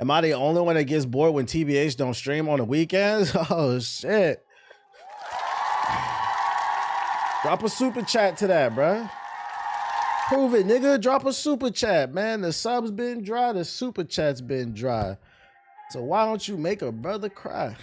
Am I the only one that gets bored when TBH don't stream on the weekends? Oh shit. Drop a super chat to that, bruh. Prove it, nigga. Drop a super chat, man. The sub's been dry, the super chat's been dry. So why don't you make a brother cry?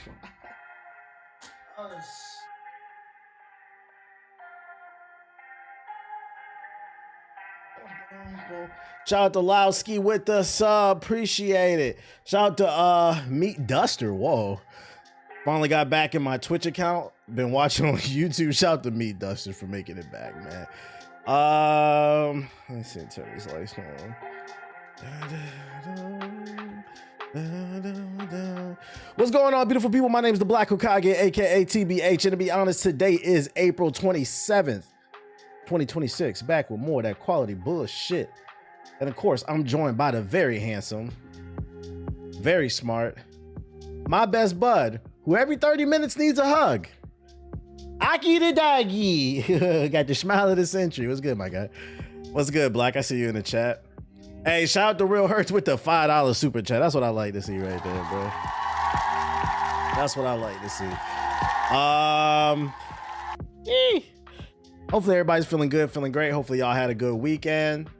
Shout out to Lowski with the sub, appreciate it. Shout out to Meat Duster, whoa. Finally got back in my Twitch account. Been watching on YouTube. Shout out to Meat Duster for making it back, man. Let's see, turn this lights on. What's going on, beautiful people? My name is the Black Hokage, aka TBH, and to be honest, today is April 27th, 2026. Back with more of that quality bullshit. And of course, I'm joined by the very handsome, very smart, my best bud, who every 30 minutes needs a hug. Aki the doggy. Got the smile of the century. What's good, my guy? What's good, Black? I see you in the chat. Hey, shout out to Real Hurts with the $5 super chat. That's what I like to see right there, bro. That's what I like to see. Hopefully everybody's feeling good, feeling great. Hopefully y'all had a good weekend.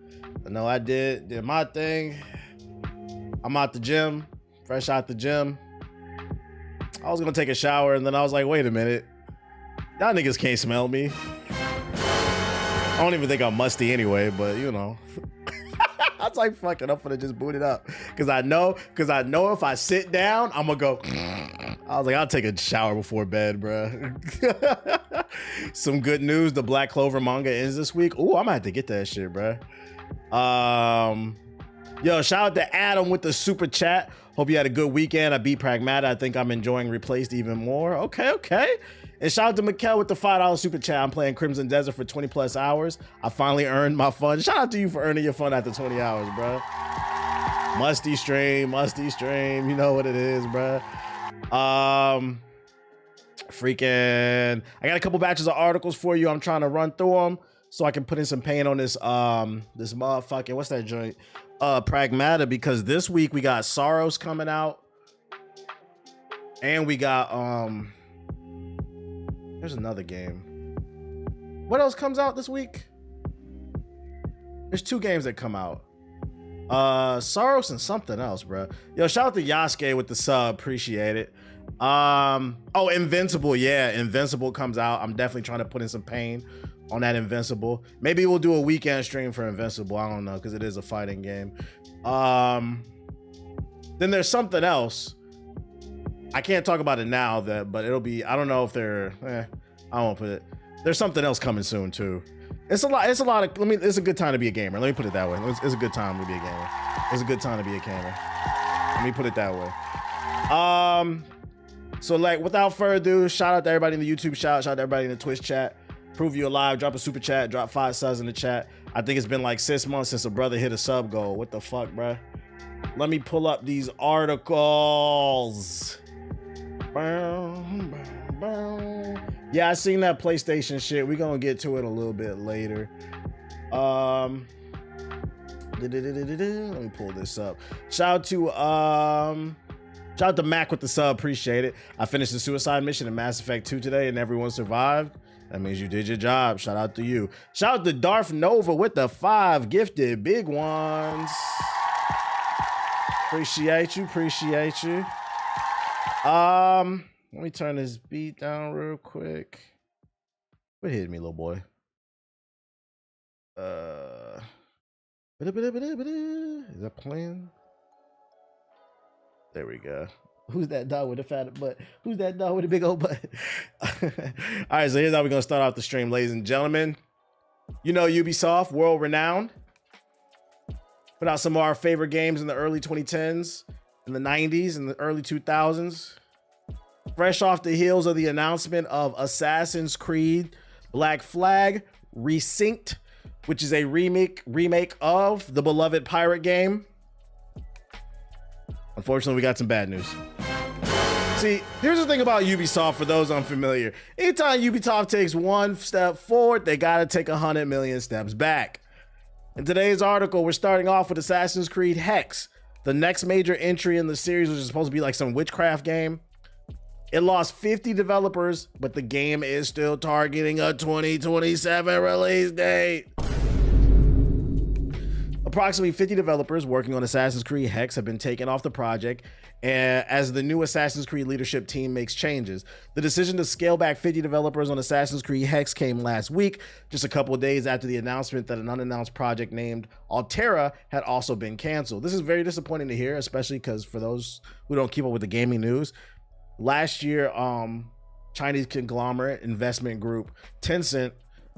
I know I did my thing. I'm out the gym, fresh out the gym. I was gonna take a shower and then I was like, wait a minute. Y'all niggas can't smell me. I don't even think I'm musty anyway, but you know. I was like, fuck it, I'm gonna just boot it up. Cause I know if I sit down, I'm gonna go. I was like, I'll take a shower before bed, bro. Some good news, the Black Clover manga ends this week. Ooh, I'm gonna have to get that shit, bro. Yo, shout out to Adam with the super chat. Hope you had a good weekend. I beat Pragmata. I think I'm enjoying Replaced even more. Okay. And shout out to Mikkel with the $5 super chat. I'm playing Crimson Desert for 20 plus hours. I finally earned my fun. Shout out to you for earning your fun after 20 hours, bro. Musty stream. You know what it is, bro. Freaking, I got a couple batches of articles for you. I'm trying to run through them so I can put in some paint on this this motherfucking, what's that joint? Pragmata, because this week we got Sorrows coming out. And we got there's another game. What else comes out this week? There's 2 games that come out. Soros and something else, bro. Yo, shout out to Yasuke with the sub, appreciate it. Oh, Invincible, yeah, Invincible comes out. I'm definitely trying to put in some pain on that Invincible. Maybe we'll do a weekend stream for Invincible. I don't know, because it is a fighting game. Then there's something else. I can't talk about it now, but it'll be, I don't know if they're, I won't put it. There's something else coming soon too. It's a lot of, it's a good time to be a gamer. Let me put it that way. It's a good time to be a gamer. It's a good time to be a gamer. Let me put it that way. So like, without further ado, shout out to everybody in the YouTube shout out to everybody in the Twitch chat. Prove you alive, drop a super chat, drop 5 subs in the chat. I think it's been like 6 months since a brother hit a sub goal. What the fuck, bruh? Let me pull up these articles. Yeah, I seen that PlayStation shit. We're gonna get to it a little bit later. Let me pull this up. Shout out to Mac with the sub, appreciate it. I finished the suicide mission in Mass Effect 2 today and everyone survived. That means you did your job. Shout out to you. Shout out to Darth Nova with the 5 gifted big ones. Appreciate you, appreciate you. Let me turn this beat down real quick. What hit me, little boy? Is that playing? There we go. Who's that dog with the fat butt? Who's that dog with the big old butt? All right, so here's how we're gonna start off the stream, ladies and gentlemen. You know Ubisoft, world renowned. Put out some of our favorite games in the early 2010s, in the 90s, and the early 2000s. Fresh off the heels of the announcement of Assassin's Creed Black Flag Resynced, which is a remake of the beloved pirate game. Unfortunately, we got some bad news. See, here's the thing about Ubisoft for those unfamiliar. Anytime Ubisoft takes 1 step forward, they gotta take 100 million steps back. In today's article, we're starting off with Assassin's Creed Hex, the next major entry in the series, which is supposed to be like some witchcraft game. It lost 50 developers, but the game is still targeting a 2027 release date. Approximately 50 developers working on Assassin's Creed Hex have been taken off the project as the new Assassin's Creed leadership team makes changes. The decision to scale back 50 developers on Assassin's Creed Hex came last week, just a couple of days after the announcement that an unannounced project named Altera had also been canceled. This is very disappointing to hear, especially because for those who don't keep up with the gaming news, last year, Chinese conglomerate investment group Tencent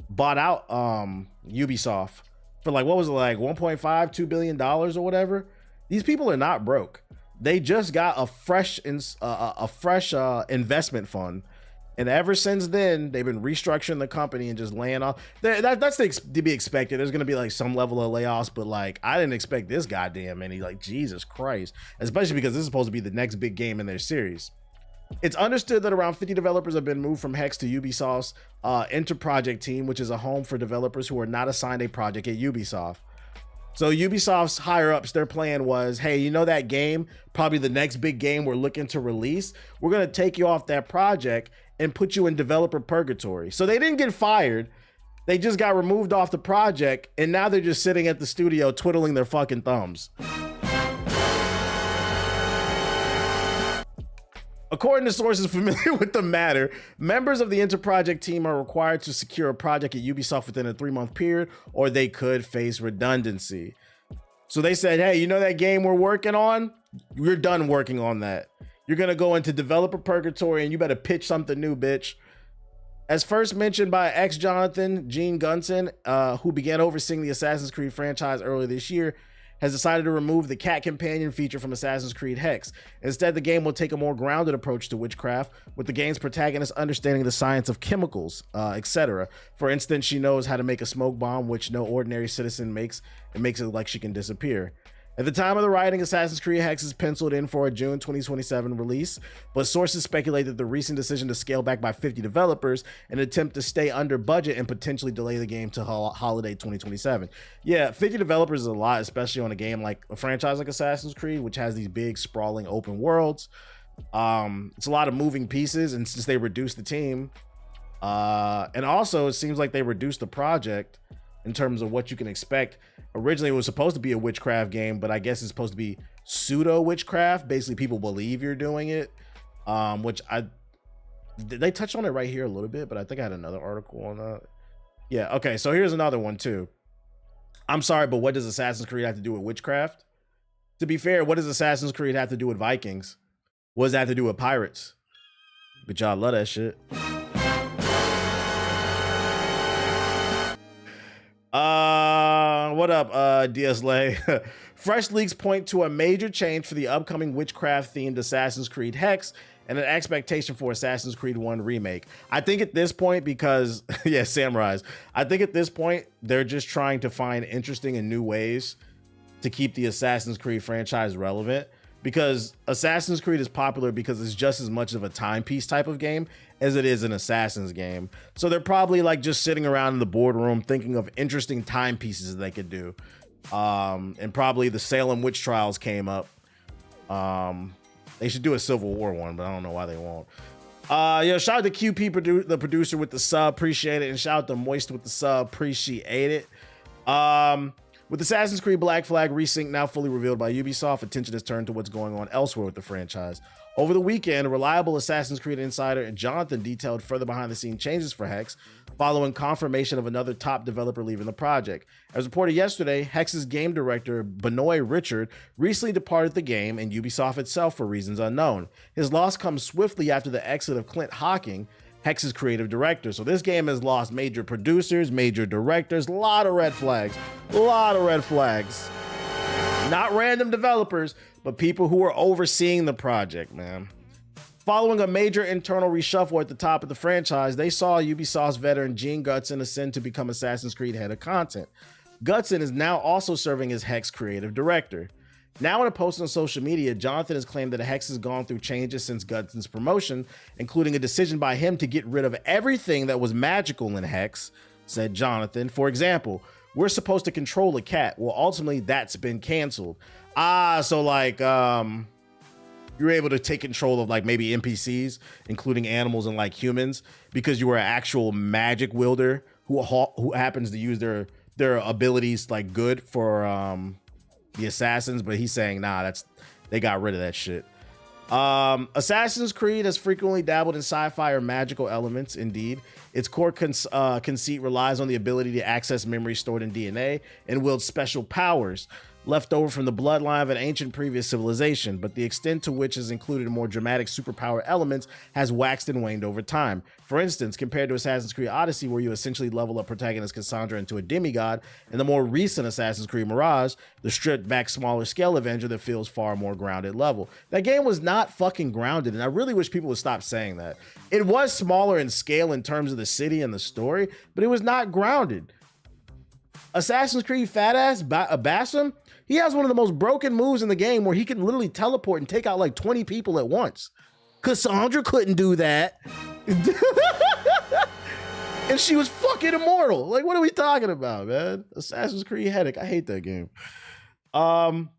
bought out Ubisoft for like, what was it, like $1.5–2 billion or whatever. These people are not broke. They just got a fresh investment fund, and ever since then they've been restructuring the company and just laying off. That's to be expected. There's gonna be like some level of layoffs, but like I didn't expect this goddamn many. Like Jesus Christ, especially because this is supposed to be the next big game in their series. It's understood that around 50 developers have been moved from Hex to Ubisoft's Interproject team, which is a home for developers who are not assigned a project at Ubisoft. So Ubisoft's higher ups, their plan was, hey, you know that game, probably the next big game we're looking to release, we're gonna take you off that project and put you in developer purgatory. So they didn't get fired, they just got removed off the project, and now they're just sitting at the studio twiddling their fucking thumbs. According to sources familiar with the matter, members of the Interproject team are required to secure a project at Ubisoft within a 3-month period, or they could face redundancy. So they said, hey, you know that game we're working on? You're done working on that. You're gonna go into developer purgatory and you better pitch something new, bitch. As first mentioned by ex-Jonathan Gene Gunson, who began overseeing the Assassin's Creed franchise earlier this year, has decided to remove the cat companion feature from Assassin's Creed Hex. Instead, the game will take a more grounded approach to witchcraft, with the game's protagonist understanding the science of chemicals, etc. For instance, she knows how to make a smoke bomb, which no ordinary citizen makes, and makes it like she can disappear. At the time of the writing, Assassin's Creed Hex is penciled in for a June 2027 release, but sources speculate that the recent decision to scale back by 50 developers, an attempt to stay under budget and potentially delay the game to holiday 2027. Yeah, 50 developers is a lot, especially on a game like a franchise like Assassin's Creed, which has these big sprawling open worlds. It's a lot of moving pieces, and since they reduced the team, and also it seems like they reduced the project, in terms of what you can expect. Originally, it was supposed to be a witchcraft game, but I guess it's supposed to be pseudo witchcraft. Basically, people believe you're doing it, which they touched on it right here a little bit, but I think I had another article on that. Yeah, okay, so here's another one too. I'm sorry, but what does Assassin's Creed have to do with witchcraft? To be fair, what does Assassin's Creed have to do with Vikings? What does that have to do with pirates? But y'all love that shit. What up, DS-Lay? Fresh leaks point to a major change for the upcoming witchcraft-themed Assassin's Creed Hex and an expectation for Assassin's Creed 1 remake. I think at this point, because, yeah, Samurais, I think at this point, they're just trying to find interesting and new ways to keep the Assassin's Creed franchise relevant, because Assassin's Creed is popular because it's just as much of a timepiece type of game as it is an Assassin's game. So they're probably like just sitting around in the boardroom thinking of interesting timepieces that they could do. And probably the Salem witch trials came up. They should do a Civil War one, but I don't know why they won't. Yo, shout out to QP, the producer, with the sub, appreciate it. And shout out to Moist with the sub, appreciate it. With Assassin's Creed Black Flag Resync now fully revealed by Ubisoft, attention is turned to what's going on elsewhere with the franchise. Over the weekend, a reliable Assassin's Creed insider, Jonathan, detailed further behind-the-scenes changes for Hex, following confirmation of another top developer leaving the project. As reported yesterday, Hex's game director, Benoit Richard, recently departed the game and Ubisoft itself for reasons unknown. His loss comes swiftly after the exit of Clint Hocking, Hex's creative director. So this game has lost major producers, major directors, a lot of red flags. Not random developers, but people who are overseeing the project, man. Following a major internal reshuffle at the top of the franchise, they saw Ubisoft's veteran Gene Gutson ascend to become Assassin's Creed head of content. Gutson is now also serving as Hex creative director. Now in a post on social media, Jonathan has claimed that Hex has gone through changes since Gutson's promotion, including a decision by him to get rid of everything that was magical in Hex, said Jonathan. For example, we're supposed to control a cat. Well, ultimately, that's been canceled. So like, you're able to take control of like maybe NPCs, including animals and like humans, because you were an actual magic wielder who happens to use their abilities like good for the assassins. But he's saying, nah, they got rid of that shit. Assassin's Creed has frequently dabbled in sci-fi or magical elements. Indeed, its core conceit relies on the ability to access memory stored in DNA and wield special powers left over from the bloodline of an ancient previous civilization, but the extent to which has included more dramatic superpower elements has waxed and waned over time. For instance, compared to Assassin's Creed Odyssey, where you essentially level up protagonist Cassandra into a demigod, and the more recent Assassin's Creed Mirage, the stripped back smaller scale Avenger that feels far more grounded level. That game was not fucking grounded, and I really wish people would stop saying that. It was smaller in scale in terms of the city and the story, but it was not grounded. Assassin's Creed Fat Ass Bassam, he has one of the most broken moves in the game where he can literally teleport and take out like 20 people at once. Cassandra couldn't do that. And she was fucking immortal. Like, what are we talking about, man? Assassin's Creed Headache. I hate that game. While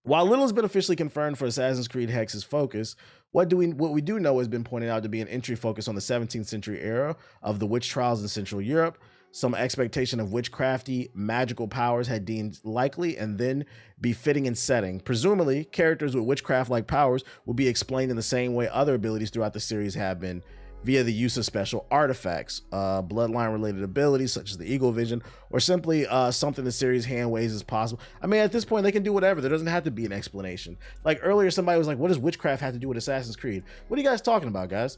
little has been officially confirmed for Assassin's Creed Hex's focus, what we do know has been pointed out to be an entry focus on the 17th century era of the witch trials in Central Europe. Some expectation of witchcrafty magical powers had deemed likely and then befitting in setting. Presumably, characters with witchcraft-like powers will be explained in the same way other abilities throughout the series have been, via the use of special artifacts, bloodline-related abilities such as the Eagle Vision, or simply something the series hand waves as possible. I mean, at this point, they can do whatever. There doesn't have to be an explanation. Like earlier, somebody was like, what does witchcraft have to do with Assassin's Creed? What are you guys talking about, guys?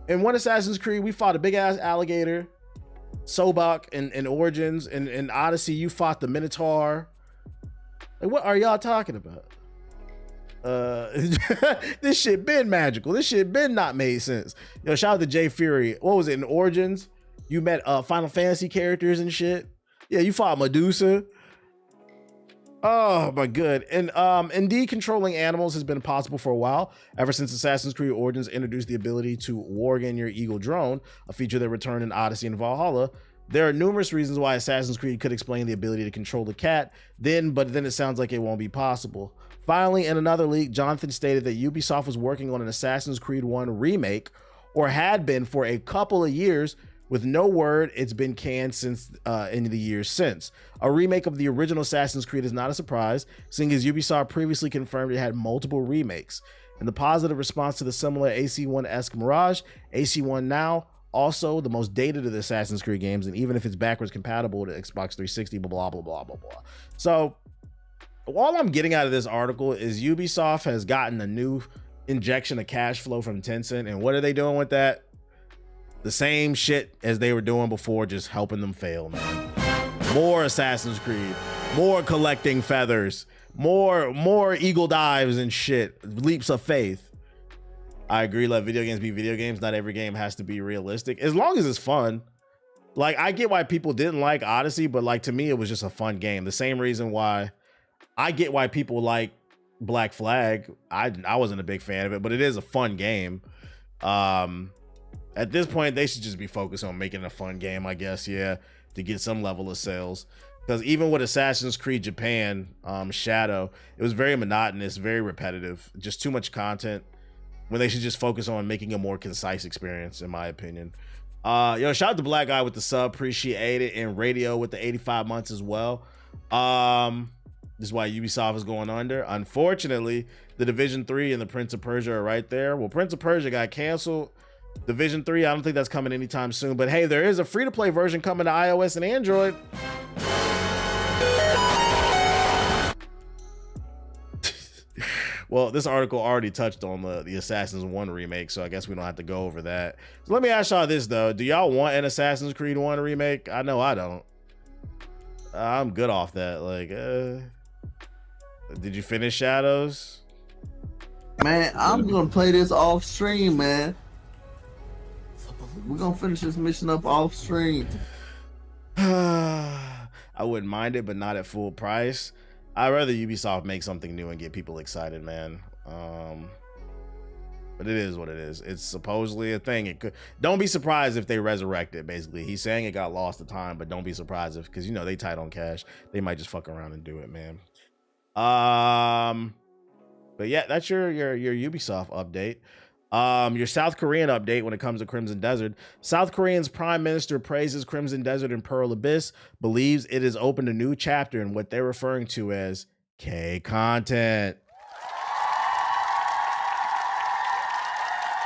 In one Assassin's Creed, we fought a big-ass alligator, Sobak in Origins, and in Odyssey you fought the Minotaur. Like, what are y'all talking about? This shit been magical. This shit been not made sense. Yo, shout out to Jay Fury. What was it in Origins? You met Final Fantasy characters and shit. Yeah, you fought Medusa. Oh my god. And indeed, controlling animals has been possible for a while, ever since Assassin's Creed Origins introduced the ability to warg in your Eagle drone, a feature that returned in Odyssey and Valhalla. There are numerous reasons why Assassin's Creed could explain the ability to control the cat, but then it sounds like it won't be possible. Finally, in another leak, Jonathan stated that Ubisoft was working on an Assassin's Creed 1 remake, or had been for a couple of years, With no word, it's been canned since in the years since. A remake of the original Assassin's Creed is not a surprise, seeing as Ubisoft previously confirmed it had multiple remakes. And the positive response to the similar AC1-esque Mirage, AC1 now, also the most dated of the Assassin's Creed games, and even if it's backwards compatible to Xbox 360, blah, blah, blah, blah, blah. So all I'm getting out of this article is Ubisoft has gotten a new injection of cash flow from Tencent, and what are they doing with that? The same shit as they were doing before, just helping them fail, man. More Assassin's Creed, more collecting feathers, more eagle dives and shit, leaps of faith. I agree, let video games be video games. Not every game has to be realistic, as long as it's fun. Like, I get why people didn't like Odyssey, but like, to me, it was just a fun game. The same reason why I get why people like Black Flag. I wasn't a big fan of it, but it is a fun game. At this point, they should just be focused on making a fun game, I guess, yeah, to get some level of sales. Because even with Assassin's Creed Japan, Shadow, it was very monotonous, very repetitive, just too much content, when they should just focus on making a more concise experience, in my opinion. Yo, shout out to Black Guy with the sub, appreciate it, and Radio with the 85 months as well. This is why Ubisoft is going under. Unfortunately, the Division 3 and the Prince of Persia are right there. Well, Prince of Persia got canceled. Division 3, I don't think that's coming anytime soon. But hey, there is a free-to-play version coming to iOS and Android. Well, this article already touched on the Assassin's 1 remake, so I guess we don't have to go over that. So let me ask y'all this, though. Do y'all want an Assassin's Creed 1 remake? I know I don't. I'm good off that. Like, did you finish Shadows? Man, I'm gonna play this off stream, man. We're gonna finish this mission up off stream. I wouldn't mind it, but not at full price. I'd rather Ubisoft make something new and get people excited, man. But it is what it is. It's supposedly a thing. It could. Don't be surprised if they resurrect it. Basically, he's saying it got lost to time, but don't be surprised if, because you know they tight on cash, they might just fuck around and do it, man. But yeah, that's your Ubisoft update. Your South Korean update when it comes to Crimson Desert. South Korean's prime minister praises Crimson Desert and Pearl Abyss, believes it has opened a new chapter in what they're referring to as K content.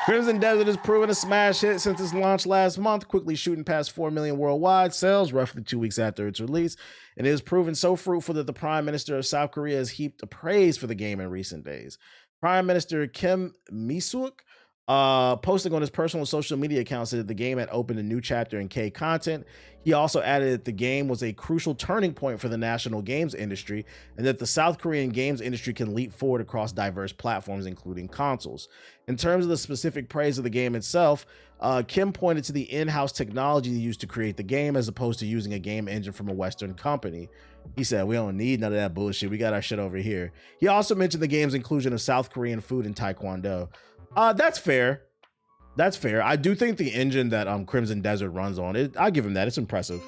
Crimson Desert has proven a smash hit since its launch last month, quickly shooting past 4 million worldwide sales roughly 2 weeks after its release, and it has proven so fruitful that the Prime Minister of South Korea has heaped praise for the game in recent days. Prime Minister Kim Mi-suk, posting on his personal social media account, said that the game had opened a new chapter in K content. He also added that the game was a crucial turning point for the national games industry, and that the South Korean games industry can leap forward across diverse platforms, including consoles. In terms of the specific praise of the game itself, Kim pointed to the in-house technology used to create the game as opposed to using a game engine from a Western company. He said, "We don't need none of that bullshit. We got our shit over here." He also mentioned the game's inclusion of South Korean food and Taekwondo. That's fair. That's fair. I do think the engine that Crimson Desert runs on, I give him that. It's impressive.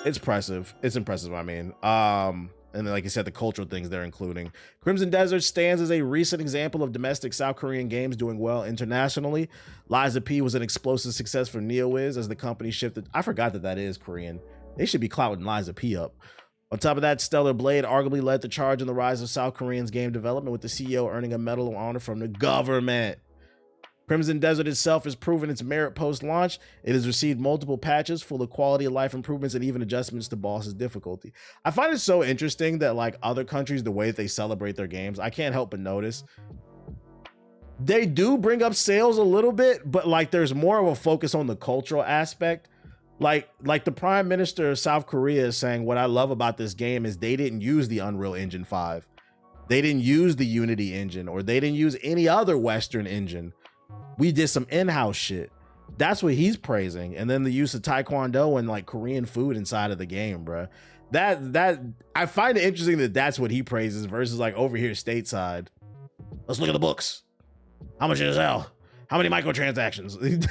It's impressive. It's impressive, I mean. And then, like I said, the cultural things they're including. Crimson Desert stands as a recent example of domestic South Korean games doing well internationally. Liza P was an explosive success for NeoWiz as the company shifted. I forgot that is Korean. They should be clouting Liza P up. On top of that, Stellar Blade arguably led the charge in the rise of South Korean's game development, with the CEO earning a Medal of Honor from the government. Crimson Desert itself has proven its merit post-launch. It has received multiple patches full of quality of life improvements and even adjustments to boss's difficulty. I find it so interesting that, like, other countries, the way that they celebrate their games, I can't help but notice they do bring up sales a little bit, but like there's more of a focus on the cultural aspect. Like the Prime Minister of South Korea is saying, what I love about this game is they didn't use the Unreal Engine 5. They didn't use the Unity engine, or they didn't use any other Western engine. We did some in-house shit. That's what he's praising. And then the use of Taekwondo and like Korean food inside of the game, bro. That I find it interesting that that's what he praises versus like over here stateside. Let's look at the books. How much did it sell? How many microtransactions?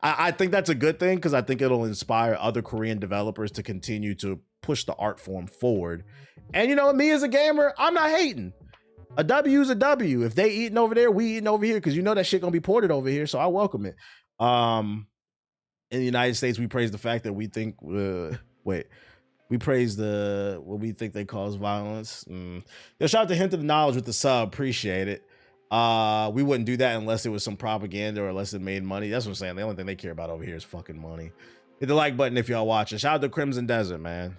I think that's a good thing, because I think it'll inspire other Korean developers to continue to push the art form forward. And you know, me as a gamer, I'm not hating. A W is a W. If they eating over there, we eating over here, because you know that shit gonna be ported over here. So I welcome it. In the United States, we praise the fact that we think we praise what we think they cause violence. Yo, shout out to Hint of the Knowledge with the sub. Appreciate it. We wouldn't do that unless it was some propaganda or unless it made money. That's what I'm saying. The only thing they care about over here is fucking money. Hit the like button if y'all watching. Shout out to Crimson Desert, man.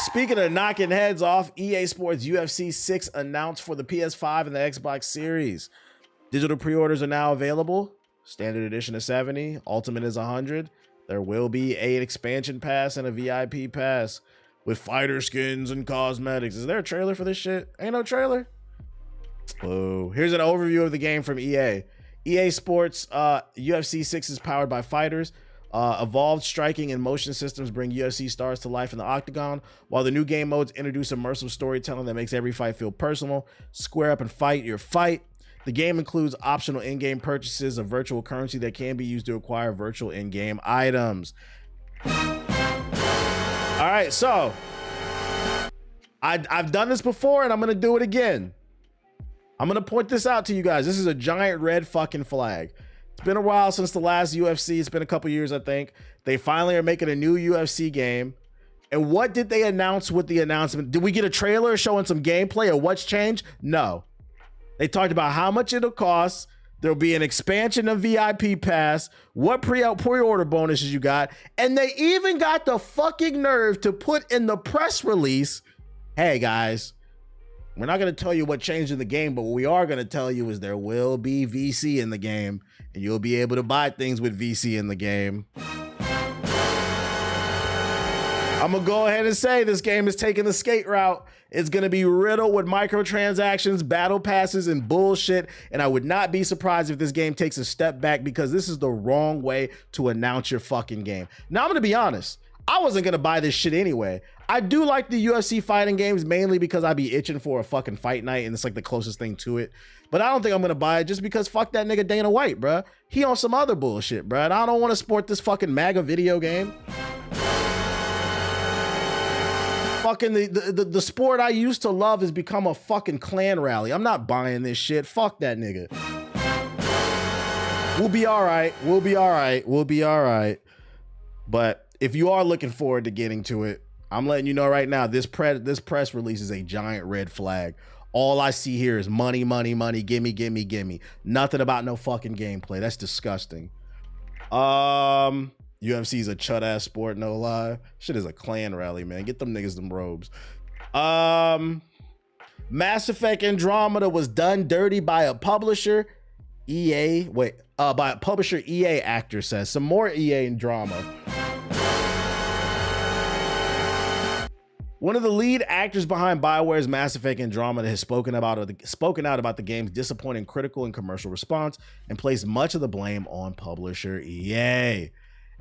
Speaking of knocking heads off, EA Sports UFC 6 announced for the PS5 and the Xbox Series. Digital pre-orders are now available. Standard edition is $70, Ultimate is $100. There will be an expansion pass and a VIP pass with fighter skins and cosmetics. Is there a trailer for this shit? Ain't no trailer. Oh, here's an overview of the game from EA. EA Sports UFC 6 is powered by fighters. Evolved striking and motion systems bring UFC stars to life in the octagon, while the new game modes introduce immersive storytelling that makes every fight feel personal. Square up and fight your fight. The game includes optional in-game purchases of virtual currency that can be used to acquire virtual in-game items. All right, so I've done this before and I'm gonna do it again. I'm gonna point this out to you guys. This is a giant red fucking flag. It's been a while since the last UFC. It's been a couple years, I think. They finally are making a new UFC game. And what did they announce with the announcement? Did we get a trailer showing some gameplay or what's changed? No. They talked about how much it'll cost. There'll be an expansion of VIP pass, what pre-order bonuses you got. And they even got the fucking nerve to put in the press release, hey guys, we're not going to tell you what changed in the game, but what we are going to tell you is there will be VC in the game, and you'll be able to buy things with VC in the game. I'm going to go ahead and say this game is taking the skate route. It's going to be riddled with microtransactions, battle passes, and bullshit, and I would not be surprised if this game takes a step back, because this is the wrong way to announce your fucking game. Now, I'm going to be honest. I wasn't going to buy this shit anyway. I do like the UFC fighting games, mainly because I be itching for a fucking fight night, and it's like the closest thing to it. But I don't think I'm going to buy it just because fuck that nigga Dana White, bruh. He on some other bullshit, bruh. And I don't want to sport this fucking MAGA video game. Fucking the sport I used to love has become a fucking clan rally. I'm not buying this shit. Fuck that nigga. We'll be all right. We'll be all right. We'll be all right. But if you are looking forward to getting to it, I'm letting you know right now, this press release is a giant red flag. All I see here is money, money, money, gimme, gimme, gimme. Nothing about no fucking gameplay. That's disgusting. UFC is a chud ass sport, no lie. Shit is a clan rally, man. Get them niggas them robes. Mass Effect Andromeda was done dirty by a publisher. By a publisher EA actor says. Some more EA and drama. One of the lead actors behind BioWare's Mass Effect Andromeda has spoken out about the game's disappointing critical and commercial response and placed much of the blame on publisher EA.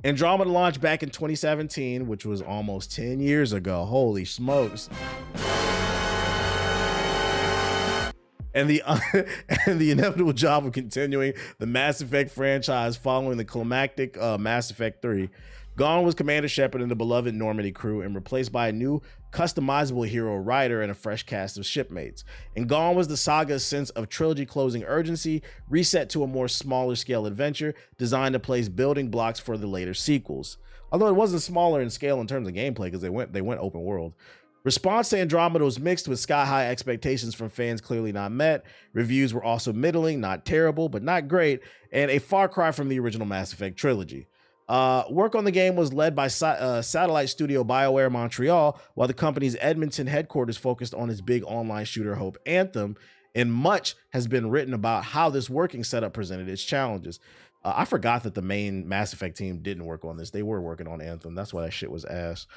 Andromeda launched back in 2017, which was almost 10 years ago. Holy smokes. And the inevitable job of continuing the Mass Effect franchise following the climactic Mass Effect 3. Gone was Commander Shepard and the beloved Normandy crew, and replaced by a new customizable hero Ryder and a fresh cast of shipmates. And gone was the saga's sense of trilogy closing urgency, reset to a more smaller scale adventure designed to place building blocks for the later sequels. Although it wasn't smaller in scale in terms of gameplay, because they went open world. Response to Andromeda was mixed, with sky-high expectations from fans clearly not met. Reviews were also middling, not terrible, but not great, and a far cry from the original Mass Effect trilogy. Work on the game was led by satellite studio BioWare Montreal, while the company's Edmonton headquarters focused on its big online shooter hope, Anthem, and much has been written about how this working setup presented its challenges. I forgot that the main Mass Effect team didn't work on this. They were working on Anthem. That's why that shit was ass.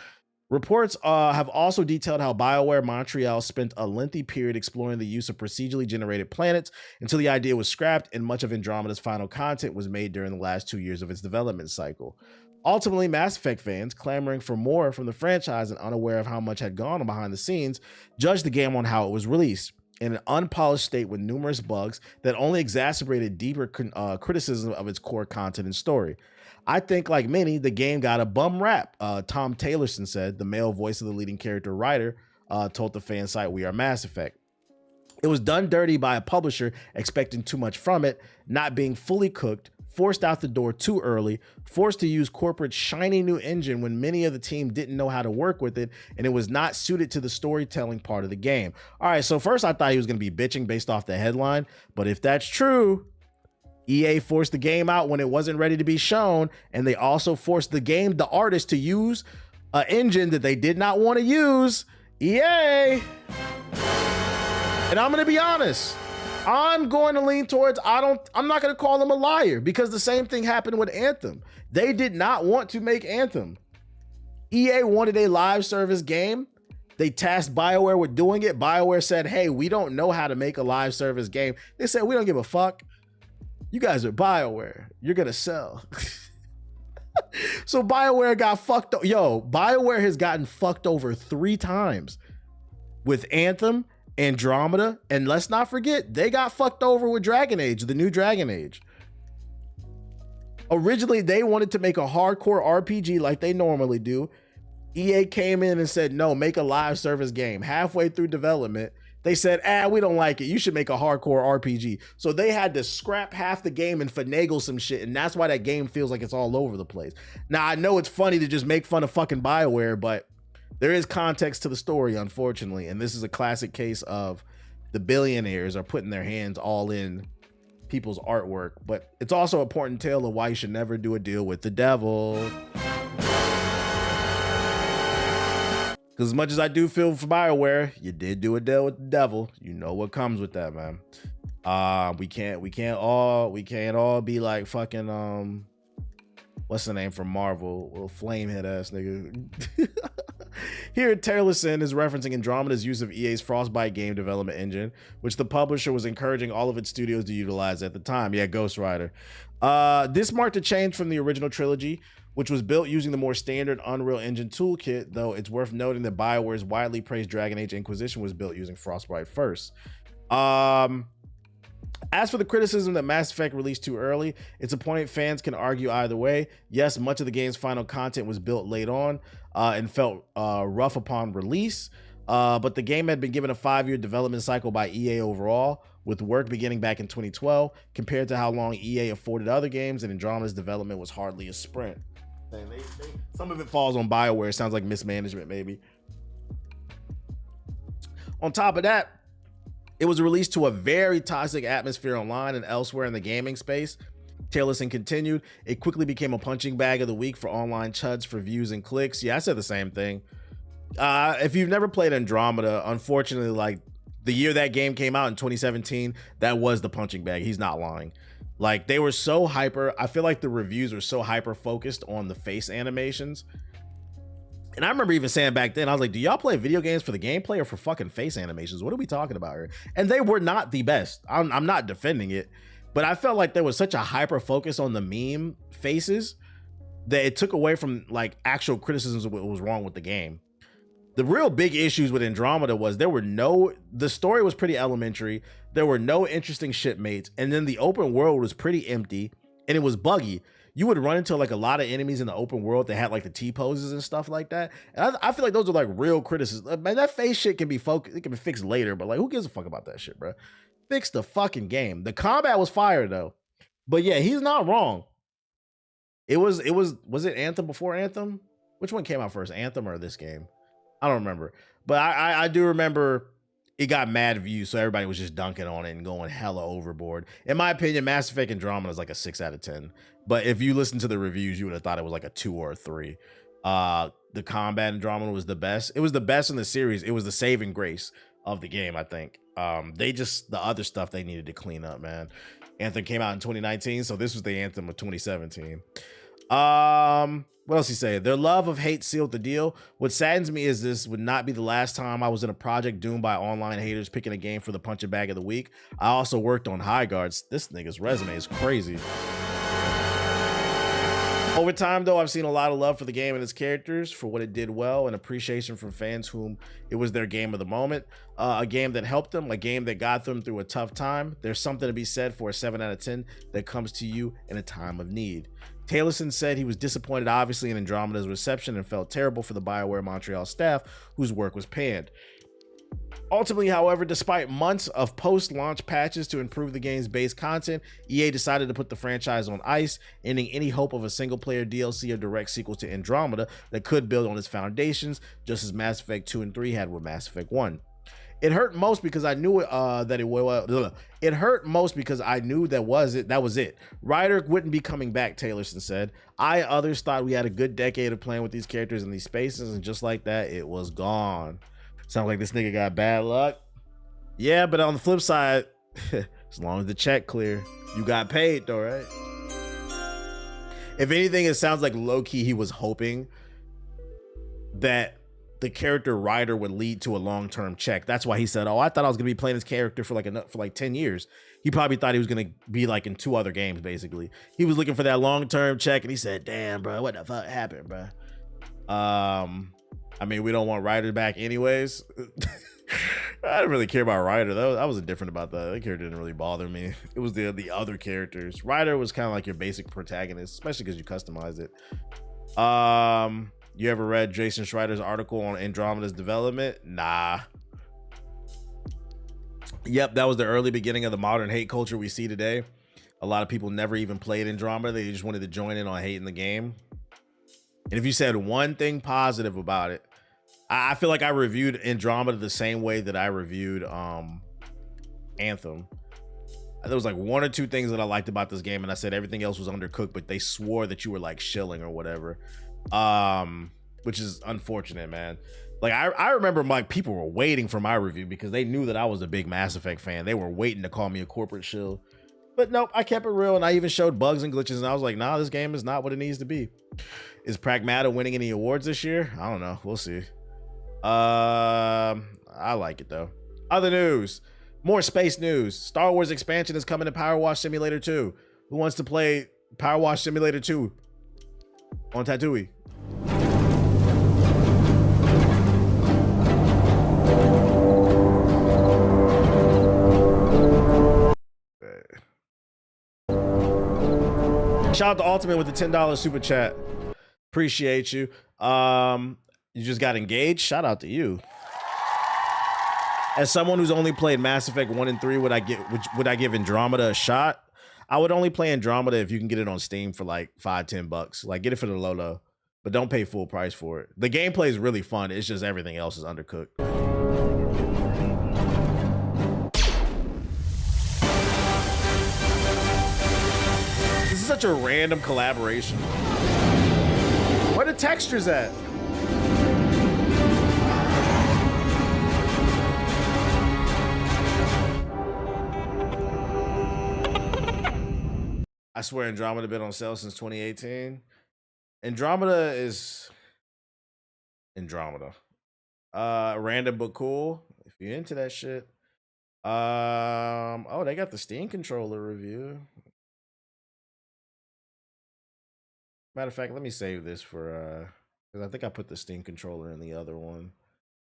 Reports have also detailed how BioWare Montreal spent a lengthy period exploring the use of procedurally generated planets until the idea was scrapped, and much of Andromeda's final content was made during the last 2 years of its development cycle. Ultimately, Mass Effect fans, clamoring for more from the franchise and unaware of how much had gone on behind the scenes, judged the game on how it was released. in an unpolished state with numerous bugs that only exacerbated deeper criticism of its core content and story. I think, like many, the game got a bum rap. Tom Taylorson said, the male voice of the leading character writer, told the fan site We Are Mass Effect. It was done dirty by a publisher expecting too much from it, not being fully cooked, forced out the door too early, forced to use corporate shiny new engine when many of the team didn't know how to work with it, and it was not suited to the storytelling part of the game. All right, so first I thought he was going to be bitching based off the headline, but if that's true, EA forced the game out when it wasn't ready to be shown, and they also forced the artist, to use an engine that they did not want to use. EA. And I'm going to be honest, I'm going to lean towards, I'm not going to call them a liar, because the same thing happened with Anthem. They did not want to make Anthem. EA wanted a live service game. They tasked BioWare with doing it. BioWare said, hey, we don't know how to make a live service game. They said, we don't give a fuck. You guys are BioWare. You're going to sell. So BioWare got fucked. BioWare has gotten fucked over 3 times with Anthem, Andromeda, and let's not forget, they got fucked over with Dragon Age, the new Dragon Age. Originally, they wanted to make a hardcore RPG like they normally do. EA came in and said, no, make a live service game. Halfway through development, they said, we don't like it. You should make a hardcore RPG. So they had to scrap half the game and finagle some shit, and that's why that game feels like it's all over the place. Now, I know it's funny to just make fun of fucking BioWare, but there is context to the story, unfortunately, and this is a classic case of the billionaires are putting their hands all in people's artwork, but it's also an important tale of why you should never do a deal with the devil. Because as much as I do feel for BioWare, you did do a deal with the devil. You know what comes with that, man. We can't all be like fucking what's the name from Marvel? Little flamehead ass nigga. Here, Taylorson is referencing Andromeda's use of EA's Frostbite game development engine, which the publisher was encouraging all of its studios to utilize at the time. Yeah, Ghost Rider. This marked a change from the original trilogy, which was built using the more standard Unreal Engine toolkit, though it's worth noting that BioWare's widely praised Dragon Age Inquisition was built using Frostbite first. As for the criticism that Mass Effect released too early, it's a point fans can argue either way. Yes, much of the game's final content was built late on and felt rough upon release, but the game had been given a 5-year development cycle by EA overall, with work beginning back in 2012, compared to how long EA afforded other games, and Andromeda's development was hardly a sprint. Some of it falls on BioWare. It sounds like mismanagement, maybe. On top of that, it was released to a very toxic atmosphere online and elsewhere in the gaming space. Taylorson continued, it quickly became a punching bag of the week for online chuds for views and clicks. Yeah, I said the same thing. If you've never played Andromeda, unfortunately, like the year that game came out in 2017, that was the punching bag. He's not lying. Like, they were so hyper. I feel like the reviews were so hyper focused on the face animations. And I remember even saying back then, I was like, do y'all play video games for the gameplay or for fucking face animations? What are we talking about here? And they were not the best. I'm not defending it, but I felt like there was such a hyper focus on the meme faces that it took away from like actual criticisms of what was wrong with the game. The real big issues with Andromeda was the story was pretty elementary. There were no interesting shipmates. And then the open world was pretty empty and it was buggy. You would run into like a lot of enemies in the open world that had like the T-poses and stuff like that. And I feel like those are like real criticisms. Man, that face shit can be it can be fixed later, but like who gives a fuck about that shit, bro? Fix the fucking game. The combat was fire though. But yeah, he's not wrong. Was it Anthem before Anthem? Which one came out first, Anthem or this game? I don't remember. But I do remember it got mad views, so everybody was just dunking on it and going hella overboard. In my opinion, Mass Effect Andromeda is like a 6 out of 10. But if you listen to the reviews, you would have thought it was like a 2 or a 3. The combat Andromeda was the best. It was the best in the series. It was the saving grace of the game, I think. The other stuff they needed to clean up, man. Anthem came out in 2019, so this was the Anthem of 2017. What else he say? Their love of hate sealed the deal. What saddens me is this would not be the last time I was in a project doomed by online haters picking a game for the punching bag of the week. I also worked on High Guards. This nigga's resume is crazy. Over time, though, I've seen a lot of love for the game and its characters, for what it did well, and appreciation from fans whom it was their game of the moment, a game that helped them, a game that got them through a tough time. There's something to be said for a 7 out of 10 that comes to you in a time of need. Taylorson said he was disappointed, obviously, in Andromeda's reception and felt terrible for the BioWare Montreal staff whose work was panned. Ultimately, however, despite months of post-launch patches to improve the game's base content, EA decided to put the franchise on ice, ending any hope of a single-player DLC or direct sequel to Andromeda that could build on its foundations, just as Mass Effect 2 and 3 had with Mass Effect 1. It hurt most because I knew It hurt most because I knew that was it. Ryder wouldn't be coming back, Taylorson said. Others thought we had a good decade of playing with these characters in these spaces, and just like that, it was gone. Sounds like this nigga got bad luck. Yeah, but on the flip side, as long as the check clear, you got paid though, right? If anything, it sounds like low-key he was hoping that the character Ryder would lead to a long-term check. That's why he said, oh, I thought I was gonna be playing this character for like 10 years. He probably thought he was gonna be like in 2 other games, basically. He was looking for that long-term check, and he said, damn, bro, what the fuck happened, bro? I mean, we don't want Ryder back anyways. I didn't really care about Ryder though. I wasn't different about that. That character didn't really bother me. It was the other characters. Ryder was kind of like your basic protagonist, especially because you customized it. You ever read Jason Schreider's article on Andromeda's development? Nah. Yep, that was the early beginning of the modern hate culture we see today. A lot of people never even played Andromeda. They just wanted to join in on hating the game. And if you said one thing positive about it, I feel like I reviewed Andromeda the same way that I reviewed Anthem. There was like 1 or 2 things that I liked about this game, and I said everything else was undercooked, but they swore that you were like shilling or whatever, which is unfortunate, man. Like I remember like people were waiting for my review because they knew that I was a big Mass Effect fan. They were waiting to call me a corporate shill. But nope, I kept it real, and I even showed bugs and glitches, and I was like, nah, this game is not what it needs to be. Is Pragmata winning any awards this year? I don't know. We'll see. I like it, though. Other news. More space news. Star Wars expansion is coming to Power Wash Simulator 2. Who wants to play Power Wash Simulator 2 on Tatooine? Shout out to Ultimate with the $10 super chat. Appreciate you. You just got engaged. Shout out to you. As someone who's only played Mass Effect 1 and 3, would I give Andromeda a shot? I would only play Andromeda if you can get it on Steam for like $5-10. Like, get it for the low, but don't pay full price for it. The gameplay is really fun. It's just everything else is undercooked. This is such a random collaboration. Where the textures at? I swear Andromeda been on sale since 2018. Andromeda is Andromeda. Random but cool. If you're into that shit. Oh, they got the Steam controller review. Matter of fact, let me save this for because I think I put the Steam controller in the other one.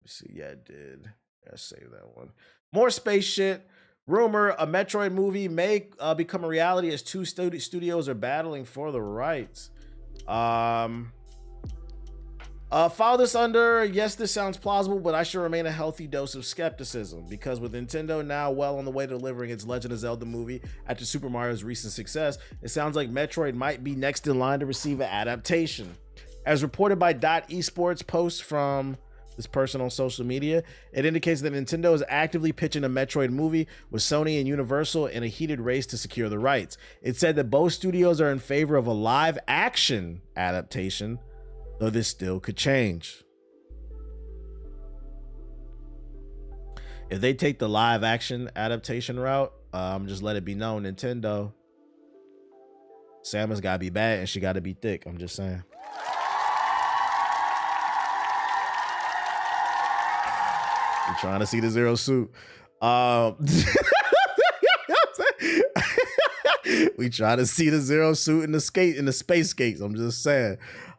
Let's see. Yeah, I did. Yeah, save that one. More space shit. Rumor, a Metroid movie may become a reality as 2 studios are battling for the rights. Follow this under, yes, this sounds plausible, but I should remain a healthy dose of skepticism, because with Nintendo now well on the way to delivering its Legend of Zelda movie after Super Mario's recent success, it sounds like Metroid might be next in line to receive an adaptation. As reported by .esports post from this person on social media, it indicates that Nintendo is actively pitching a Metroid movie with Sony and Universal in a heated race to secure the rights. It said that both studios are in favor of a live action adaptation, though this still could change. If they take the live action adaptation route, just let it be known, Nintendo, Samus gotta be bad and she gotta be thick. I'm just saying. I'm trying to see the zero suit. We try to see the Zero suit in the space skates. I'm just saying.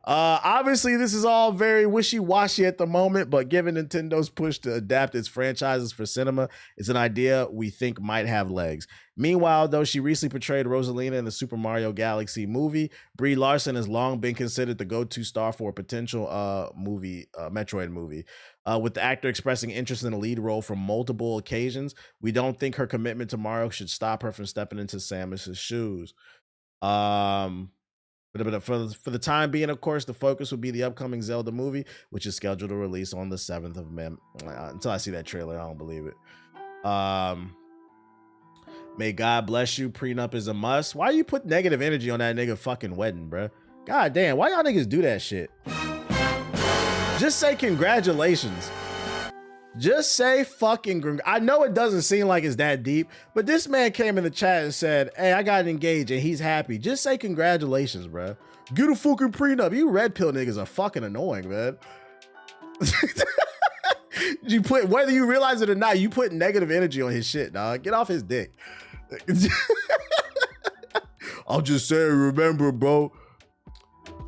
Obviously, this is all very wishy-washy at the moment, but given Nintendo's push to adapt its franchises for cinema, it's an idea we think might have legs. Meanwhile, though she recently portrayed Rosalina in the Super Mario Galaxy movie, Brie Larson has long been considered the go-to star for a potential Metroid movie. With the actor expressing interest in a lead role from multiple occasions, we don't think her commitment to Mario should stop her from stepping into Samus's shoes. But for the time being, of course, the focus will be the upcoming Zelda movie, which is scheduled to release on the 7th of May. Until I see that trailer, I don't believe it. May God bless you. Prenup is a must. Why you put negative energy on that nigga fucking wedding, bruh? God damn, why y'all niggas do that shit? Just say congratulations. Just say fucking, I know it doesn't seem like it's that deep, but this man came in the chat and said, hey, I got engaged and he's happy. Just say congratulations, bro. Get a fucking prenup. You red pill niggas are fucking annoying, man. You put, whether you realize it or not, you put negative energy on his shit, dog. Get off his dick. I'll just say, remember, bro,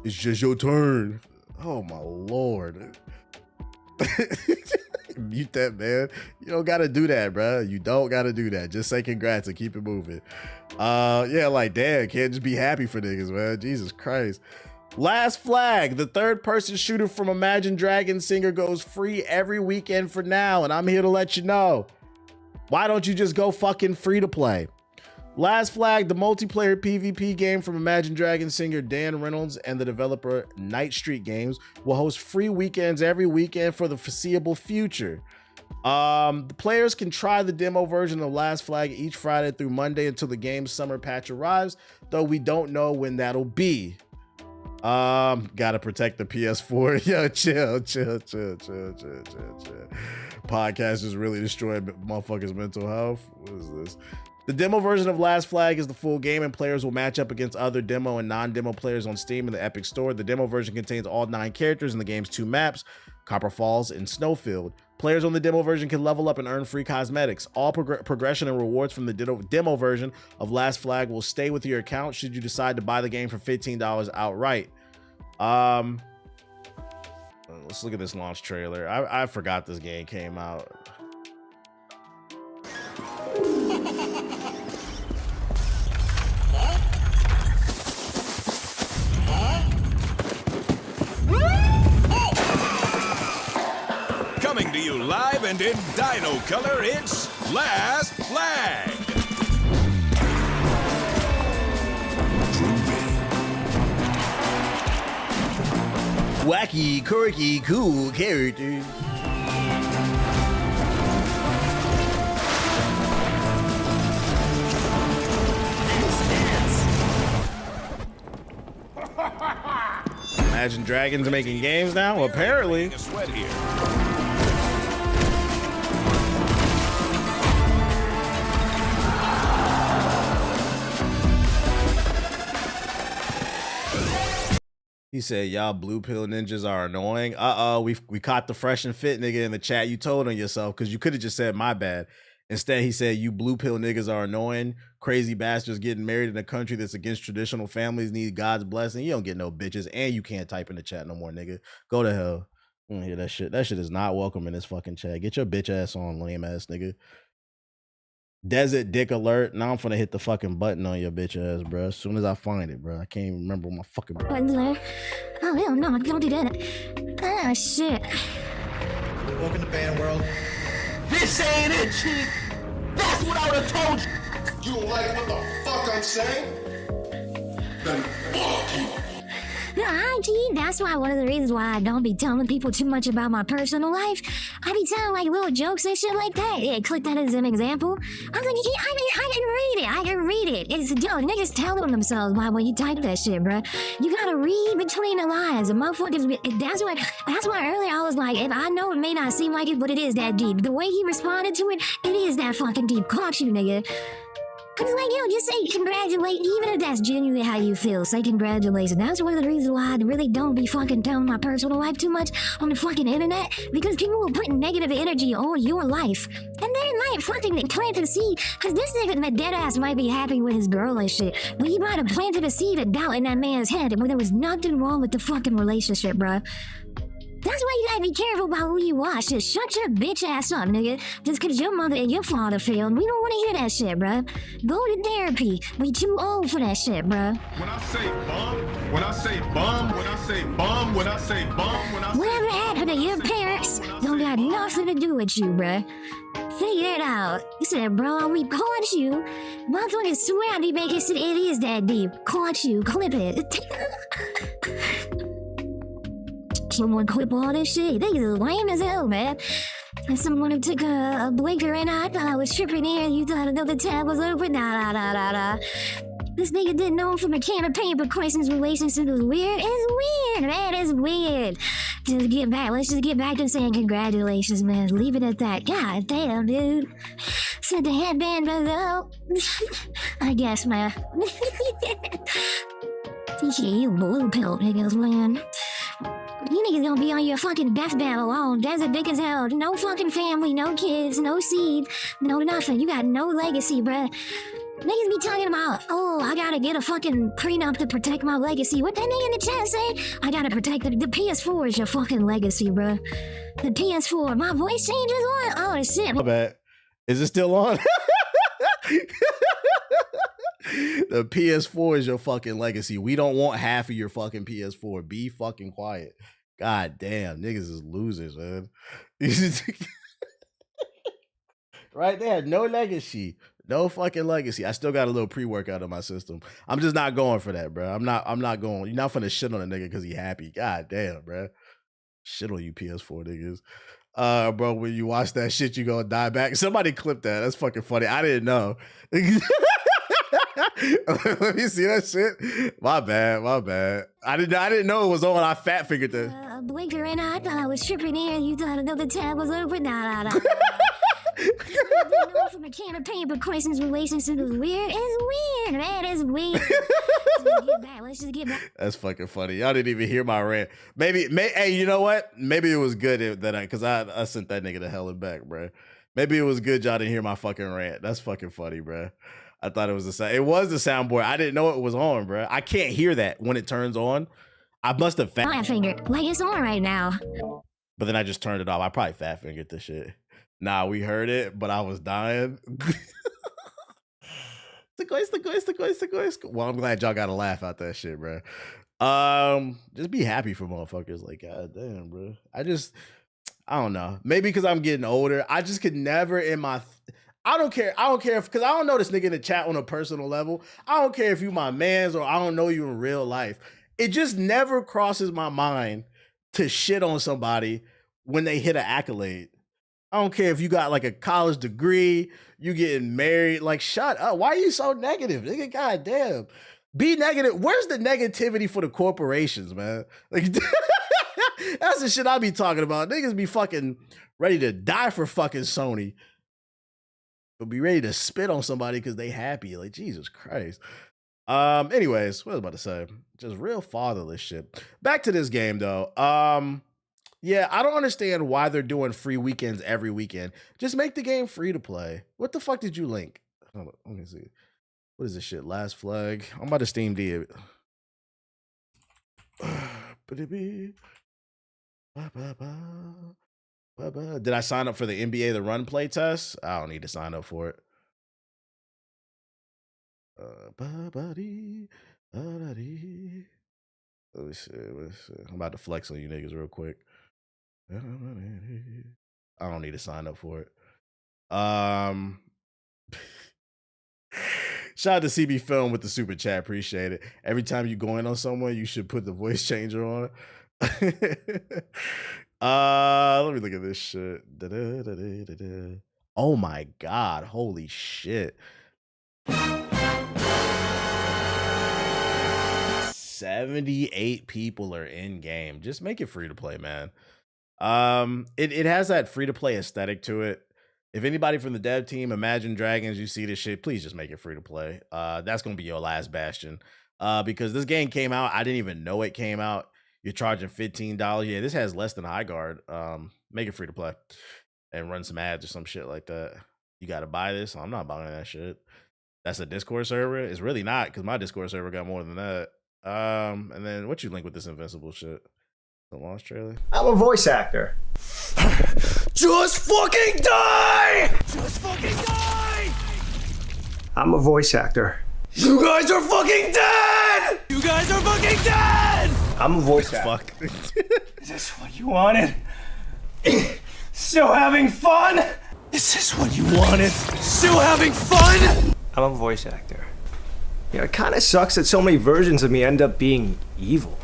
it's just your turn. Oh my Lord. Mute that, man. You don't gotta do that, bro. You don't gotta do that. Just say congrats and keep it moving. Yeah, like, damn, can't just be happy for niggas, man. Jesus Christ. Last Flag, the third-person shooter from Imagine Dragons singer, goes free every weekend for now, and I'm here to let you know. Why don't you just go fucking free to play? Last Flag, the multiplayer PvP game from Imagine Dragons singer Dan Reynolds and the developer Night Street Games, will host free weekends every weekend for the foreseeable future. The players can try the demo version of Last Flag each Friday through Monday until the game's summer patch arrives, though we don't know when that'll be. Gotta protect the PS4. Yo, chill. Podcast is really destroying motherfuckers' mental health. What is this? The demo version of Last Flag is the full game, and players will match up against other demo and non-demo players on Steam in the Epic Store. The demo version contains all 9 characters in the game's 2 maps, Copper Falls and Snowfield. Players on the demo version can level up and earn free cosmetics. All progression and rewards from the demo version of Last Flag will stay with your account should you decide to buy the game for $15 outright. Let's look at this launch trailer. I forgot this game came out. Coming to you live and in dino color, it's Last Flag. Wacky, quirky, cool characters. Imagine Dragons making games now? Well, apparently. He said, y'all blue pill ninjas are annoying. We caught the fresh and fit nigga in the chat. You told on yourself because you could have just said my bad. Instead, he said, you blue pill niggas are annoying. Crazy bastards getting married in a country that's against traditional families need God's blessing. You don't get no bitches, and you can't type in the chat no more, nigga. Go to hell. I don't hear that shit. That shit is not welcome in this fucking chat. Get your bitch ass on, lame ass nigga. Desert dick alert. Now I'm finna hit the fucking button on your bitch ass, bro. As soon as I find it, bro. I can't even remember my fucking. Oh, hell no, don't do that. Ah, shit. Welcome to band world. This ain't it, chief. That's what I would have told you. You don't like what the fuck I'm saying? Then fuck you. Hi, G. That's why one of the reasons why I don't be telling people too much about my personal life. I be telling like little jokes and shit like that. Yeah, click that as an example. I was like, I can read it. It's a joke. Niggas telling themselves why when you type that shit, bruh. You gotta read between the lines. And motherfuckers, that's why earlier I was like, if I know it may not seem like it, but it is that deep. The way he responded to it, it is that fucking deep. Caught you, nigga. Cause like, yo, just say congratulations, even if that's genuinely how you feel, say congratulations. That's one of the reasons why I really don't be fucking telling my personal life too much on the fucking internet, because people will put negative energy on your life, and they might fucking plant a seed, cause this nigga, that dead ass might be happy with his girl and shit, but he might have planted a seed of doubt in that man's head when there was nothing wrong with the fucking relationship, bruh. That's why you gotta be careful about who you watch. Just shut your bitch ass up, nigga. Just cause your mother and your father failed. We don't wanna hear that shit, bruh. Go to therapy. We too old for that shit, bruh. When I say bum, when I say bum, when I say bum, when I say bum, when I say Whatever happened to your parents don't got nothing to do with you, bruh. Figure it out. You said, bro, we caught you. Motherfuckers swear they make it is that deep. Caught you. Clip it. Someone clip all this shit. They is lame as hell, man. And someone who took a blinker and I thought I was tripping here. You thought another tab was open. This nigga didn't know from a can of paint, but Kristen's relationship was weird. It's weird, man. It's weird. Just get back. Let's just get back to saying congratulations, man. Leave it at that. God damn, dude. Said the headband below. I guess, man. Yeah, you blue pill niggas, man. You niggas gonna be on your fucking deathbed alone, desert dick as hell, no fucking family, no kids, no seed, no nothing. You got no legacy, bruh. Niggas be talking about, oh, I gotta get a fucking prenup to protect my legacy. What that nigga in the chat say? I gotta protect the PS4 is your fucking legacy, bruh. The PS4, my voice changes on? Oh, shit. My bad. Is it still on? The PS4 is your fucking legacy. We don't want half of your fucking PS4. Be fucking quiet. God damn, niggas is losers, man. Right? They had no legacy. No fucking legacy. I still got a little pre-workout in my system. I'm just not going for that, bro. I'm not going. You're not finna shit on a nigga because he happy. God damn, bro. Shit on you PS4 niggas. Bro, when you watch that shit, you gonna die back. Somebody clip that. That's fucking funny. I didn't know. Let me see that shit. My bad. I didn't know it was on. I fat fingered that. Blinker and I thought I was tripping here. You thought another tab was open. From a can of paint, but Kristen's relationship is weird. It's weird, man. It's weird. Let's just get back. That's fucking funny. Y'all didn't even hear my rant. Hey, you know what? Maybe it was good that because I sent that nigga to hell and back, bro. Maybe it was good y'all didn't hear my fucking rant. That's fucking funny, bro. I thought it was the sound. It was the soundboard. I didn't know it was on, bro. I can't hear that when it turns on. I must have fat fingered. Like it's on right now. But then I just turned it off. I probably fat fingered this shit. Nah, we heard it, but I was dying. Well, I'm glad y'all got a laugh out that shit, bro. Just be happy for motherfuckers. Like, god damn, bro. I don't know. Maybe because I'm getting older. I just could never in my. I don't care if, because I don't know this nigga in the chat on a personal level. I don't care if you my mans or I don't know you in real life. It just never crosses my mind to shit on somebody when they hit an accolade. I don't care if you got like a college degree, you getting married, like shut up. Why are you so negative? Nigga, goddamn. Be negative. Where's the negativity for the corporations, man? Like that's the shit I be talking about. Niggas be fucking ready to die for fucking Sony. But be ready to spit on somebody because they happy. Like, Jesus Christ. Anyways, what was I about to say? Just real fatherless shit. Back to this game though. Yeah, I don't understand why they're doing free weekends every weekend. Just make the game free to play. What the fuck did you link? Hold on, let me see. What is this shit? Last Flag. I'm about to Steam D it. Did I sign up for the NBA The Run play test? I don't need to sign up for it. Let me see. I'm about to flex on you niggas real quick. I don't need to sign up for it. Shout out to CB Film with the super chat. Appreciate it. Every time you go in on someone, you should put the voice changer on. Let me look at this shit. Oh my god, holy shit. 78 people are in game. Just make it free to play, man. It has that free to play aesthetic to it. If anybody from the dev team, Imagine Dragons, you see this shit, please just make it free to play. That's gonna be your last bastion. Because this game came out, I didn't even know it came out. You're charging $15. Yeah, this has less than High Guard. Make it free to play and run some ads or some shit like that. You got to buy this. I'm not buying that shit. That's a Discord server. It's really not, because my Discord server got more than that. And then what you link with this Invincible shit? The launch trailer. I'm a voice actor. Just fucking die! Just fucking die! I'm a voice actor. You guys are fucking dead! You guys are fucking dead! I'm a voice actor. Fuck. Is this what you wanted? Still having fun? Is this what you wanted? Still having fun? I'm a voice actor. Yeah, it kind of sucks that so many versions of me end up being evil.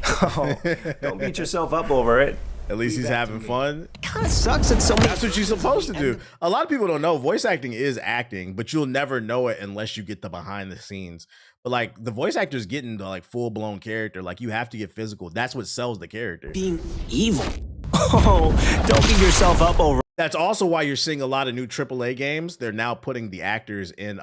Oh, don't beat yourself up over it. At least he's having fun. It kind of sucks that so many. That's what you're supposed to do. A lot of people don't know voice acting is acting, but you'll never know it unless you get the behind the scenes. But like the voice actors get into like full blown character. Like you have to get physical. That's what sells the character. Being evil. Oh, don't beat yourself up over. That's also why you're seeing a lot of new AAA games. They're now putting the actors in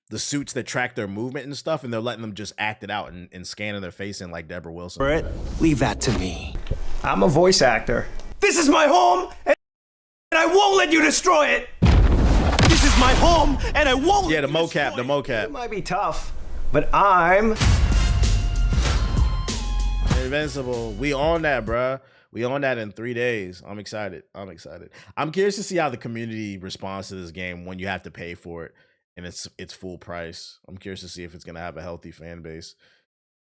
the suits that track their movement and stuff, and they're letting them just act it out and scanning their face in like Deborah Wilson. It. Leave that to me. I'm a voice actor. This is my home, and I won't let you destroy it. This is my home, and I won't. Yeah, the mocap, the It mocap. might be tough, but I'm Invincible. We on that, bruh. We on that in 3 days. I'm excited. I'm excited. I'm curious to see how the community responds to this game when you have to pay for it and it's full price. I'm curious to see if it's gonna have a healthy fan base.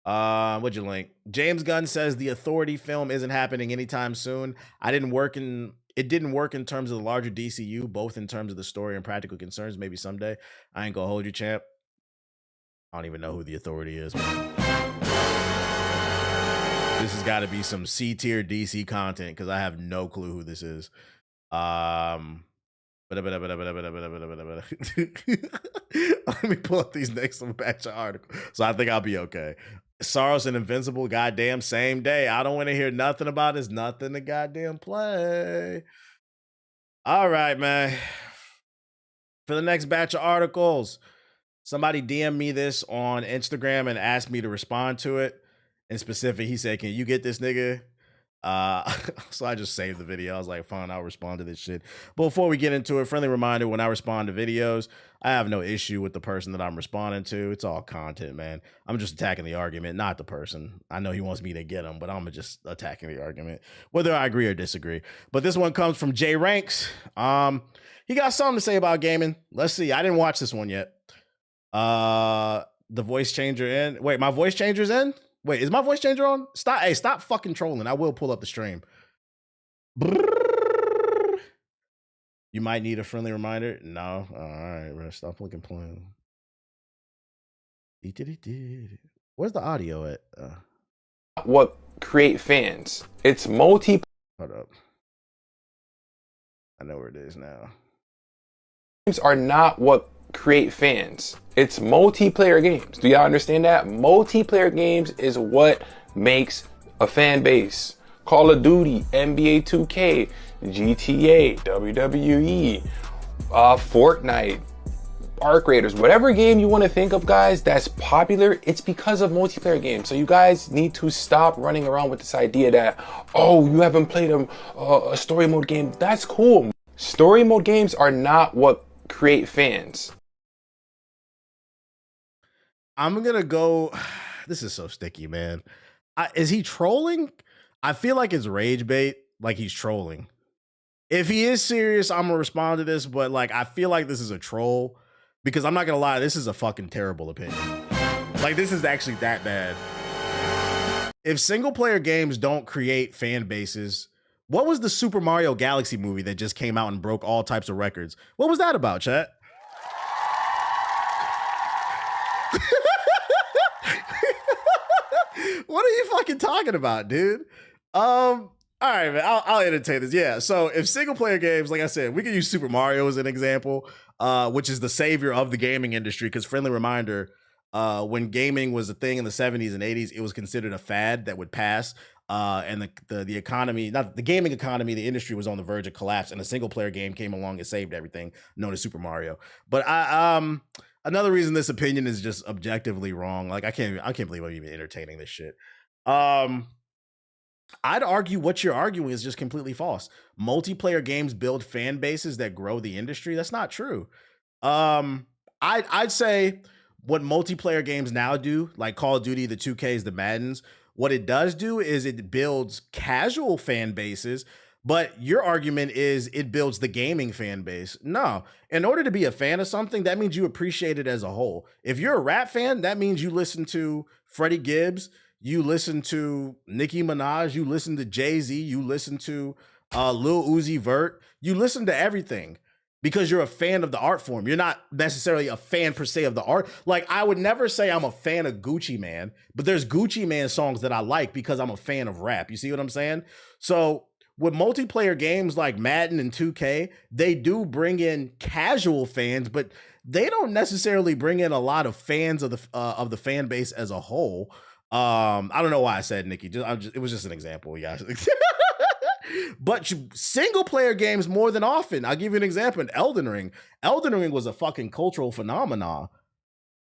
What'd you link? James Gunn says the Authority film isn't happening anytime soon. It didn't work in terms of the larger DCU, both in terms of the story and practical concerns. Maybe someday. I ain't gonna hold you, champ. I don't even know who the Authority is, man. This has got to be some C-tier DC content because I have no clue who this is. Let me pull up these next batch of articles. So I think I'll be okay. Saros and Invincible, goddamn, same day. I don't want to hear nothing about it. It's nothing to goddamn play. All right, man. For the next batch of articles, somebody DM me this on Instagram and asked me to respond to it. In specific, he said, "Can you get this nigga?" So I just saved the video. I was like, fine, I'll respond to this shit. But before we get into it, friendly reminder, when I respond to videos, I have no issue with the person that I'm responding to. It's all content, man. I'm just attacking the argument, not the person. I know he wants me to get him, but I'm just attacking the argument, whether I agree or disagree. But this one comes from Jay Ranks. He got something to say about gaming. Let's see. I didn't watch this one yet. The voice changer in. Wait, my voice changer's in? Wait, is my voice changer on? Stop! Hey, stop fucking trolling. I will pull up the stream. You might need a friendly reminder. No, all right, bro. Stop looking playing. Where's the audio at? What create fans? It's multi. Hold up. I know where it is now. Games are not what create fans. It's multiplayer games. Do y'all understand that? Multiplayer games is what makes a fan base. Call of Duty, NBA 2K, GTA, WWE, Fortnite, Arc Raiders, whatever game you want to think of, guys, that's popular, it's because of multiplayer games. So you guys need to stop running around with this idea that, oh, you haven't played a story mode game. That's cool. Story mode games are not what create fans. I'm gonna go. This is so sticky, man. Is he trolling? I feel like it's rage bait. Like he's trolling. If he is serious, I'm gonna respond to this. But like, I feel like this is a troll because I'm not gonna lie. This is a fucking terrible opinion. Like this is actually that bad. If single player games don't create fan bases, what was the Super Mario Galaxy movie that just came out and broke all types of records? What was that about, chat? What are you fucking talking about, dude? All right, man. I'll entertain this. Yeah. So if single player games, like I said, we could use Super Mario as an example, which is the savior of the gaming industry. Because friendly reminder, when gaming was a thing in the 70s and 80s, it was considered a fad that would pass. and the economy, not the gaming economy, the industry was on the verge of collapse, and a single player game came along and saved everything, known as Super Mario. But another reason this opinion is just objectively wrong. Like I can't believe I'm even entertaining this shit. I'd argue what you're arguing is just completely false. Multiplayer games build fan bases that grow the industry. That's not true. I'd say what multiplayer games now do, like Call of Duty, the 2Ks, the Maddens, what it does do is it builds casual fan bases, but your argument is it builds the gaming fan base. No, in order to be a fan of something, that means you appreciate it as a whole. If you're a rap fan, that means you listen to Freddie Gibbs, you listen to Nicki Minaj, you listen to Jay-Z, you listen to Lil Uzi Vert, you listen to everything because you're a fan of the art form. You're not necessarily a fan per se of the art. Like I would never say I'm a fan of Gucci Mane, but there's Gucci Mane songs that I like because I'm a fan of rap. You see what I'm saying? So with multiplayer games like Madden and 2K, they do bring in casual fans, but they don't necessarily bring in a lot of fans of the fan base as a whole. I don't know why I said Nikki. It was just an example, yeah. But single player games more than often. I'll give you an example. Elden Ring. Elden Ring was a fucking cultural phenomenon.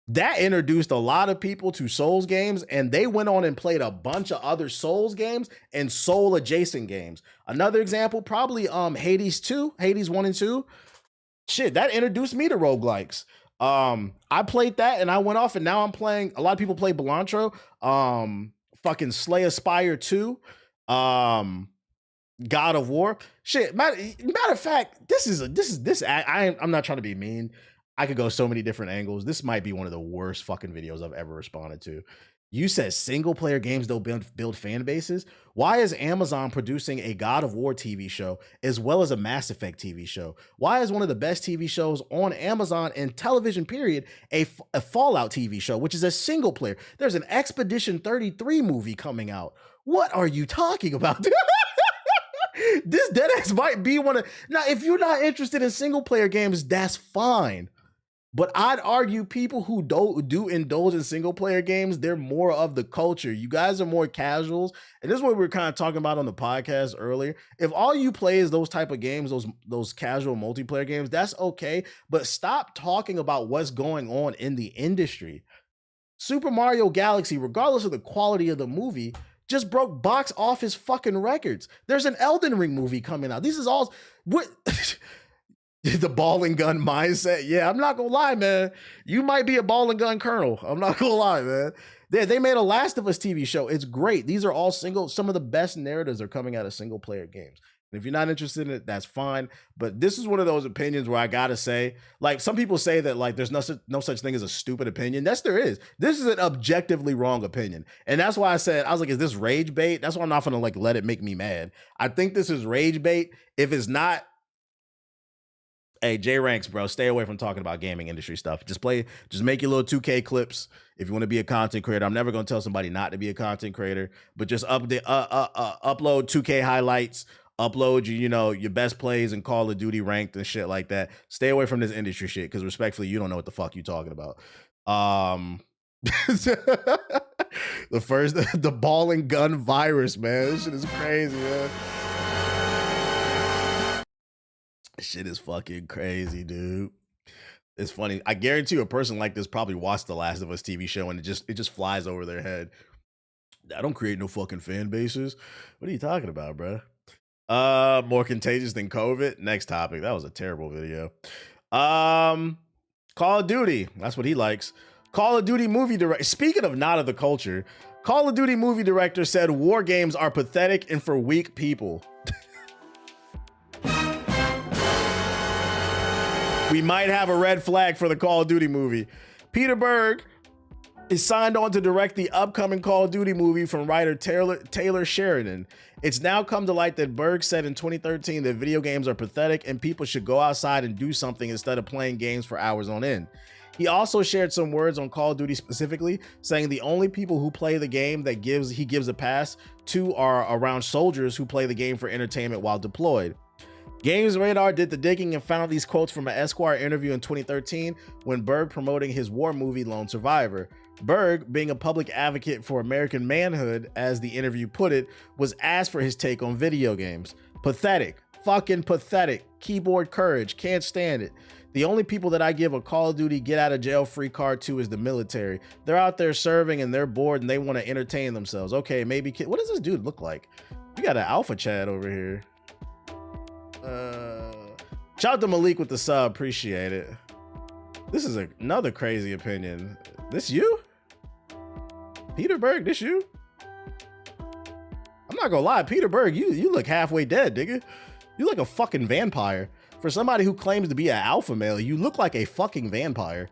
That introduced a lot of people to Souls games, and they went on and played a bunch of other Souls games and Soul adjacent games. Another example, probably Hades 2, Hades 1 and 2. Shit, that introduced me to roguelikes. I played that and I went off, and now I'm playing. A lot of people play Belantro, fucking Slay Aspire 2, God of War. Shit, matter of fact, I'm not trying to be mean. I could go so many different angles. This might be one of the worst fucking videos I've ever responded to. You said single player games don't build fan bases. Why is Amazon producing a God of War TV show as well as a Mass Effect TV show? Why is one of the best TV shows on Amazon and television period a Fallout TV show, which is a single player? There's an Expedition 33 movie coming out. What are you talking about? This deadass might be one of... Now, if you're not interested in single player games, that's fine. But I'd argue people who do indulge in single player games, they're more of the culture. You guys are more casuals. And this is what we were kind of talking about on the podcast earlier. If all you play is those type of games, those casual multiplayer games, that's okay. But stop talking about what's going on in the industry. Super Mario Galaxy, regardless of the quality of the movie, just broke box office fucking records. There's an Elden Ring movie coming out. This is all... What... The ball and gun mindset. Yeah, I'm not gonna lie, man. You might be a ball and gun colonel. I'm not gonna lie, man. They made a Last of Us TV show. It's great. These are all some of the best narratives are coming out of single player games. And if you're not interested in it, that's fine. But this is one of those opinions where I gotta say, like, some people say that like there's no such thing as a stupid opinion. Yes, there is. This is an objectively wrong opinion. And that's why I was like, is this rage bait? That's why I'm not gonna like let it make me mad. I think this is rage bait. If it's not, hey, J Ranks, bro, stay away from talking about gaming industry stuff. Just make your little 2K clips if you want to be a content creator. I'm never going to tell somebody not to be a content creator, but just upload 2K highlights, upload your best plays and Call of Duty ranked and shit like that. Stay away from this industry shit because respectfully, you don't know what the fuck you talking about. The ball and gun virus, man. This shit is crazy, man. Shit is fucking crazy, dude. It's funny. I guarantee you a person like this probably watched the Last of Us TV show and it just flies over their head. I don't create no fucking fan bases. What are you talking about, bro? More contagious than COVID. Next topic. That was a terrible video. Call of Duty. That's what he likes. Call of Duty movie director. Speaking of not of the culture, Call of Duty movie director said war games are pathetic and for weak people. We might have a red flag for the Call of Duty movie. Peter Berg is signed on to direct the upcoming Call of Duty movie from writer Taylor Sheridan. It's now come to light that Berg said in 2013 that video games are pathetic and people should go outside and do something instead of playing games for hours on end. He also shared some words on Call of Duty specifically, saying the only people who play the game that he gives a pass to are around soldiers who play the game for entertainment while deployed. Games Radar did the digging and found these quotes from an Esquire interview in 2013 when Berg promoting his war movie Lone Survivor. Berg, being a public advocate for American manhood, as the interview put it, was asked for his take on video games. Pathetic. Fucking pathetic. Keyboard courage. Can't stand it. The only people that I give a Call of Duty get out of jail free card to is the military. They're out there serving and they're bored and they want to entertain themselves. Okay, maybe. What does this dude look like? You got an alpha Chad over here. Shout out to Malik with the sub. Appreciate it. This is another crazy opinion. This you? Peter Berg, this you? I'm not gonna lie, Peter Berg, you look halfway dead, nigga. You look a fucking vampire. For somebody who claims to be an alpha male, you look like a fucking vampire.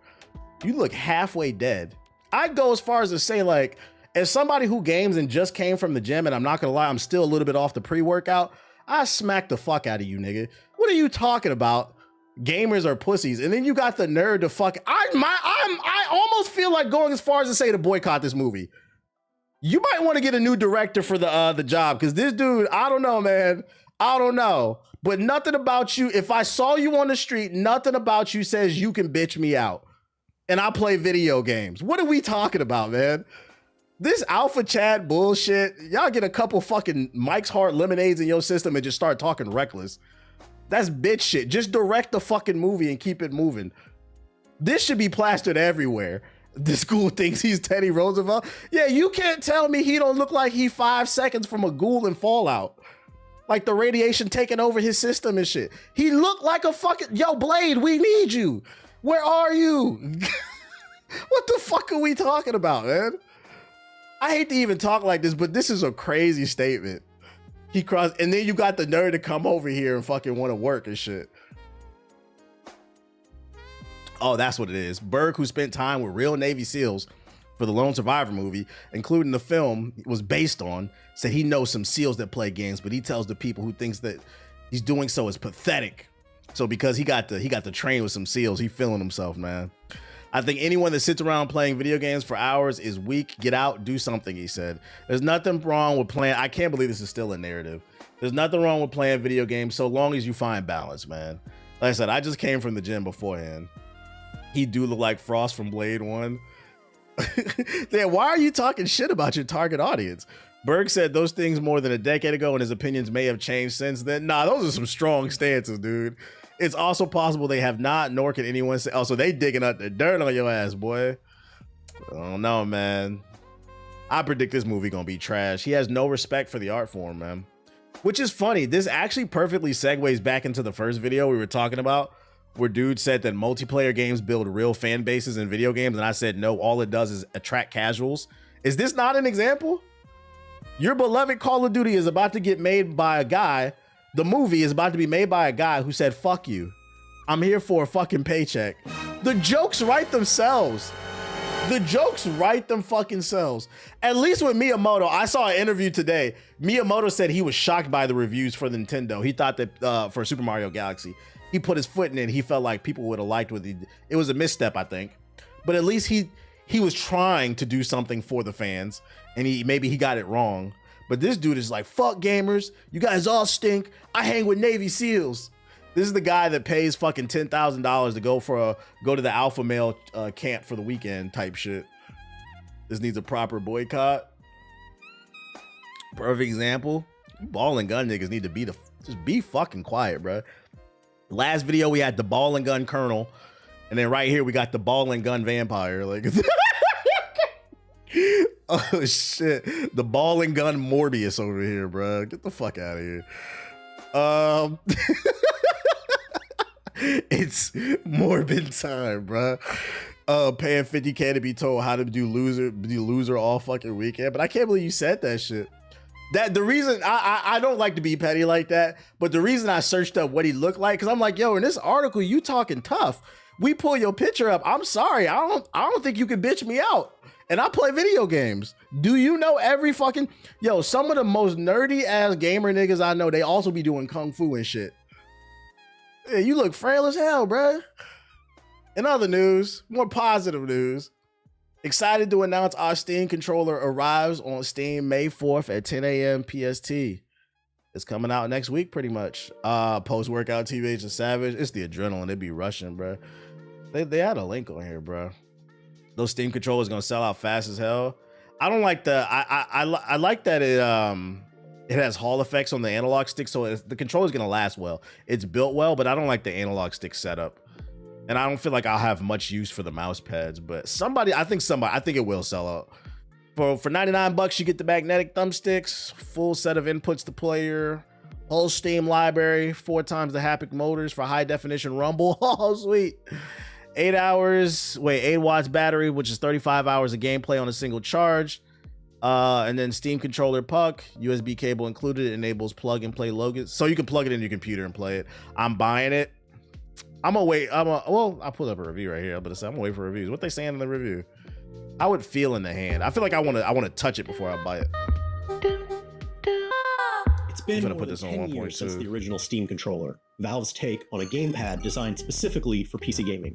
You look halfway dead. I'd go as far as to say, like, as somebody who games and just came from the gym, and I'm not gonna lie, I'm still a little bit off the pre-workout, I smack the fuck out of you, nigga. What are you talking about? Gamers are pussies. And then you got the nerd to fuck. I almost feel like going as far as to say to boycott this movie. You might want to get a new director for the job, because this dude, I don't know, man. I don't know. But nothing about you, if I saw you on the street, nothing about you says you can bitch me out. And I play video games. What are we talking about, man? This alpha Chad bullshit, y'all get a couple fucking Mike's Hard Lemonades in your system and just start talking reckless. That's bitch shit. Just direct the fucking movie and keep it moving. This should be plastered everywhere. The school thinks he's Teddy Roosevelt. Yeah, you can't tell me he don't look like he 5 seconds from a ghoul in Fallout. Like the radiation taking over his system and shit. He looked like a fucking, yo, Blade, we need you. Where are you? What the fuck are we talking about, man? I hate to even talk like this, but this is a crazy statement. He crossed, and then you got the nerd to come over here and fucking want to work and shit. Oh, that's what it is. Berg, who spent time with real Navy SEALs for the Lone Survivor movie, including the film it was based on, said he knows some SEALs that play games, but he tells the people who thinks that he's doing so is pathetic. So because he got to train with some SEALs, he feeling himself, man. I think anyone that sits around playing video games for hours is weak. Get out, do something, he said. There's nothing wrong with playing. I can't believe this is still a narrative. There's nothing wrong with playing video games so long as you find balance, man. Like I said, I just came from the gym beforehand. He do look like Frost from Blade 1. Then why are you talking shit about your target audience? Berg said those things more than a decade ago and his opinions may have changed since then. Nah, those are some strong stances, dude. It's also possible they have not, nor can anyone say, oh, so they digging up the dirt on your ass, boy. I don't know, man. I predict this movie gonna be trash. He has no respect for the art form, man. Which is funny. This actually perfectly segues back into the first video we were talking about, where dude said that multiplayer games build real fan bases in video games, and I said, no, all it does is attract casuals. Is this not an example? Your beloved Call of Duty is about to get made by a guy. The movie is about to be made by a guy who said, fuck you. I'm here for a fucking paycheck. The jokes write themselves. The jokes write them fucking selves. At least with Miyamoto, I saw an interview today. Miyamoto said he was shocked by the reviews for Nintendo. He thought that for Super Mario Galaxy, he put his foot in it. He felt like people would have liked what he did. It was a misstep, I think. But at least he was trying to do something for the fans, and maybe he got it wrong. But this dude is like, fuck gamers. You guys all stink. I hang with Navy SEALs. This is the guy that pays fucking $10,000 to go to the alpha male camp for the weekend type shit. This needs a proper boycott. Perfect example. Ball and gun niggas need to just be fucking quiet, bro. Last video we had the ball and gun colonel, and then right here we got the ball and gun vampire. Like, oh shit, the ball and gun Morbius over here, bro. Get the fuck out of here. It's morbid time, bro. Paying $50K to be told how to be loser all fucking weekend. But I can't believe you said that shit. That the reason I don't like to be petty like that, but the reason I searched up what he looked like, because I'm like, yo, in this article you talking tough. We pull your picture up. I'm sorry, I don't think you can bitch me out. And I play video games. Do you know every fucking yo? Some of the most nerdy ass gamer niggas I know, they also be doing kung fu and shit. Yeah, you look frail as hell, bruh. In other news, more positive news. Excited to announce our Steam controller arrives on Steam May 4th at 10 a.m. PST. It's coming out next week, pretty much. Post-workout TVH and Savage. It's the adrenaline. They be rushing, bruh. They had a link on here, bruh. those Steam controllers gonna sell out fast as hell. I don't like the I like that it has Hall effects on the analog stick, so the controller's gonna last well. It's built well, but I don't like the analog stick setup, and I don't feel like I'll have much use for the mouse pads. But I think it will sell out. For $99, you get the magnetic thumbsticks, full set of inputs to player, whole Steam library, 4 times the haptic motors for high definition rumble. Oh, sweet. 8 watts battery, which is 35 hours of gameplay on a single charge. And then Steam controller puck, USB cable included. It enables plug and play logos. So you can plug it in your computer and play it. I'm buying it. I'm gonna wait. I'll put up a review right here. I'm gonna wait for reviews. What they saying in the review? I would feel in the hand. I feel like I want to touch it before I buy it. It's been more than 10 years since the original Steam controller, Valve's take on a gamepad designed specifically for PC gaming.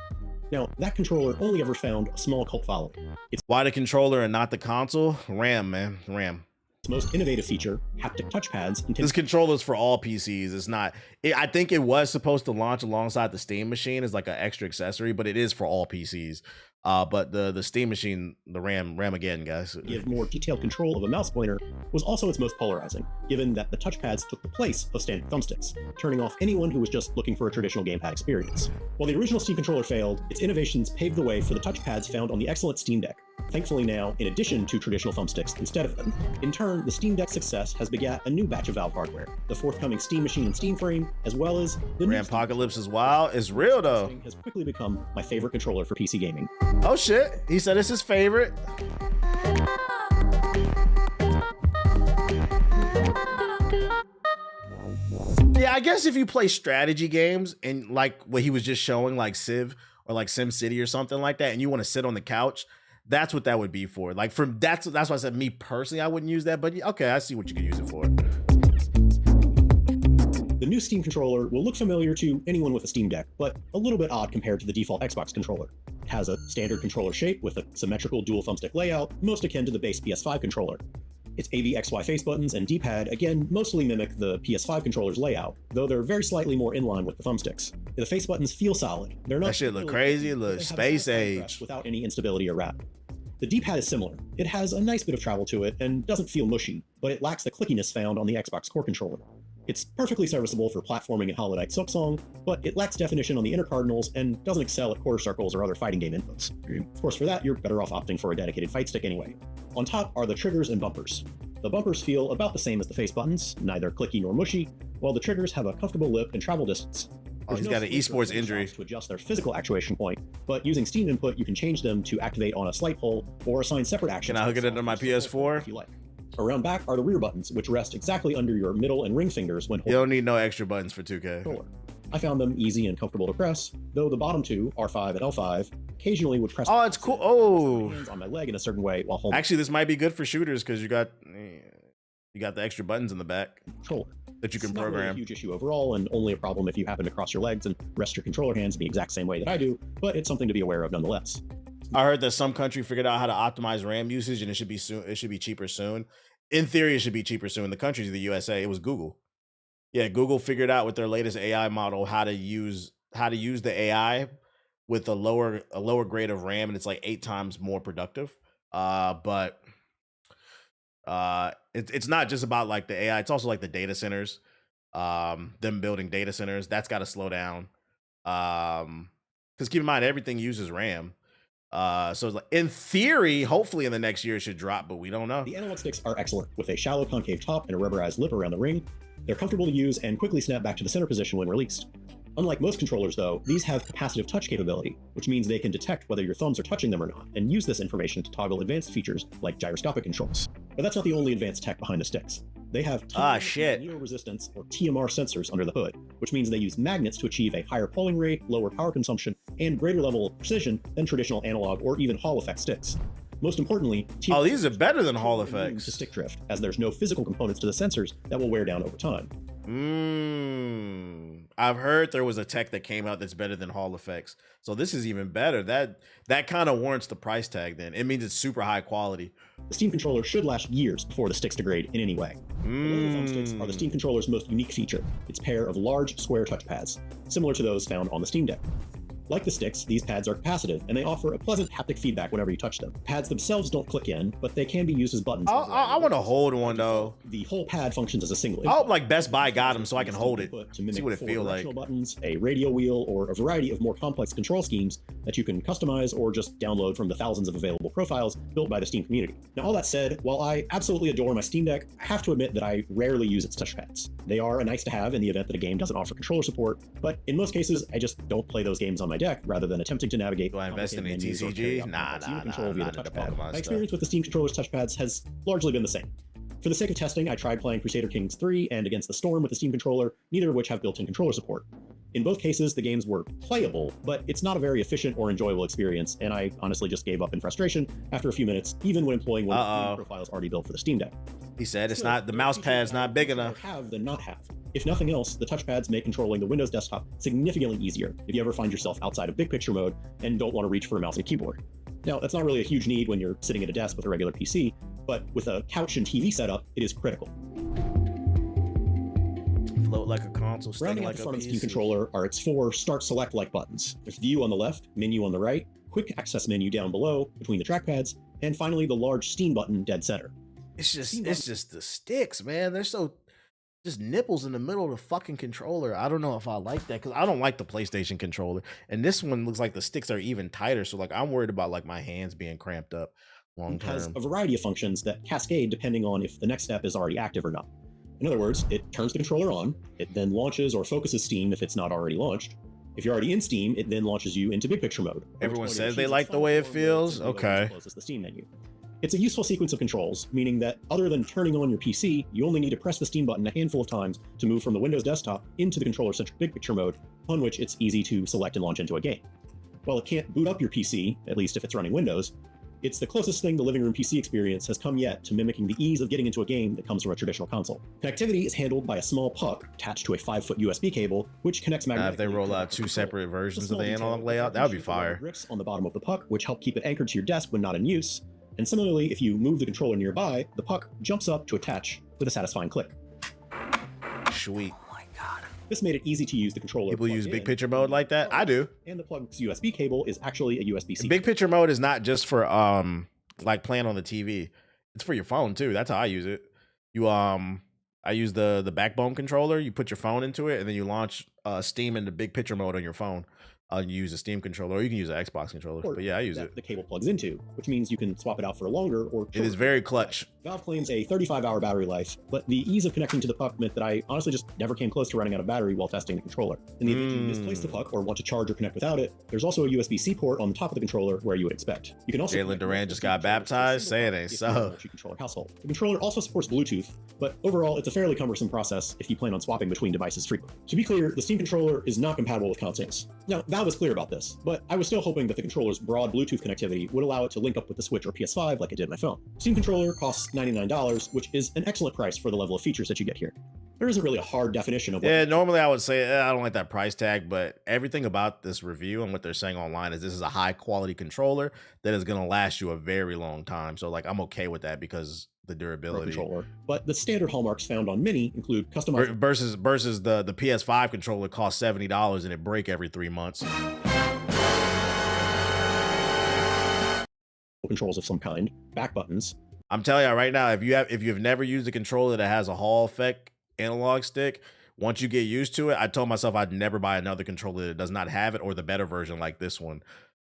Now, that controller only ever found a small cult following. Why the controller and not the console? RAM, man. RAM. Its most innovative feature, haptic touchpads. This controller is for all PCs. It's not. I think it was supposed to launch alongside the Steam machine as like an extra accessory, but it is for all PCs. But the Steam machine, the RAM again, guys. Give more detailed control of a mouse pointer was also its most polarizing, given that the touchpads took the place of standard thumbsticks, turning off anyone who was just looking for a traditional gamepad experience. While the original Steam controller failed, its innovations paved the way for the touchpads found on the excellent Steam Deck, thankfully now in addition to traditional thumbsticks instead of them. In turn, the Steam Deck's success has begat a new batch of Valve hardware, the forthcoming Steam Machine and Steam Frame, as well as the new Apocalypse is wild. It's real though. Has quickly become my favorite controller for PC gaming. Oh shit, he said it's his favorite. Yeah, I guess if you play strategy games and like what he was just showing, like Civ or like SimCity or something like that, and you want to sit on the couch, that's what that would be for. Like that's why I said me personally, I wouldn't use that, but okay, I see what you could use it for. The new Steam controller will look familiar to anyone with a Steam Deck, but a little bit odd compared to the default Xbox controller. It has a standard controller shape with a symmetrical dual thumbstick layout, most akin to the base PS5 controller. Its AVXY face buttons and D-pad again mostly mimic the PS5 controller's layout, though they're very slightly more in line with the thumbsticks. The face buttons feel solid. They're not that shit look crazy, look space age without any instability or wrap. The D-pad is similar. It has a nice bit of travel to it and doesn't feel mushy, but it lacks the clickiness found on the Xbox Core controller. It's perfectly serviceable for platforming in Hollow Knight Silksong, but it lacks definition on the inner cardinals and doesn't excel at quarter circles or other fighting game inputs. Of course, for that, you're better off opting for a dedicated fight stick anyway. On top are the triggers and bumpers. The bumpers feel about the same as the face buttons, neither clicky nor mushy, while the triggers have a comfortable lip and travel distance. Oh, he's got an esports injury. To adjust their physical actuation point, but using Steam input, you can change them to activate on a slight pull or assign separate actions. Can I hook it into my PS4? If you like. Around back are the rear buttons, which rest exactly under your middle and ring fingers when holding. You don't need no extra buttons for 2K. Controller. I found them easy and comfortable to press, though the bottom two, R5 and L5, occasionally would press. Oh, it's cool. Oh, hands on my leg in a certain way while holding. Actually, this might be good for shooters because you got the extra buttons in the back controller that you can it's program. Not really a huge issue overall, and only a problem if you happen to cross your legs and rest your controller hands the exact same way that I do. But it's something to be aware of nonetheless. I heard that some country figured out how to optimize RAM usage, and it should be soon. It should be cheaper soon. In theory, it should be cheaper soon. The country's the USA. It was Google. Yeah, Google figured out with their latest AI model how to use the AI with a lower grade of RAM, and it's like 8 times more productive. But it's not just about like the AI. It's also like the data centers. Them building data centers, that's got to slow down. Because keep in mind, everything uses RAM. So it's like, in theory, hopefully in the next year it should drop, but we don't know. The analog sticks are excellent with a shallow concave top and a rubberized lip around the ring. They're comfortable to use and quickly snap back to the center position when released. Unlike most controllers though, these have capacitive touch capability, which means they can detect whether your thumbs are touching them or not, and use this information to toggle advanced features like gyroscopic controls. But that's not the only advanced tech behind the sticks. They have neo-resistance or TMR sensors under the hood, which means they use magnets to achieve a higher polling rate, lower power consumption, and greater level of precision than traditional analog or even Hall effect sticks. Most importantly, these are better than Hall effects. To stick drift, as there's no physical components to the sensors that will wear down over time. I've heard there was a tech that came out that's better than Hall effects. So this is even better. That kind of warrants the price tag then. It means it's super high quality. The Steam controller should last years before the sticks degrade in any way. The logo thumbsticks are the Steam controller's most unique feature, its pair of large square touchpads, similar to those found on the Steam Deck. Like the sticks, these pads are capacitive, and they offer a pleasant haptic feedback whenever you touch them. Pads themselves don't click in, but they can be used as buttons. I want to hold one though. The whole pad functions as a single I hope input. like Best Buy got them so I can hold it. To mimic See what it 4 feel like. directional buttons, a radio wheel, or a variety of more complex control schemes that you can customize or just download from the thousands of available profiles built by the Steam community. Now, all that said, while I absolutely adore my Steam Deck, I have to admit that I rarely use its touchpads. They are a nice to have in the event that a game doesn't offer controller support, but in most cases, I just don't play those games on my deck rather than attempting to navigate. Do I invest in a menus or carry TCG? out Nah, complex unit control nah, via nah, the not the touchpad. Pokemon My stuff. experience with the Steam controller's touchpads has largely been the same. For the sake of testing, I tried playing Crusader Kings 3 and Against the Storm with the Steam controller, neither of which have built-in controller support. In both cases, the games were playable, but it's not a very efficient or enjoyable experience, and I honestly just gave up in frustration after a few minutes, even when employing one of the game profiles already built for the Steam Deck. He said it's not, the mouse pad's not big enough. Have than not have. If nothing else, the touchpads make controlling the Windows desktop significantly easier if you ever find yourself outside of big picture mode and don't want to reach for a mouse and keyboard. Now, that's not really a huge need when you're sitting at a desk with a regular PC, but with a couch and TV setup, it is critical. Float like a console, stick Rounding out like the a front of the Steam PC. controller are its 4 start-select-like buttons. There's View on the left, Menu on the right, Quick Access menu down below between the trackpads, and finally the large Steam button dead center. It's just the sticks, man. They're so just nipples in the middle of the fucking controller. I don't know if I like that because I don't like the PlayStation controller. And this one looks like the sticks are even tighter. So like I'm worried about like my hands being cramped up long It has term. a variety of functions that cascade depending on if the next step is already active or not. In other words, it turns the controller on, it then launches or focuses Steam if it's not already launched. If you're already in Steam, it then launches you into big picture mode. Everyone Which says mode they chooses like the final way it form, feels. whereas Okay. closes the Steam menu. It's a useful sequence of controls, meaning that other than turning on your PC, you only need to press the Steam button a handful of times to move from the Windows desktop into the controller-centric big picture mode, on which it's easy to select and launch into a game. While it can't boot up your PC, at least if it's running Windows, it's the closest thing the living room PC experience has come yet to mimicking the ease of getting into a game that comes from a traditional console. Connectivity is handled by a small puck attached to a 5-foot USB cable, which connects Now, magnetically. if they roll to out the two controller. separate versions It's a of the small analog detail, layout, that would be feature the rubber fire. grips on the bottom of the puck, which help keep it anchored to your desk when not in use. And similarly, if you move the controller nearby, the puck jumps up to attach with a satisfying click. Sweet. This made it easy to use the controller. People plugged use big in, picture mode like that. I do. And the plug's USB cable is actually a USB-C. Big picture mode is not just for like playing on the TV. It's for your phone too. That's how I use it. You I use the backbone controller. You put your phone into it and then you launch Steam into big picture mode on your phone. You use a Steam controller or you can use an Xbox controller. But yeah, I use it. The cable plugs into, which means you can swap it out for a longer or It is very clutch. Valve claims a 35-hour battery life, but the ease of connecting to the puck meant that I honestly just never came close to running out of battery while testing the controller. In the event you misplace the puck or want to charge or connect without it, there's also a USB-C port on the top of the controller where you would expect. You can also Jalen connect Duran multiple just got controllers to a baptized. single Say it puck ain't if you're in a so. multi-controller household. The controller also supports Bluetooth, but overall it's a fairly cumbersome process if you plan on swapping between devices frequently. To be clear, the Steam controller is not compatible with consoles. Now, Valve is clear about this, but I was still hoping that the controller's broad Bluetooth connectivity would allow it to link up with the Switch or PS5 like it did my phone. Steam controller costs $99, which is an excellent price for the level of features that you get here. There isn't really a hard definition of what Yeah, normally I would say I don't like that price tag, but everything about this review and what they're saying online is this is a high quality controller that is going to last you a very long time. So like I'm okay with that because the durability. controller. But the standard hallmarks found on Mini include customized Versus the PS5 controller costs $70 and it break every 3 months. controls of some kind, back buttons. I'm telling you right now, if you've never used a controller that has a Hall effect analog stick, once you get used to it, I told myself I'd never buy another controller that does not have it or the better version like this one.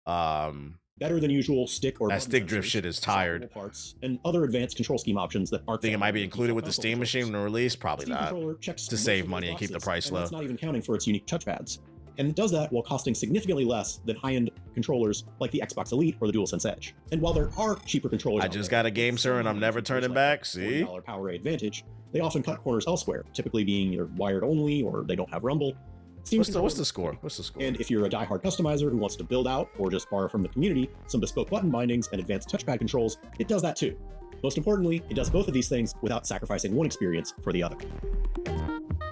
Better than usual stick or That button stick drift sensors, shit is tired. swappable parts, and other advanced control scheme options that aren't. Think it found might be on included with the console Steam machine controllers. when release? Probably Steam not. controller checks To most save of money those and keep the boxes, price and low. that's not even counting for its unique touchpads. And it does that while costing significantly less than high-end controllers like the Xbox Elite or the DualSense Edge. And while there are cheaper controllers, I out just there, got a game, sir, and I'm never turning back. See? $40 power advantage, they often cut corners elsewhere, typically being either wired only or they don't have rumble. Steam What's the controllers- score? What's the score? And if you're a diehard customizer who wants to build out or just borrow from the community some bespoke button bindings and advanced touchpad controls, it does that too. Most importantly, it does both of these things without sacrificing one experience for the other.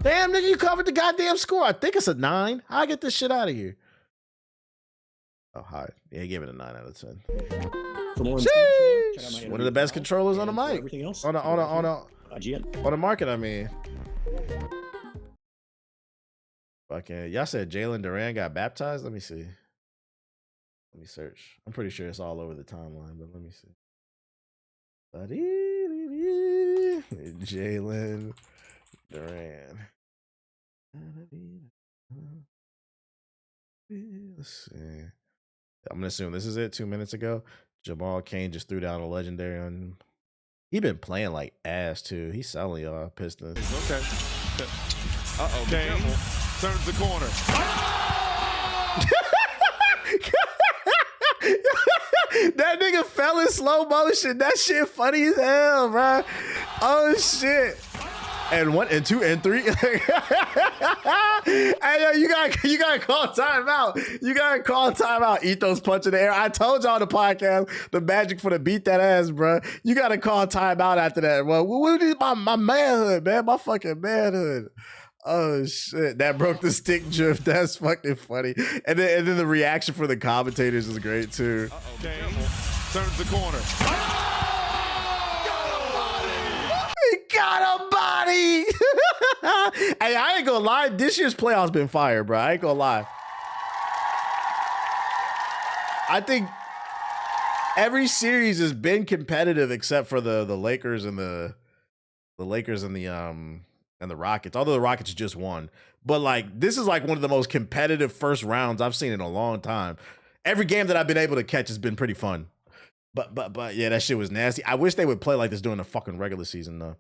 Damn, nigga, you covered the goddamn score. I think it's a 9. How I get this shit out of here? Oh, hi. Yeah, give it a 9 out of 10. For more on Sheesh. One of the best controllers on the mic. Everything else On IGN. the market, I mean. Fucking, y'all said Jalen Duran got baptized? Let me see. Let me search. I'm pretty sure it's all over the timeline, but let me see. Jalen Duran. Let's see. I'm gonna assume this is it. 2 minutes ago, Jamal Cain just threw down a legendary on. He been playing like ass too. He's selling y'all Pistons. Okay. Uh-oh, Cain turns the corner. That nigga fell in slow motion. That shit funny as hell, bro. Oh shit. And 1 and 2 and 3. Hey yo, you gotta call timeout. You gotta call timeout. Ethos punch in the air. I told y'all on the podcast the magic for to beat that ass, bro. You gotta call timeout after that, bro. What is my manhood, man? My fucking manhood. Oh shit, that broke the stick drift. That's fucking funny. And then the reaction for the commentators is great too. Cain turns the corner. He got a body. Hey, I ain't gonna lie. This year's playoffs been fire, bro. I ain't gonna lie. I think every series has been competitive except for the Lakers and the Lakers and the Rockets. Although the Rockets just won, but like this is like one of the most competitive first rounds I've seen in a long time. Every game that I've been able to catch has been pretty fun. But yeah, that shit was nasty. I wish they would play like this during the fucking regular season though.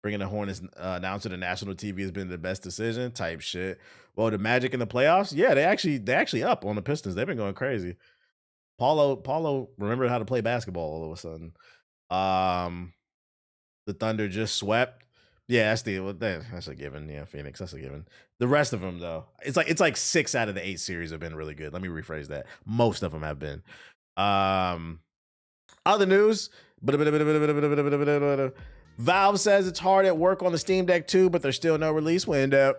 Bringing the Hornets announcer to national TV has been the best decision type shit. Well, the Magic in the playoffs, yeah, they actually up on the Pistons. They've been going crazy. Paulo remembered how to play basketball all of a sudden. The Thunder just swept. Yeah, that's a given. Yeah, Phoenix, that's a given. The rest of them though, it's like 6 out of the 8 series have been really good. Let me rephrase that. Most of them have been. Other news. Valve says it's hard at work on the Steam Deck 2, but there's still no release window.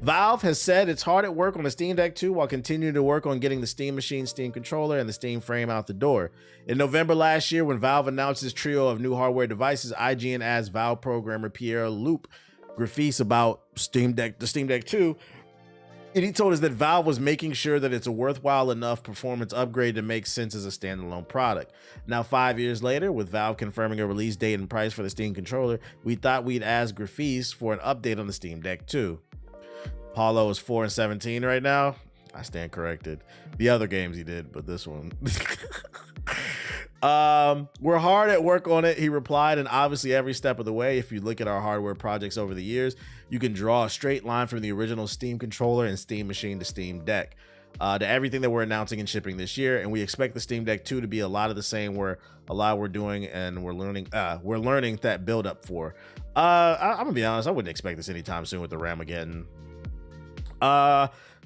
Valve has said it's hard at work on the Steam Deck 2 while continuing to work on getting the Steam Machine, Steam Controller, and the Steam Frame out the door. In November last year, when Valve announced its trio of new hardware devices, IGN asked Valve programmer Pierre Loup Griffiths about the Steam Deck 2, and he told us that Valve was making sure that it's a worthwhile enough performance upgrade to make sense as a standalone product. Now, 5 years later, with Valve confirming a release date and price for the Steam Controller, we thought we'd ask Griffiths for an update on the Steam Deck 2. Paulo is 4 and 17 right now. I stand corrected. The other games he did, but this one. We're hard at work on it, he replied, and obviously every step of the way, if you look at our hardware projects over the years, you can draw a straight line from the original Steam Controller and Steam Machine to Steam Deck, to everything that we're announcing and shipping this year, and we expect the Steam Deck 2 to be a lot of the same, where a lot we're doing and we're learning that build up for. I'm gonna be honest, I wouldn't expect this anytime soon with the Ramageddon.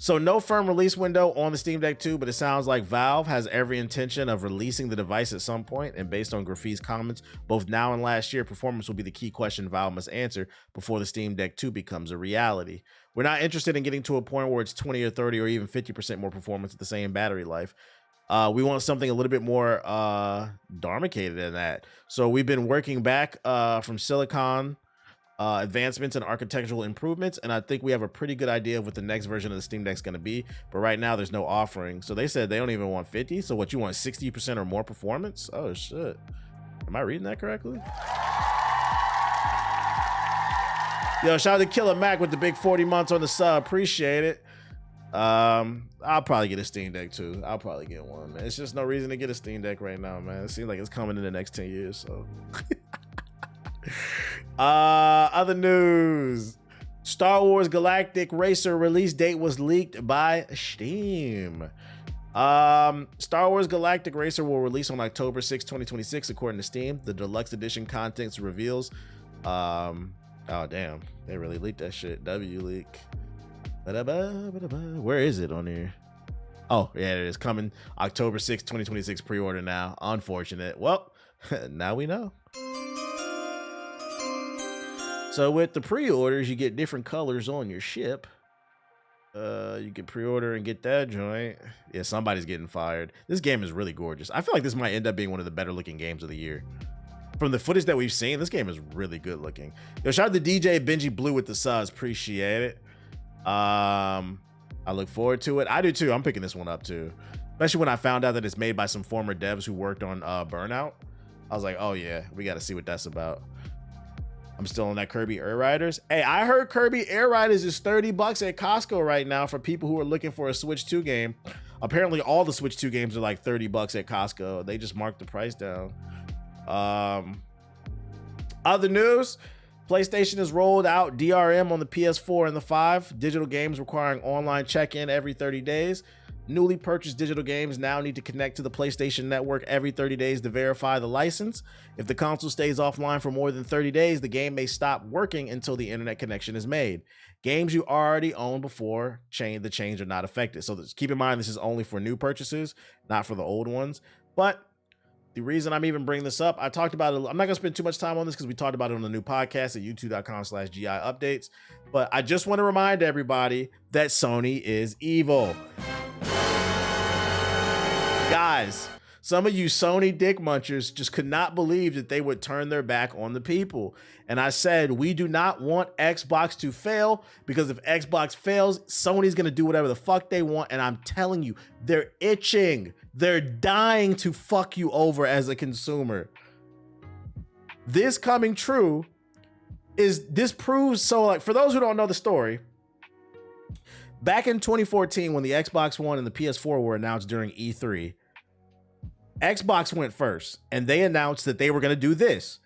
So no firm release window on the Steam Deck 2, but it sounds like Valve has every intention of releasing the device at some point, and based on Griffith's comments, both now and last year, performance will be the key question Valve must answer before the Steam Deck 2 becomes a reality. We're not interested in getting to a point where it's 20 or 30 or even 50% more performance at the same battery life. We want something a little bit more darmicated than that. So we've been working back from silicon advancements and architectural improvements, and I think we have a pretty good idea of what the next version of the Steam Deck's going to be, but right now there's no offering. So they said they don't even want 50. So what, you want 60% or more performance? Oh shit, am I reading that correctly? Yo, shout out to Killer Mac with the big 40 months on the sub, appreciate it. I'll probably get a Steam Deck too. I'll probably get one, man. It's just no reason to get a Steam Deck right now, man. It seems like it's coming in the next 10 years, so other news. Star Wars Galactic Racer release date was leaked by Steam. Star Wars Galactic Racer will release on October 6, 2026, according to Steam. The deluxe edition contents reveals. Oh damn, they really leaked that shit. W leak. Where is it on here? Oh yeah, it is coming October 6, 2026 pre-order now. Unfortunate. Well, now we know. So with the pre-orders, you get different colors on your ship. You can pre-order and get that joint. Yeah, somebody's getting fired. This game is really gorgeous. I feel like this might end up being one of the better looking games of the year. From the footage that we've seen, this game is really good looking. Yo, shout out to DJ Benji Blue with the subs. Appreciate it. I I look forward to it. I do too. I'm picking this one up too. Especially when I found out that it's made by some former devs who worked on Burnout. I was like, oh yeah, we got to see what that's about. I'm still on that Kirby Air Riders. Hey, I heard Kirby Air Riders is $30 at Costco right now for people who are looking for a Switch 2 game. Apparently all the Switch 2 games are like $30 at Costco. They just marked the price down. Other news, PlayStation has rolled out DRM on the PS4 and the 5. Digital games requiring online check-in every 30 days. Newly purchased digital games now need to connect to the PlayStation Network every 30 days to verify the license. If the console stays offline for more than 30 days, the game may stop working until the internet connection is made. Games you already owned before the change are not affected. So keep in mind, this is only for new purchases, not for the old ones. But the reason I'm even bringing this up, I talked about it. I'm not going to spend too much time on this because we talked about it on the new podcast at youtube.com/GI updates. But I just want to remind everybody that Sony is evil. Guys, some of you Sony dick munchers just could not believe that they would turn their back on the people. And I said, we do not want Xbox to fail, because if Xbox fails, Sony's going to do whatever the fuck they want. And I'm telling you, they're itching. They're dying to fuck you over as a consumer. This coming true this proves, so like, for those who don't know the story, back in 2014, when the Xbox One and the PS4 were announced during E3, Xbox went first and they announced that they were going to do this.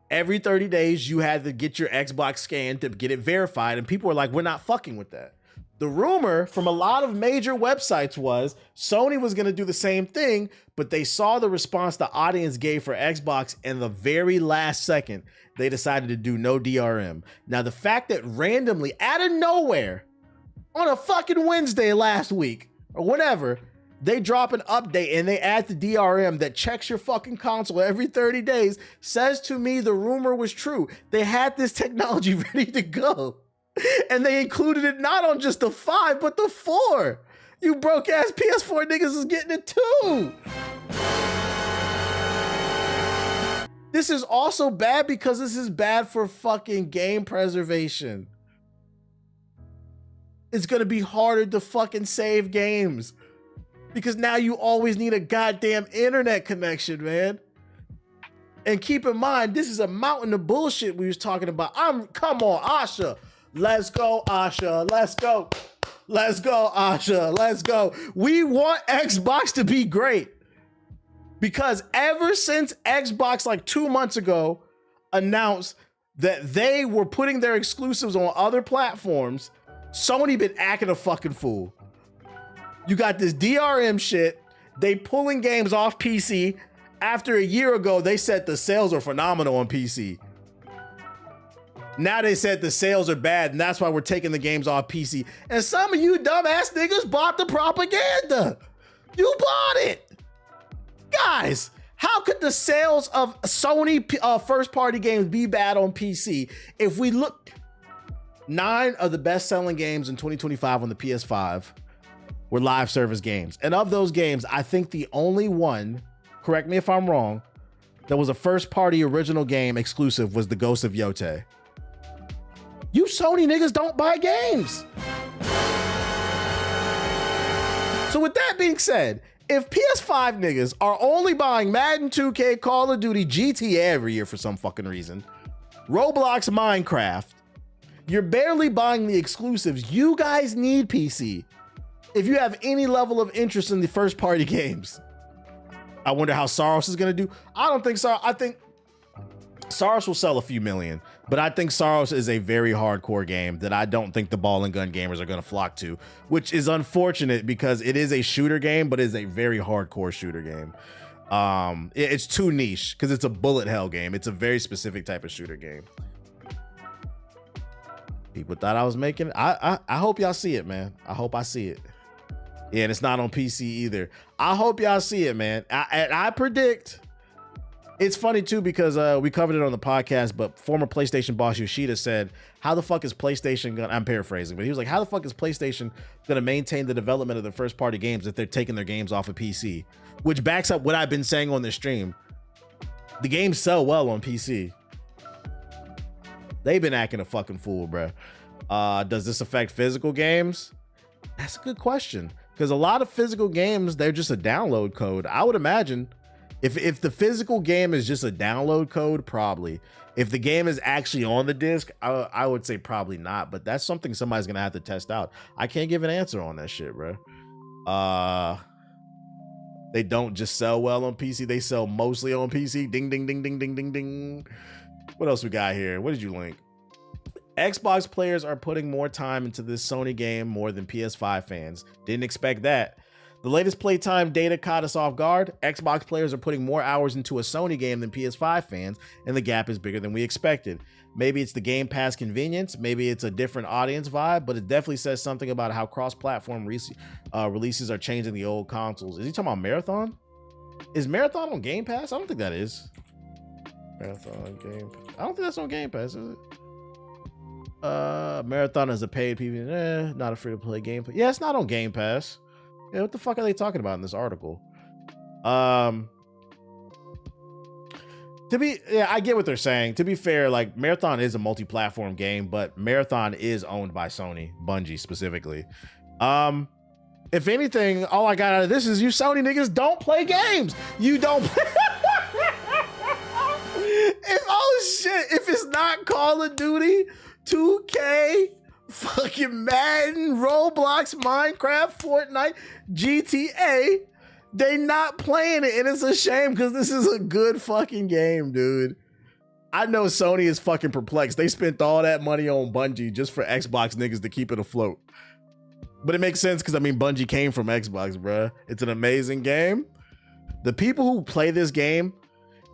Every 30 days, you had to get your Xbox scanned to get it verified. And people were like, we're not fucking with that. The rumor from a lot of major websites was Sony was going to do the same thing, but they saw the response the audience gave for Xbox, and the very last second, they decided to do no DRM. Now, the fact that randomly, out of nowhere, on a fucking Wednesday last week, or whatever, they drop an update and they add the DRM that checks your fucking console every 30 days, says to me the rumor was true. They had this technology ready to go. And they included it not on just the 5, but the 4. You broke ass PS4 niggas is getting it too. This is also bad because this is bad for fucking game preservation. It's gonna be harder to fucking save games because now you always need a goddamn internet connection, man. And keep in mind, this is a mountain of bullshit we was talking about. Come on, Asha. Let's go, Asha. Let's go. Let's go, Asha. Let's go. We want Xbox to be great. Because ever since Xbox, like 2 months ago, announced that they were putting their exclusives on other platforms, Sony been acting a fucking fool. You got this DRM shit. They pulling games off PC. After a year ago, they said the sales are phenomenal on PC. Now they said the sales are bad, and that's why we're taking the games off PC. And some of you dumbass niggas bought the propaganda. You bought it. Guys, how could the sales of Sony first-party games be bad on PC? If we look, 9 of the best-selling games in 2025 on the PS5 were live service games. And of those games, I think the only one, correct me if I'm wrong, that was a first-party original game exclusive was The Ghost of Yote. You Sony niggas don't buy games. So with that being said, if PS5 niggas are only buying Madden 2K, Call of Duty, GTA every year for some fucking reason, Roblox, Minecraft, you're barely buying the exclusives. You guys need PC if you have any level of interest in the first party games. I wonder how Soros is gonna do. I don't think so. I think Soros will sell a few million, but I think Soros is a very hardcore game that I don't think the ball and gun gamers are going to flock to, which is unfortunate because it is a shooter game, but it is a very hardcore shooter game. It's too niche because it's a bullet hell game. It's a very specific type of shooter game. People thought I was making it. I hope y'all see it, man. I hope I see it. Yeah, and it's not on PC either. I hope y'all see it, man. I predict. It's funny too because we covered it on the podcast, but former PlayStation boss Yoshida said, how the fuck is PlayStation gonna, I'm paraphrasing, but he was like, how the fuck is PlayStation gonna maintain the development of the first party games if they're taking their games off of PC? Which backs up what I've been saying on this stream. The games sell well on PC. They've been acting a fucking fool, bruh. Does this affect physical games? That's a good question, because a lot of physical games, they're just a download code. I would imagine if the physical game is just a download code, probably. If the game is actually on the disc, I would say probably not, but that's something somebody's gonna have to test out. I can't give an answer on that shit, bro. They don't just sell well on PC, they sell mostly on PC. Ding, ding, ding, ding, ding, ding, ding. What else we got here? What did you link? Xbox players are putting more time into this Sony game more than PS5 fans. Didn't expect that. The latest playtime data caught us off guard. Xbox players are putting more hours into a Sony game than PS5 fans, and the gap is bigger than we expected. Maybe it's the Game Pass convenience, maybe it's a different audience vibe, but it definitely says something about how cross-platform releases are changing the old consoles. Is he talking about Marathon? Is Marathon on Game Pass? I don't think that is. Marathon Game Pass. I don't think that's on Game Pass, is it? Marathon is a paid PvP, not a free-to-play game. Yeah, it's not on Game Pass. Yeah, what the fuck are they talking about in this article? I get what they're saying. To be fair, like, Marathon is a multi-platform game, but Marathon is owned by Sony, Bungie specifically. If anything, all I got out of this is you Sony niggas don't play games. You don't play. If it's not Call of Duty, 2K, fucking Madden, Roblox, Minecraft, Fortnite, GTA, they not playing it, and it's a shame because this is a good fucking game, dude. I know Sony is fucking perplexed. They spent all that money on Bungie just for Xbox niggas to keep it afloat. But it makes sense because, I mean, Bungie came from Xbox, bruh. It's an amazing game. The people who play this game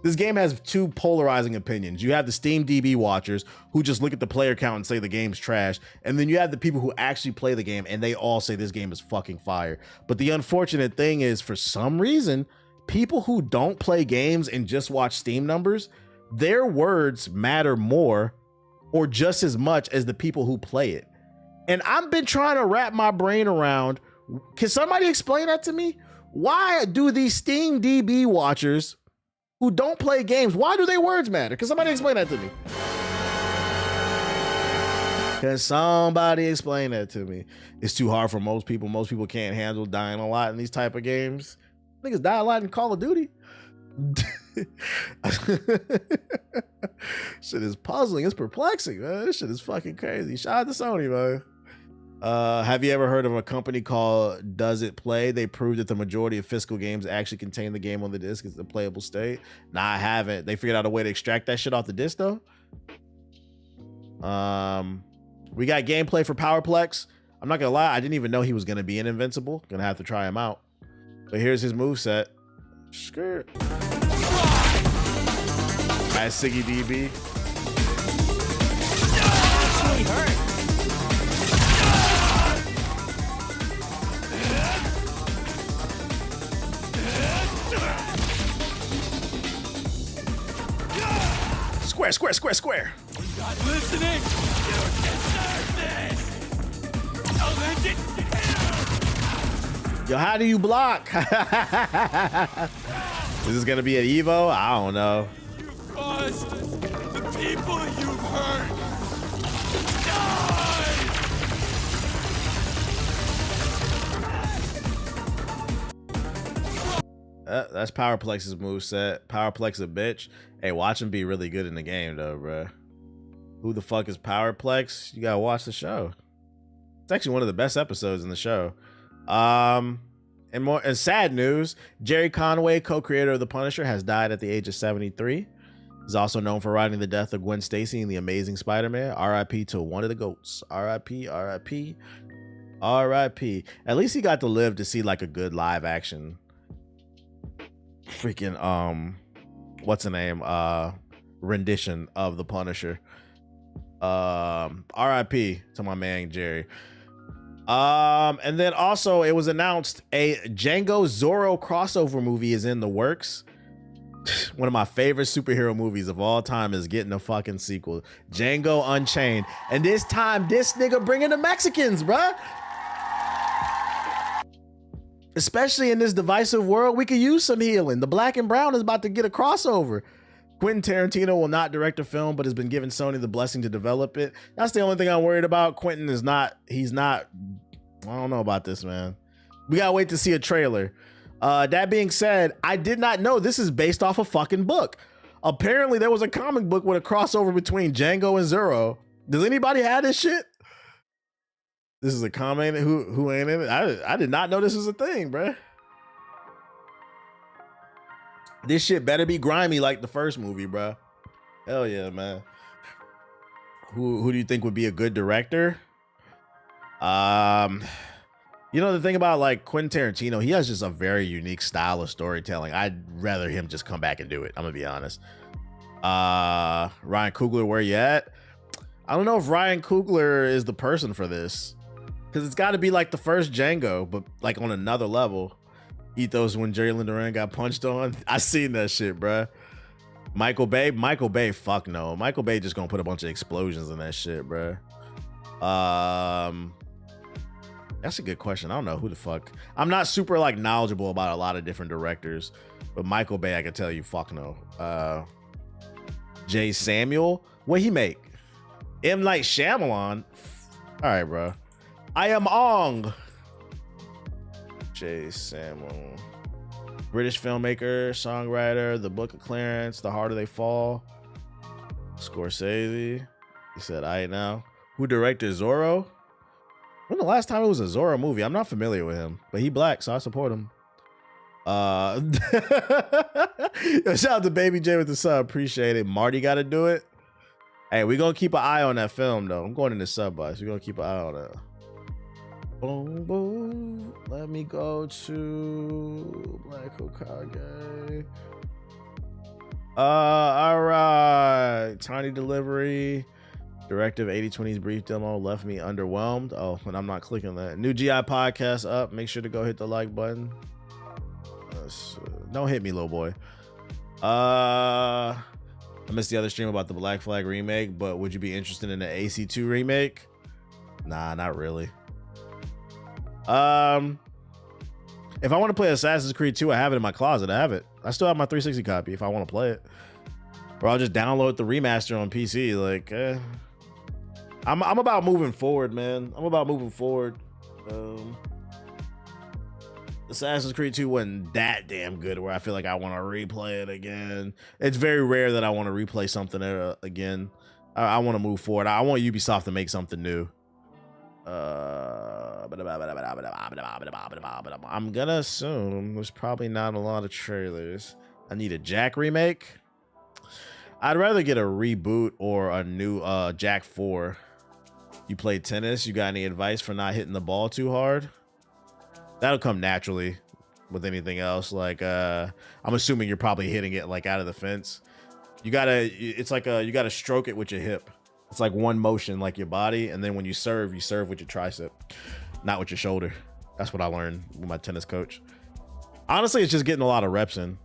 has two polarizing opinions. You have the Steam DB watchers who just look at the player count and say the game's trash. And then you have the people who actually play the game and they all say this game is fucking fire. But the unfortunate thing is, for some reason, people who don't play games and just watch Steam numbers, their words matter more or just as much as the people who play it. And I've been trying to wrap my brain around, can somebody explain that to me? Why do these Steam DB watchers who don't play games, why do their words matter? Can somebody explain that to me? Can somebody explain that to me? It's too hard for most people. Most people can't handle dying a lot in these type of games. Niggas die a lot in Call of Duty. Shit is puzzling. It's perplexing, man. This shit is fucking crazy. Shout out to Sony, man. Have you ever heard of a company called Does It Play? They proved that the majority of physical games actually contain the game on the disc as the playable state. Nah, I haven't. They figured out a way to extract that shit off the disc, though. We got gameplay for Powerplex. I'm not gonna lie, I didn't even know he was gonna be in Invincible. Gonna have to try him out. But here's his moveset. Skirt. That's Siggy DB. Really hurt. Square, square, square, square. Not listening. You deserve this. I'll end it here. Yo, how do you block? Is this gonna be an Evo? I don't know. You caused the people you hurt. Die. That's Powerplex's moveset. Powerplex a bitch. Hey, watch him be really good in the game, though, bruh. Who the fuck is Powerplex? You gotta watch the show. It's actually one of the best episodes in the show. And sad news, Jerry Conway, co-creator of The Punisher, has died at the age of 73. He's also known for writing the death of Gwen Stacy in The Amazing Spider-Man. R.I.P. to one of the GOATs. R.I.P. R.I.P. R.I.P. At least he got to live to see like a good live action freaking what's the name rendition of The Punisher. R.I.P. to my man Jerry. And then also it was announced a Django Zorro crossover movie is in the works. One of my favorite superhero movies of all time is getting a fucking sequel. Django Unchained. And this time this nigga bringing the Mexicans, bruh. Especially in this divisive world, we could use some healing. The black and brown is about to get a crossover. Quentin Tarantino will not direct a film, but has been given Sony the blessing to develop it. That's the only thing I'm worried about. Quentin is not, he's not, I don't know about this, man. We gotta wait to see a trailer. That being said, I did not know this is based off a fucking book. Apparently there was a comic book with a crossover between Django and Zoro. Does anybody have this shit? This is a comment who ain't in it. I did not know this was a thing, bruh. This shit better be grimy like the first movie, bruh. Hell yeah, man. Who do you think would be a good director? You know, the thing about like Quentin Tarantino, he has just a very unique style of storytelling. I'd rather him just come back and do it. I'm gonna be honest. Ryan Coogler, where you at? I don't know if Ryan Coogler is the person for this, because it's got to be like the first Django, but like on another level. Ethos when Jalen Duran got punched on. I seen that shit, bruh. Michael Bay, fuck no. Michael Bay just gonna put a bunch of explosions in that shit, bruh. That's a good question. I don't know who the fuck. I'm not super like knowledgeable about a lot of different directors, but Michael Bay, I can tell you, fuck no. Jay Samuel, what he make? M. Night Shyamalan. All right, bro. I am Ong. Jay Samuel, British filmmaker, songwriter, The Book of Clarence, The Harder They Fall. Scorsese. He said, "I now." Who directed Zorro? When the last time it was a Zorro movie? I'm not familiar with him, but he black, so I support him. Shout out to Baby J with the sub. Appreciate it. Marty got to do it. Hey, we're going to keep an eye on that film, though. I'm going in the sub box. We're going to keep an eye on that. Boom, boom. Let me go to Black Hokage. All right. Tiny Delivery. Directive 8020's brief demo left me underwhelmed. Oh, and I'm not clicking that. New GI podcast up. Make sure to go hit the like button. Don't hit me, little boy. I missed the other stream about the Black Flag remake, but would you be interested in the AC2 remake? Nah, not really. If I want to play Assassin's Creed 2, I have it in my closet. I have it. I still have my 360 copy if I want to play it. Or I'll just download the remaster on PC. Like, I'm about moving forward, man. I'm about moving forward. Assassin's Creed 2 wasn't that damn good where I feel like I want to replay it again. It's very rare that I want to replay something again. I want to move forward. I want Ubisoft to make something new. I'm gonna assume there's probably not a lot of trailers. I need a Jack remake. I'd rather get a reboot or a new Jack 4. You play tennis? You got any advice for not hitting the ball too hard? That'll come naturally with anything else. Like I'm assuming you're probably hitting it like out of the fence. You gotta stroke it with your hip. It's like one motion, like your body, and then when you serve with your tricep, not with your shoulder. That's what I learned with my tennis coach. Honestly, it's just getting a lot of reps in.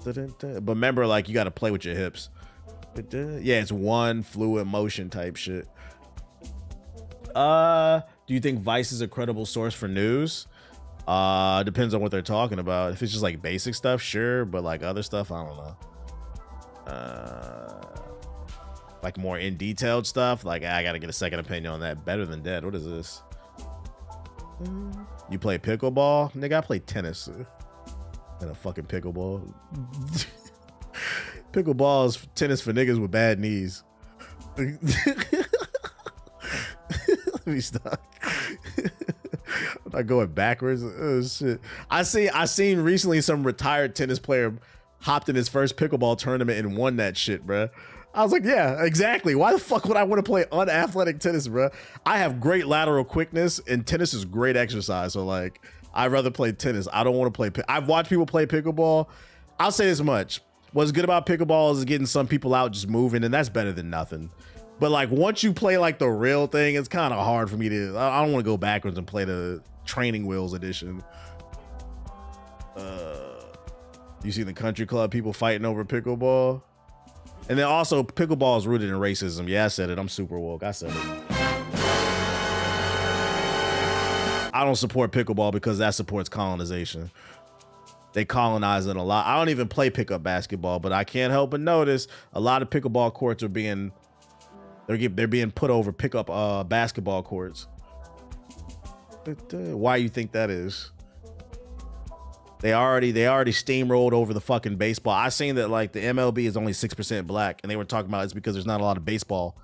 But remember, like, you got to play with your hips. Yeah, it's one fluid motion type shit. Do you think Vice is a credible source for news? Depends on what they're talking about. If it's just like basic stuff, sure, but like other stuff, I don't know. Like more in detailed stuff, like I gotta get a second opinion on that. Better Than Dead. What is this? You play pickleball? Nigga, I play tennis. And a fucking pickleball. Pickleball is tennis for niggas with bad knees. Let me stop. I'm not going backwards. Oh shit. I seen recently some retired tennis player hopped in his first pickleball tournament and won that shit, bruh. I was like, yeah, exactly. Why the fuck would I want to play unathletic tennis, bruh? I have great lateral quickness and tennis is great exercise. So like, I'd rather play tennis. I don't want to play. I've watched people play pickleball. I'll say this much. What's good about pickleball is getting some people out just moving, and that's better than nothing. But like once you play like the real thing, it's kind of hard for me to. I don't want to go backwards and play the training wheels edition. You see the country club people fighting over pickleball, and then also pickleball is rooted in racism. Yeah, I said it. I'm super woke. I said it. I don't support pickleball because that supports colonization. They colonize it a lot. I don't even play pickup basketball, but I can't help but notice a lot of pickleball courts are being put over pickup basketball courts. Why you think that is? They already steamrolled over the fucking baseball. I seen that like the MLB is only 6% black, and they were talking about it's because there's not a lot of baseball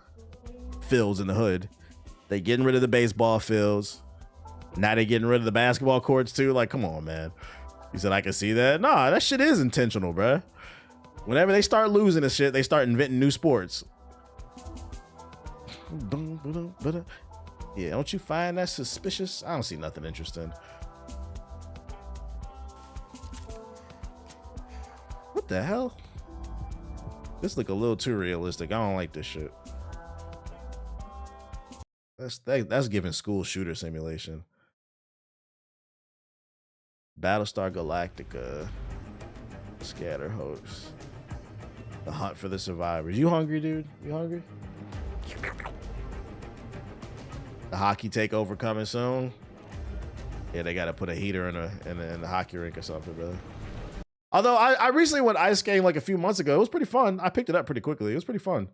fields in the hood. They getting rid of the baseball fields. Now they getting rid of the basketball courts too. Like, come on, man. You said I can see that? Nah, that shit is intentional, bruh. Whenever they start losing this shit, they start inventing new sports. Yeah, don't you find that suspicious? I don't see nothing interesting. What the hell? This look a little too realistic. I don't like this shit. That's giving school shooter simulation. Battlestar Galactica. Scatter hosts. The hunt for the survivors. You hungry, dude? You hungry? The hockey takeover coming soon. Yeah, they gotta put a heater in the hockey rink or something, brother. Although I recently went ice skating like a few months ago. It was pretty fun. I picked it up pretty quickly. It was pretty fun.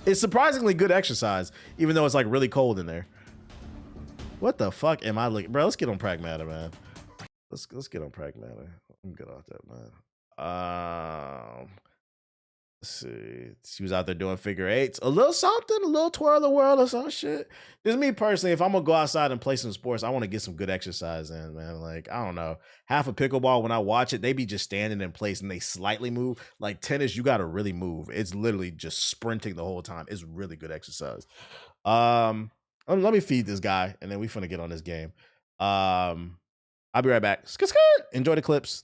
It's surprisingly good exercise, even though it's like really cold in there. What the fuck am I looking? Bro, let's get on Pragmata, man. Let's get on Pragmata. I'm good off that, man. Let's see. She was out there doing figure eights. A little something, a little twirl the world or some shit. Just me personally, if I'm gonna go outside and play some sports, I want to get some good exercise in, man. Like, I don't know. Half a pickleball, when I watch it, they be just standing in place and they slightly move. Like tennis, you gotta really move. It's literally just sprinting the whole time. It's really good exercise. Let me feed this guy and then we finna get on this game. I'll be right back. Enjoy the clips.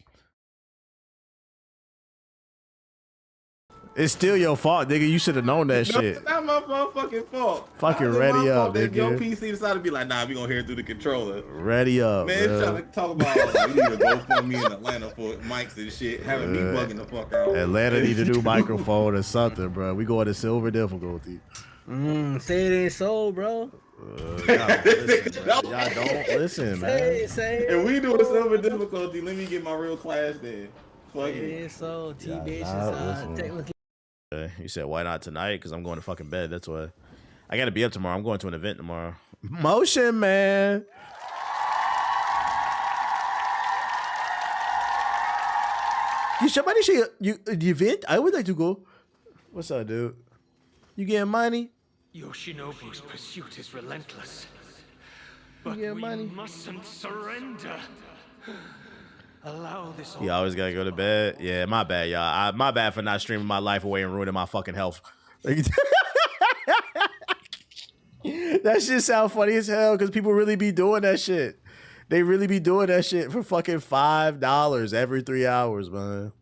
It's still your fault, nigga. You should have known that shit. It's not my motherfucking fault. Fucking ready up, nigga. Your PC decided to be like, nah, we gonna hear it through the controller. Ready up, man. Bro. It's trying to talk about like, you need to go for me in Atlanta for mics and shit, having me bugging the fuck out. Atlanta need a new microphone or something, bro. We going to silver difficulty. Say it ain't so, bro. Y'all don't listen, man. Say it. If we do a silver difficulty, let me get my real class then. Fuck it. So T-Bitch you said why not tonight? Because I'm going to fucking bed. That's why. I got to be up tomorrow. I'm going to an event tomorrow. Motion, man. Somebody say the event? I would like to go. What's up, dude? You getting money? Yoshinobu's pursuit is relentless. But we mustn't surrender. Allow this. You always gotta go to bed. Yeah, my bad, y'all. My bad for not streaming my life away and ruining my fucking health. That shit sound funny as hell because people really be doing that shit. They really be doing that shit for fucking $5 every 3 hours, man.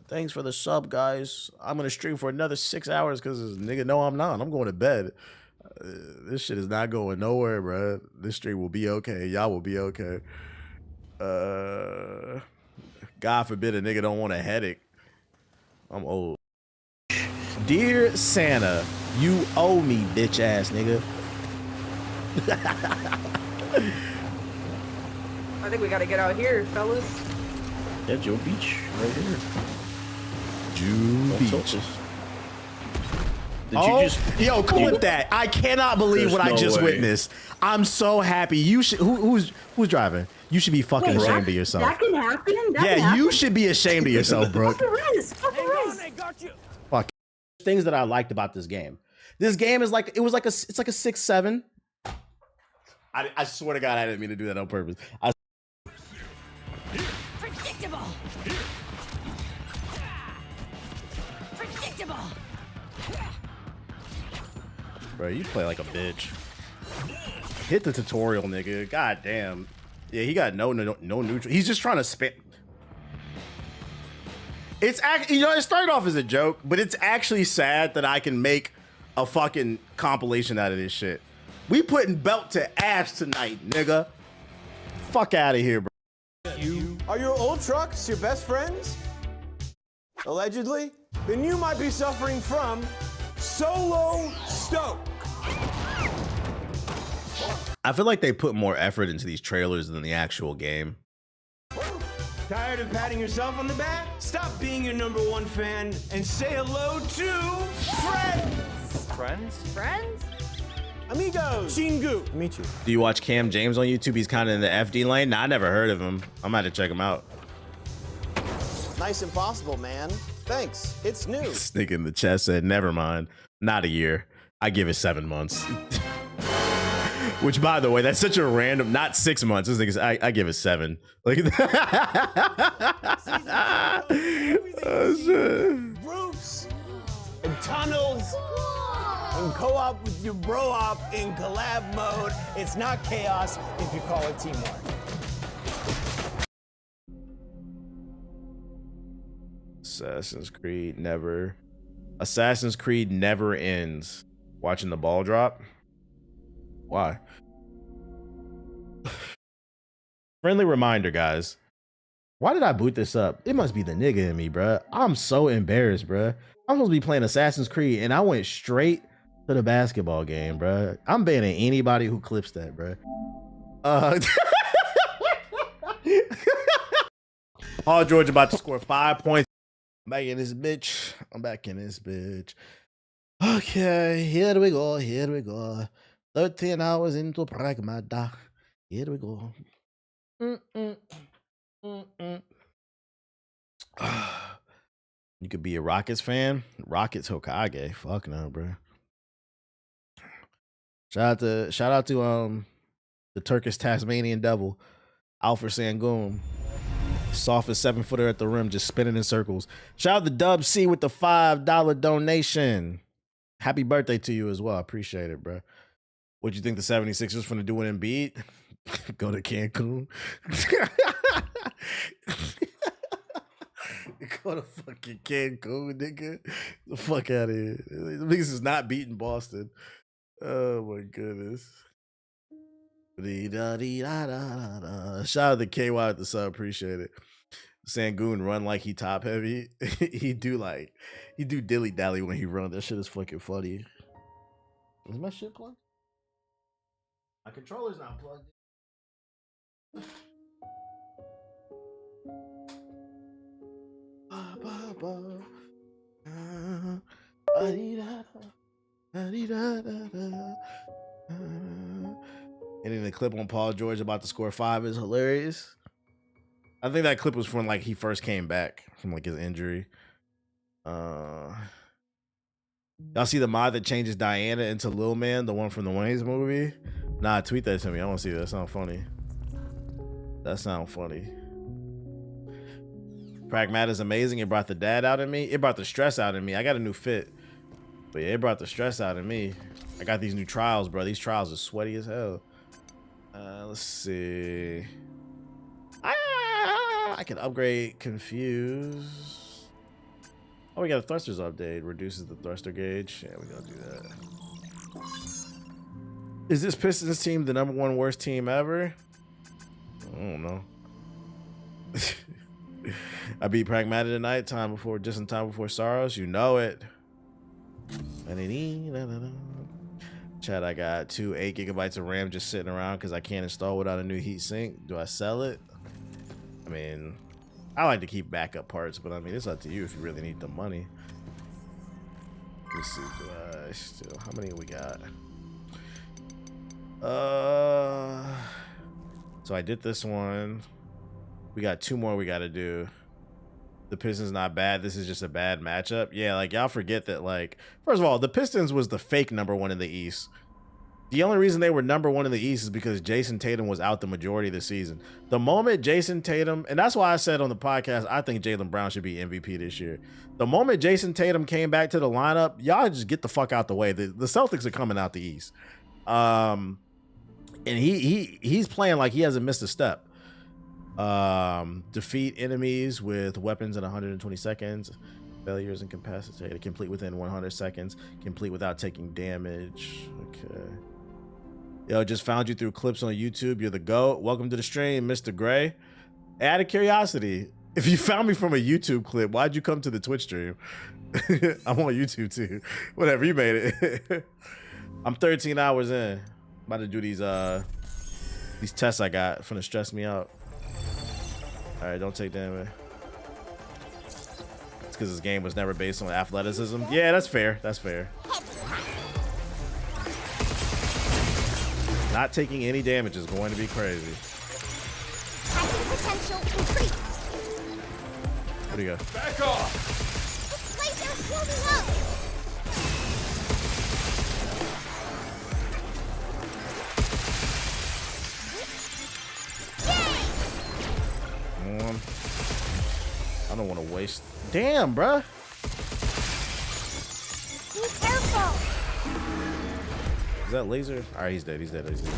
Thanks for the sub, guys. I'm gonna stream for another 6 hours because nigga, no, I'm not. I'm going to bed. This shit is not going nowhere, bro. This stream will be okay. Y'all will be okay. God forbid a nigga don't want a headache. I'm old. Dear Santa, you owe me, bitch ass nigga. I think we gotta get out here, fellas. Yeah, Joe Beach, right here. Joe Beach. Did you just yo, clip that. I cannot believe what I just witnessed. I'm so happy. You should who's driving? You should be fucking ashamed of yourself. That can happen. You should be ashamed of yourself, Brooke. Fuck. Things that I liked about this game. This game is like it's like a 6-7. I swear to God, I didn't mean to do that on purpose. Predictable. Predictable. Bro, you play like a bitch. Hit the tutorial, nigga. God damn. Yeah, he got no neutral. He's just trying to spam. It's actually, it started off as a joke, but it's actually sad that I can make a fucking compilation out of this shit. We putting belt to ass tonight, nigga. Fuck out of here, bro. Are your old trucks your best friends? Allegedly? Then you might be suffering from solo stoke. I feel like they put more effort into these trailers than the actual game. Tired of patting yourself on the back? Stop being your #1 fan and say hello to friends. Friends? Friends? Amigos. Shingu. Meet you. Do you watch Cam James on YouTube? He's kind of in the FD lane. Nah, I never heard of him. I'm gonna have to check him out. Nice Impossible, man. Thanks. It's new. This nigga in the chat said, never mind. Not a year. I give it 7 months. Which, by the way, that's such a random, not 6 months. This nigga's, I give it 7. Like, oh, shit. Roofs and tunnels and co-op with your bro-op in collab mode. It's not chaos if you call it teamwork. Assassin's Creed never ends. Watching the ball drop. Why? Friendly reminder, guys. Why did I boot this up? It must be the nigga in me, bruh. I'm so embarrassed, bruh. I'm supposed to be playing Assassin's Creed and I went straight to the basketball game, bruh. I'm banning anybody who clips that, bruh. Paul George about to score 5 points. I'm back in this bitch. Okay, here we go. 13 hours into Pragmata. Here we go. You could be a Rockets fan. Rockets Hokage. Fuck no, bro. Shout out to the Turkish Tasmanian Devil, Alfred Sangoon. Softest 7-footer at the rim, just spinning in circles. Shout out to Dub C with the $5 donation. Happy birthday to you as well. I appreciate it, bro. What you think the 76ers finna do in Embiid? Go to Cancun. Go to fucking Cancun, nigga. The fuck out of here. The niggas is not beating Boston. Oh my goodness. Shout out to KY at the sub, appreciate it. Sangoon run like he top heavy. he do dilly dally when he run. That shit is fucking funny. Is my shit plugged? My controller's not plugged. Ending the clip on Paul George about to score 5 is hilarious. I think that clip was from like he first came back from like his injury. Y'all see the mod that changes Diana into Lil Man, the one from the Wayne's movie? Nah, tweet that to me. I want to see that. That sound funny. Pragmat is amazing. It brought the dad out in me. It brought the stress out in me. I got a new fit. But yeah, it brought the stress out in me. I got these new trials, bro. These trials are sweaty as hell. Let's see. I can upgrade Confuse. Oh, we got a thrusters update. Reduces the thruster gauge. Yeah, we're gonna do that. Is this Pistons team the #1 worst team ever? I don't know. I beat Pragmatic tonight, just in time before Sorrows. You know it. Chat, I got 2 8 gigabytes of RAM just sitting around because I can't install without a new heat sink. Do I sell it? I mean, I like to keep backup parts, but I mean, it's up to you if you really need the money. Let's see, how many we got? So I did this one. We got 2 more we got to do. The Pistons not bad. This is just a bad matchup. Yeah, like y'all forget that. Like, first of all, the Pistons was the fake #1 in the East. The only reason they were #1 in the East is because Jason Tatum was out the majority of the season. The moment Jason Tatum, and that's why I said on the podcast, I think Jaylen Brown should be MVP this year. The moment Jason Tatum came back to the lineup, y'all just get the fuck out the way. The Celtics are coming out the East. And he's playing like he hasn't missed a step. Defeat enemies with weapons in 120 seconds. Failures incapacitated. Complete within 100 seconds. Complete without taking damage. Okay. Yo, just found you through clips on YouTube. You're the GOAT. Welcome to the stream, Mr. Gray. Out of curiosity, if you found me from a YouTube clip, why'd you come to the Twitch stream? I'm on YouTube too. Whatever, you made it. I'm 13 hours in. About to do these tests I got. Finna stress me out. All right, don't take damage. It's because this game was never based on athleticism. Yeah, that's fair. That's fair. Not taking any damage is going to be crazy. Potential increased. What do you got? Back off! This laser's moving up. I don't want to waste. Damn, bruh. Be careful. Is that laser? All right, he's dead. He's dead. He's dead.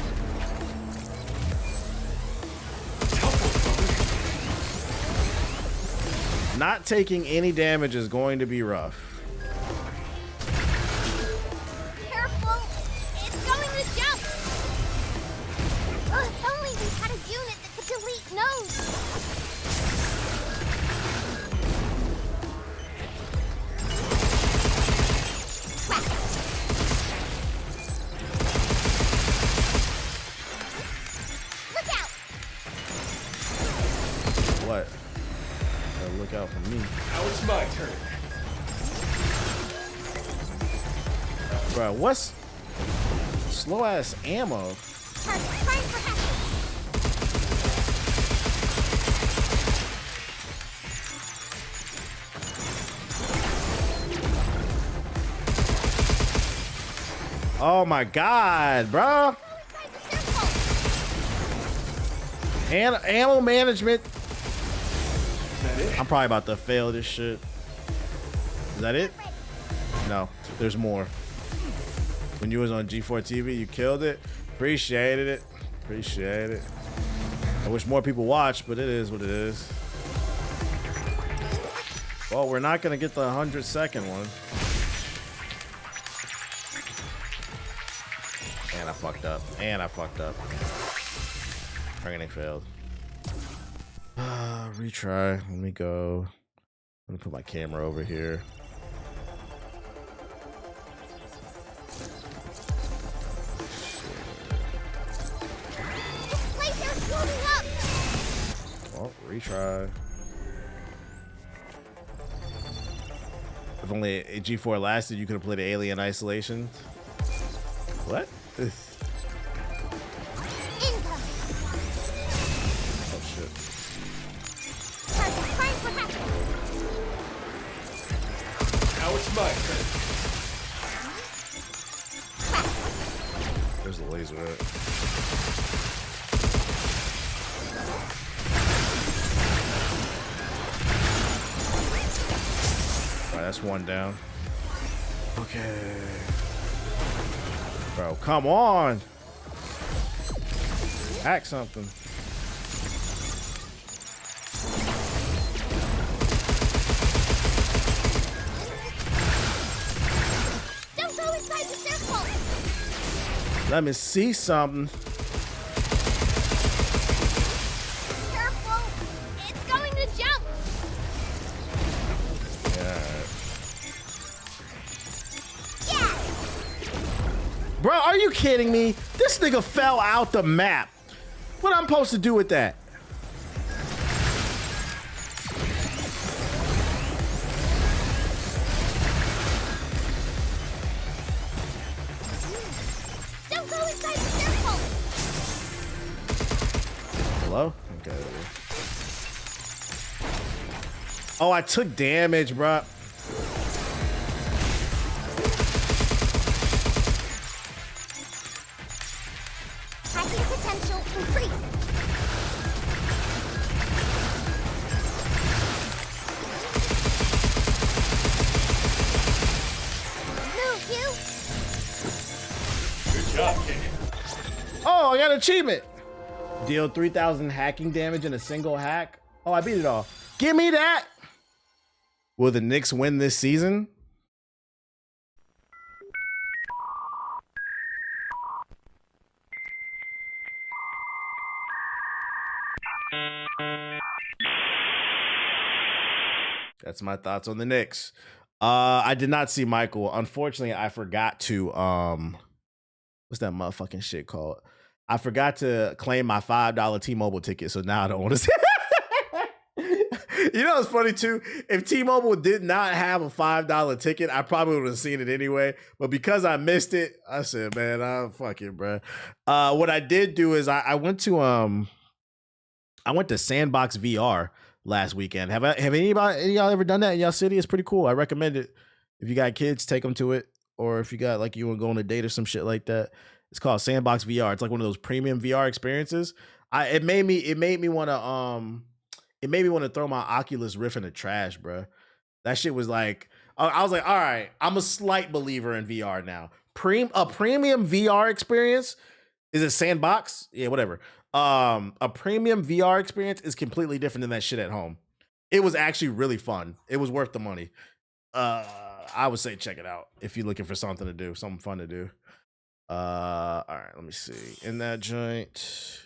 Not taking any damage is going to be rough. Careful. It's going to jump. Oh, if only we had a unit that could delete nodes. What? Look out for me. Now it's my turn. Bro, what's slow ass ammo? Oh my god, bro. And ammo management. I'm probably about to fail this shit. Is that it? No, there's more. When you was on G4 TV, you killed it. Appreciated it. Appreciate it. I wish more people watched, but it is what it is. Well, we're not gonna get the 100-second one. And I fucked up. And I fucked up. Training failed. Retry. Let me go. Let me put my camera over here. Well, retry. If only a G4 lasted, you could have played Alien Isolation. What? Oh shit. Now it's my turn. There's the laser at. Alright, that's one down. Okay. Bro, come on! Hack something. Don't go inside the circle. Let me see something. Careful. It's going to jump. Yeah. Bro, are you kidding me? This nigga fell out the map. What I'm supposed to do with that? Don't go inside the circle. Hello? Okay. Oh, I took damage, bro. Hacking potential increased. Move, you. Good job, kid. Oh, I got an achievement. Deal 3,000 hacking damage in a single hack. Oh, I beat it all. Give me that. Will the Knicks win this season? That's my thoughts on the Knicks. I did not see Michael. Unfortunately, I forgot to what's that motherfucking shit called? I forgot to claim my $5 T-Mobile ticket, so now I don't want to see You know, it's funny too. If T-Mobile did not have a $5 ticket, I probably would have seen it anyway. But because I missed it, I said, "Man, fuck it, bro." What I did do is I went to Sandbox VR last weekend. Have any of y'all ever done that in y'all city? It's pretty cool. I recommend it. If you got kids, take them to it. Or if you got like you want to go on a date or some shit like that. It's called Sandbox VR. It's like one of those premium VR experiences. It made me want to throw my Oculus Rift in the trash, bro. That shit was like, I was like, all right, I'm a slight believer in VR now. A premium VR experience, is it Sandbox? Yeah, whatever. A premium VR experience is completely different than that shit at home. It was actually really fun. It was worth the money. I would say check it out if you're looking for something to do, something fun to do. All right, let me see. In that joint,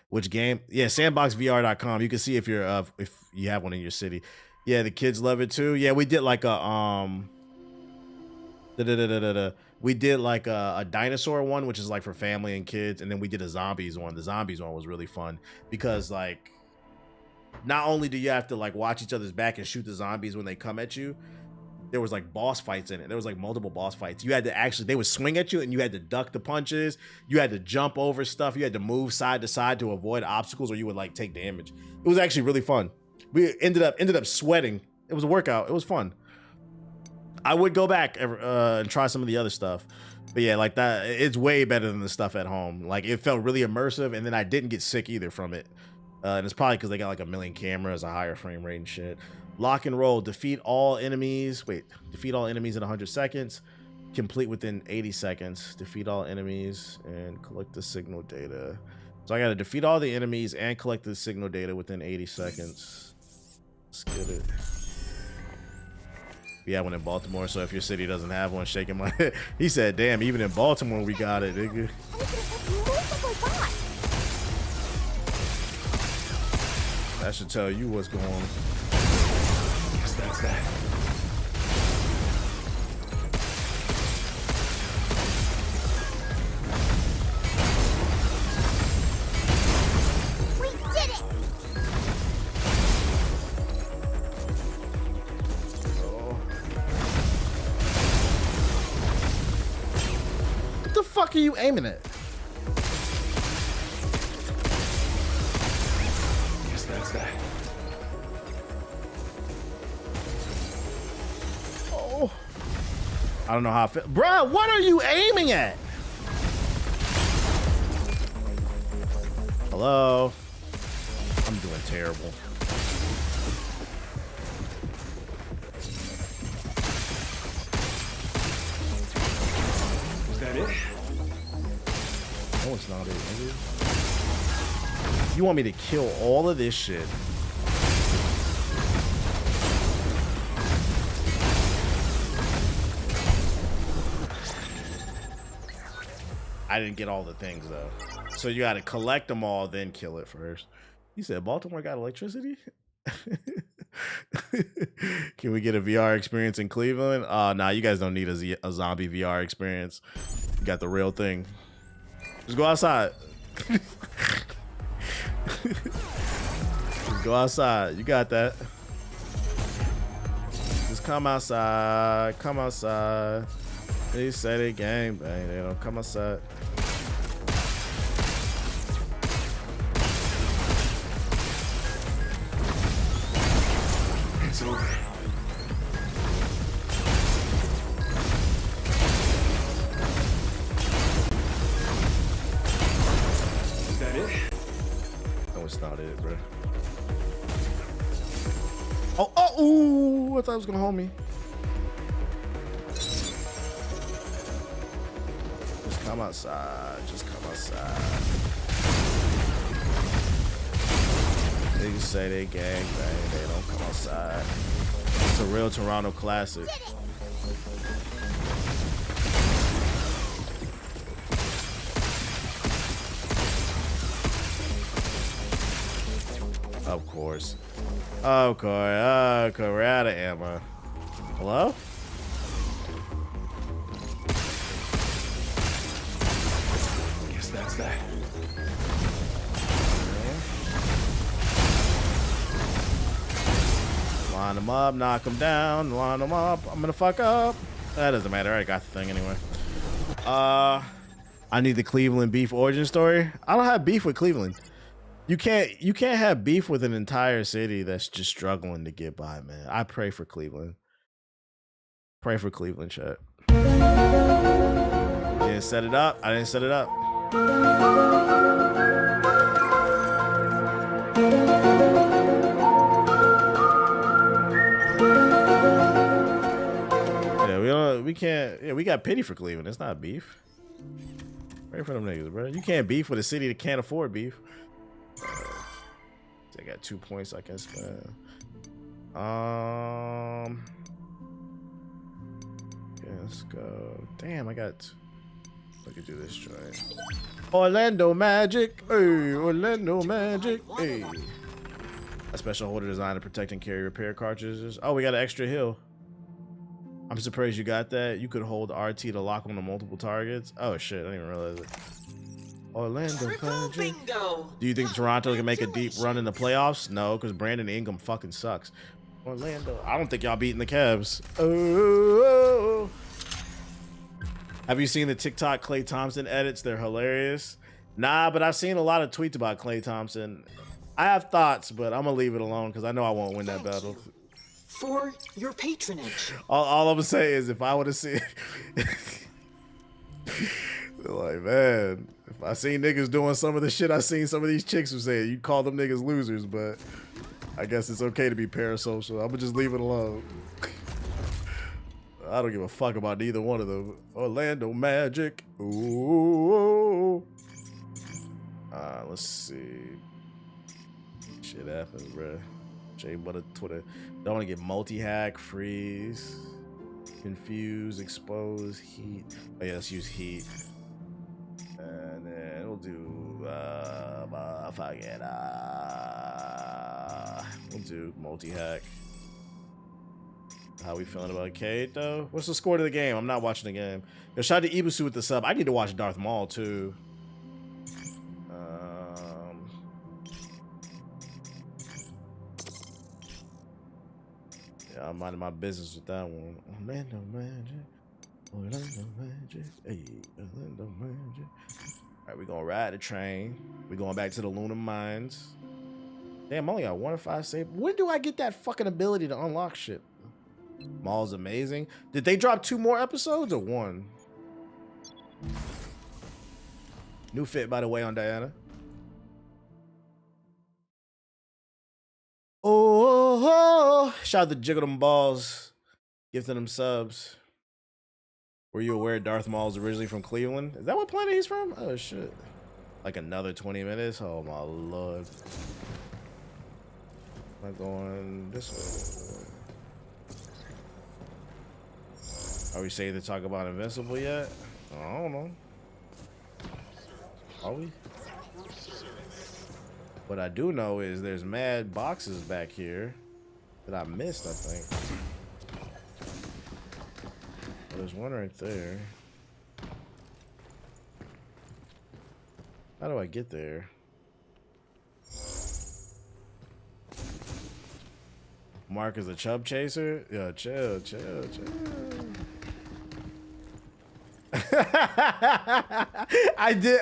which game? Yeah, sandboxvr.com. You can see if you have one in your city. Yeah, the kids love it too. Yeah, we did like a we did like a dinosaur one, which is like for family and kids, and then we did a zombies one. The zombies one was really fun because like not only do you have to like watch each other's back and shoot the zombies when they come at you, there was like boss fights in it. There was like multiple boss fights. You had to they would swing at you and you had to duck the punches. You had to jump over stuff. You had to move side to side to avoid obstacles or you would like take damage. It was actually really fun. We ended up sweating. It was a workout. It was fun. I would go back and try some of the other stuff. But yeah, like that, it's way better than the stuff at home. Like it felt really immersive and then I didn't get sick either from it. And it's probably because they got like 1 million cameras, a higher frame rate and shit. Lock and roll, defeat all enemies in 100 seconds, complete within 80 seconds, defeat all enemies and collect the signal data. So I gotta defeat all the enemies and collect the signal data within 80 seconds. Let's get it. We have one in Baltimore, so if your city doesn't have one, shaking my head. He said, damn, even in Baltimore we got it, nigga. That should tell you what's going on. That's that. We did it! What the fuck are you aiming at? Guess that's that. I don't know how I feel. Bruh, what are you aiming at? Hello? I'm doing terrible. Is that it? No, it's not it, nigga. You want me to kill all of this shit? I didn't get all the things though. So you gotta collect them all, then kill it first. You said Baltimore got electricity? Can we get a VR experience in Cleveland? Nah, you guys don't need a zombie VR experience. You got the real thing. Just go outside. Just go outside. You got that. Just come outside. Come outside. They say they gang bang. They don't come outside. It's over. Is that it? No, it's not it, bro. Oh, ooh! I thought it was gonna hold me. Just come outside. Just come outside. They say they gang bang. They don't come outside. It's a real Toronto classic. Of course. Of course. We're out of ammo. Hello? Guess that's that. Line them up, knock them down, line them up. I'm gonna fuck up. That doesn't matter. I already got the thing anyway. I need the Cleveland beef origin story. I don't have beef with Cleveland. You can't have beef with an entire city that's just struggling to get by, man. I pray for Cleveland. Pray for Cleveland, chat. Didn't set it up. I didn't set it up. We got pity for Cleveland. It's not beef. Pray for them niggas, bro. You can't beef with a city that can't afford beef. They got 2 points I can spend. Let's go. Damn, I got. I could do this joint. Orlando Magic. Hey, Orlando Magic. Hey. A special holder designed to protect and carry repair cartridges. Oh, we got an extra heal. I'm surprised you got that. You could hold RT to lock on to multiple targets. Oh shit, I didn't even realize it. Orlando Magic. Do you think Toronto can make a deep run in the playoffs? No, because Brandon Ingram fucking sucks. Orlando. I don't think y'all beating the Cavs. Oh. Have you seen the TikTok Klay Thompson edits? They're hilarious. Nah, but I've seen a lot of tweets about Klay Thompson. I have thoughts, but I'm gonna leave it alone because I know I won't win that battle. For your patronage. All I'm gonna say is if I would have seen, like, man, if I seen niggas doing some of the shit I seen some of these chicks were saying, you'd call them niggas losers, but I guess it's okay to be parasocial. I'm gonna just leave it alone. I don't give a fuck about neither one of them. Orlando Magic. Ooh. Let's see. Shit happens, bruh. J Butter Twitter. Don't want to get multi-hack, freeze, confuse, expose, heat. Oh yeah, let's use heat. And then we'll do we'll do multi-hack. How we feeling about Kate though? What's the score to the game? I'm not watching the game. Yo, shout out to Ibusu with the sub. I need to watch Darth Maul too. Yeah, I'm minding my business with that one. Orlando Magic. Orlando Magic. Hey, Orlando Magic. Alright, we're gonna ride the train. We're going back to the Lunar Mines. Damn, I only got 1 of 5 save. When do I get that fucking ability to unlock shit? Maul's amazing. Did they drop 2 more episodes or 1? New fit, by the way, on Diana. Oh, shout out to Jiggle Them Balls, gifting them subs. Were you aware Darth Maul is originally from Cleveland? Is that what planet he's from? Oh shit. Like another 20 minutes? Oh my lord. Am I going this way? Are we saying to talk about Invincible yet? I don't know. Are we? What I do know is there's mad boxes back here that I missed, I think. There's one right there. How do I get there? Mark is a chub chaser? Yeah, chill. I did.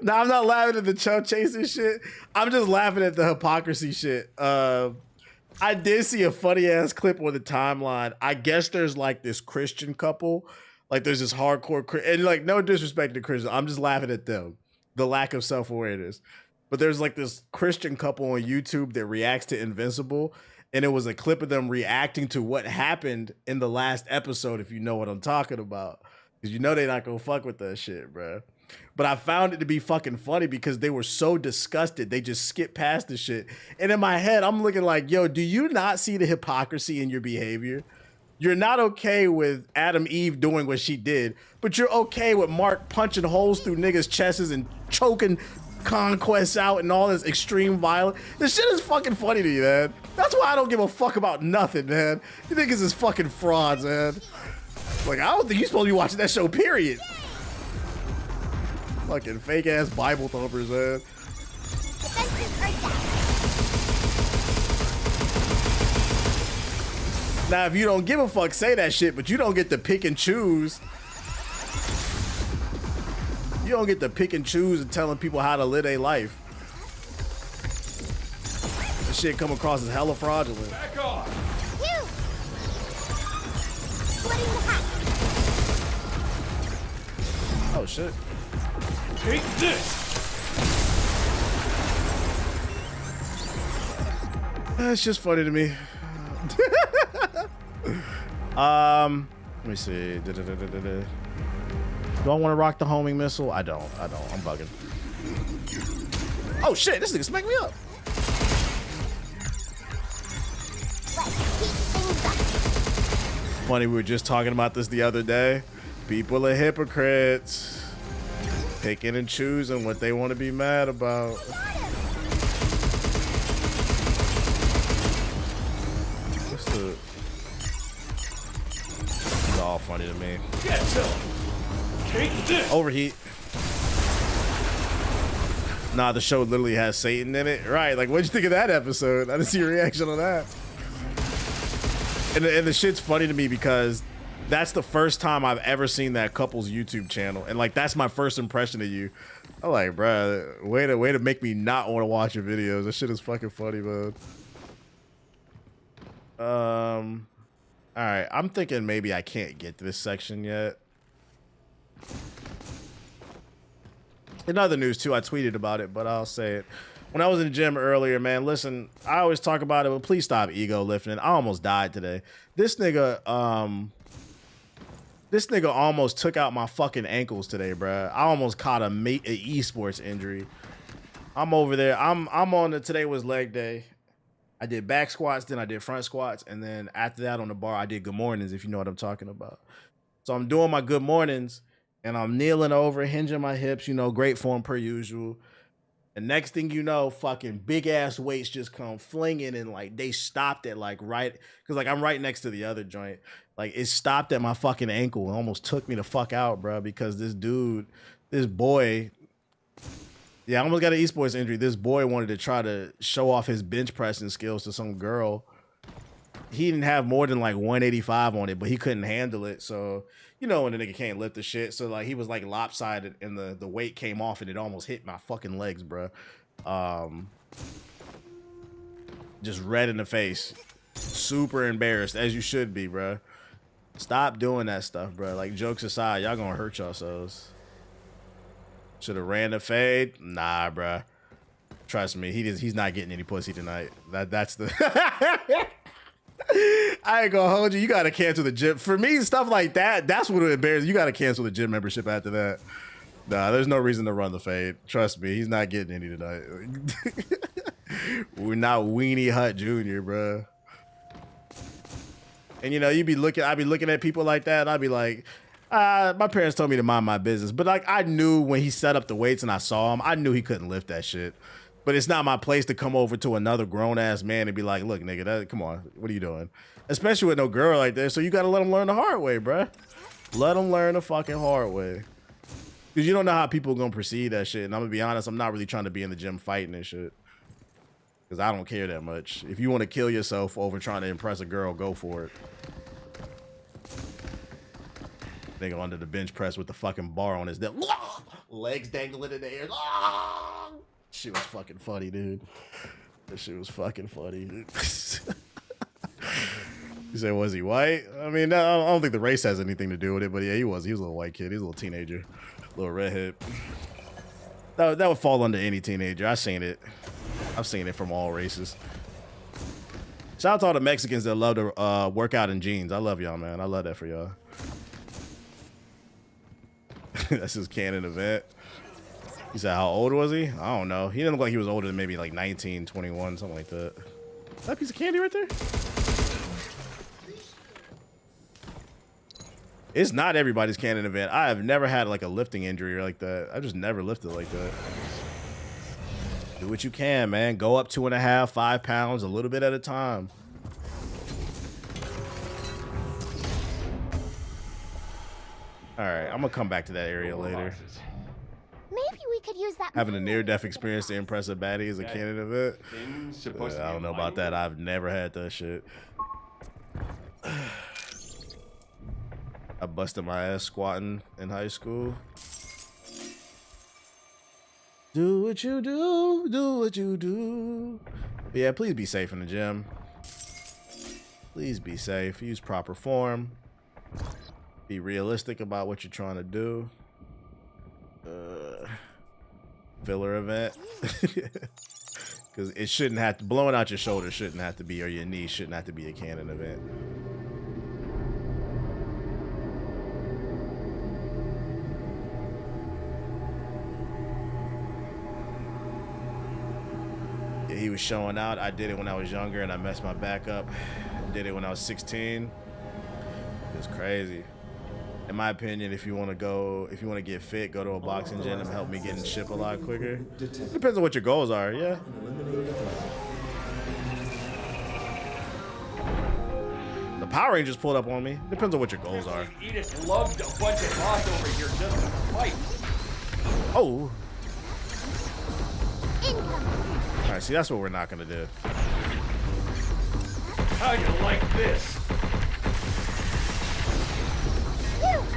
No, I'm not laughing at the chub chasing shit. I'm just laughing at the hypocrisy shit. I did see a funny ass clip on the timeline. I guess there's like this Christian couple, like there's this hardcore, and like no disrespect to Christians, I'm just laughing at them, the lack of self-awareness. But there's like this Christian couple on YouTube that reacts to Invincible. And it was a clip of them reacting to what happened in the last episode, if you know what I'm talking about. Because you know they're not going to fuck with that shit, bro. But I found it to be fucking funny because they were so disgusted. They just skipped past the shit. And in my head, I'm looking like, yo, do you not see the hypocrisy in your behavior? You're not okay with Adam Eve doing what she did, but you're okay with Mark punching holes through niggas' chests and choking conquests out and all this extreme violence. This shit is fucking funny to you, man. That's why I don't give a fuck about nothing, man. You niggas is fucking frauds, man. Like, I don't think you're supposed to be watching that show, period. Fucking fake ass Bible thumpers, man. Now, if you don't give a fuck, say that shit, but you don't get to pick and choose. You don't get to pick and choose and telling people how to live their life. This shit come across as hella fraudulent. Back off. You. Splitting the hat. Oh shit. Take this. That's just funny to me. Let me see. Do I want to rock the homing missile? I don't. I'm bugging. Oh shit, this nigga smacked me up. Funny, we were just talking about this the other day. People are hypocrites. Picking and choosing what they want to be mad about. What's the... It's all funny to me. Get some. Take this. Overheat. Nah, the show literally has Satan in it. Right, like what'd you think of that episode? I didn't see your reaction on that. And the shit's funny to me because that's the first time I've ever seen that couple's YouTube channel. And like, that's my first impression of you. I'm like, bruh, way to make me not want to watch your videos. That shit is fucking funny, man. All right, I'm thinking maybe I can't get to this section yet. In other news too, I tweeted about it, but I'll say it. When I was in the gym earlier, man, listen, I always talk about it, but please stop ego lifting. I almost died today. This nigga almost took out my fucking ankles today, bruh. I almost caught a esports injury. I'm over there. I'm on the, today was leg day. I did back squats, then I did front squats, and then after that on the bar, I did good mornings, if you know what I'm talking about. So I'm doing my good mornings, and I'm kneeling over, hinging my hips, you know, great form per usual. And next thing you know, fucking big ass weights just come flinging, and like they stopped at like right, because like I'm right next to the other joint. Like it stopped at my fucking ankle and almost took me the fuck out, bro, because this dude, this boy, yeah, I almost got an esports injury. This boy wanted to try to show off his bench pressing skills to some girl. He didn't have more than like 185 on it, but he couldn't handle it. So, you know, when the nigga can't lift the shit. So like he was like lopsided and the weight came off and it almost hit my fucking legs, bro. Just red in the face. Super embarrassed, as you should be, bro. Stop doing that stuff, bro. Like, jokes aside, y'all gonna hurt yourselves. Should have ran the fade. Nah, bro. Trust me, he's not getting any pussy tonight. That's the... I ain't gonna hold you. You gotta cancel the gym. For me, stuff like that, that's what would embarrass you. You gotta cancel the gym membership after that. Nah, there's no reason to run the fade. Trust me, he's not getting any tonight. We're not Weenie Hut Jr., bro. And you know, I'd be looking at people like that, and I'd be like, my parents told me to mind my business. But like, I knew when he set up the weights and I saw him, I knew he couldn't lift that shit. But it's not my place to come over to another grown-ass man and be like, look, nigga, come on, what are you doing? Especially with no girl like that. So you gotta let him learn the hard way, bruh. Let him learn the fucking hard way. Because you don't know how people are gonna perceive that shit. And I'm gonna be honest, I'm not really trying to be in the gym fighting and shit. Because I don't care that much. If you want to kill yourself over trying to impress a girl, go for it. Nigga under the bench press with the fucking bar on his neck. Legs dangling in the air. Shit was fucking funny, dude. That shit was fucking funny, dude. You said, was he white? I mean, no, I don't think the race has anything to do with it, but yeah, he was. He was a little white kid. He was a little teenager. Little redhead. That would fall under any teenager. I've seen it. I've seen it from all races. Shout out to all the Mexicans that love to work out in jeans. I love y'all, man. I love that for y'all. That's his canon event. He said, how old was he? I don't know. He didn't look like he was older than maybe like 19, 21, something like that. Is that a piece of candy right there? It's not everybody's canon event. I have never had like a lifting injury like that. I just never lifted like that. Do what you can, man. Go up 2.5, 5 pounds, a little bit at a time. All right, I'm gonna come back to that area later. Maybe we could use that. Having a near-death experience to impress a baddie is a canon event. I don't know about that. I've never had that shit. I busted my ass squatting in high school. Do what you do, do what you do. But yeah, please be safe in the gym. Please be safe. Use proper form. Be realistic about what you're trying to do. Filler event. Because it shouldn't have to, blowing out your shoulder shouldn't have to be, or your knee shouldn't have to be a canon event. Yeah, he was showing out. I did it when I was younger and I messed my back up. Did it when I was 16. It was crazy. In my opinion, if you want to get fit, go to a boxing gym and help me get in shape a lot quicker. It depends on what your goals are, yeah. The Power Rangers pulled up on me. Depends on what your goals are. Edith loved a bunch of boss over here just to fight. Oh. All right, see, that's what we're not gonna do. How you like this?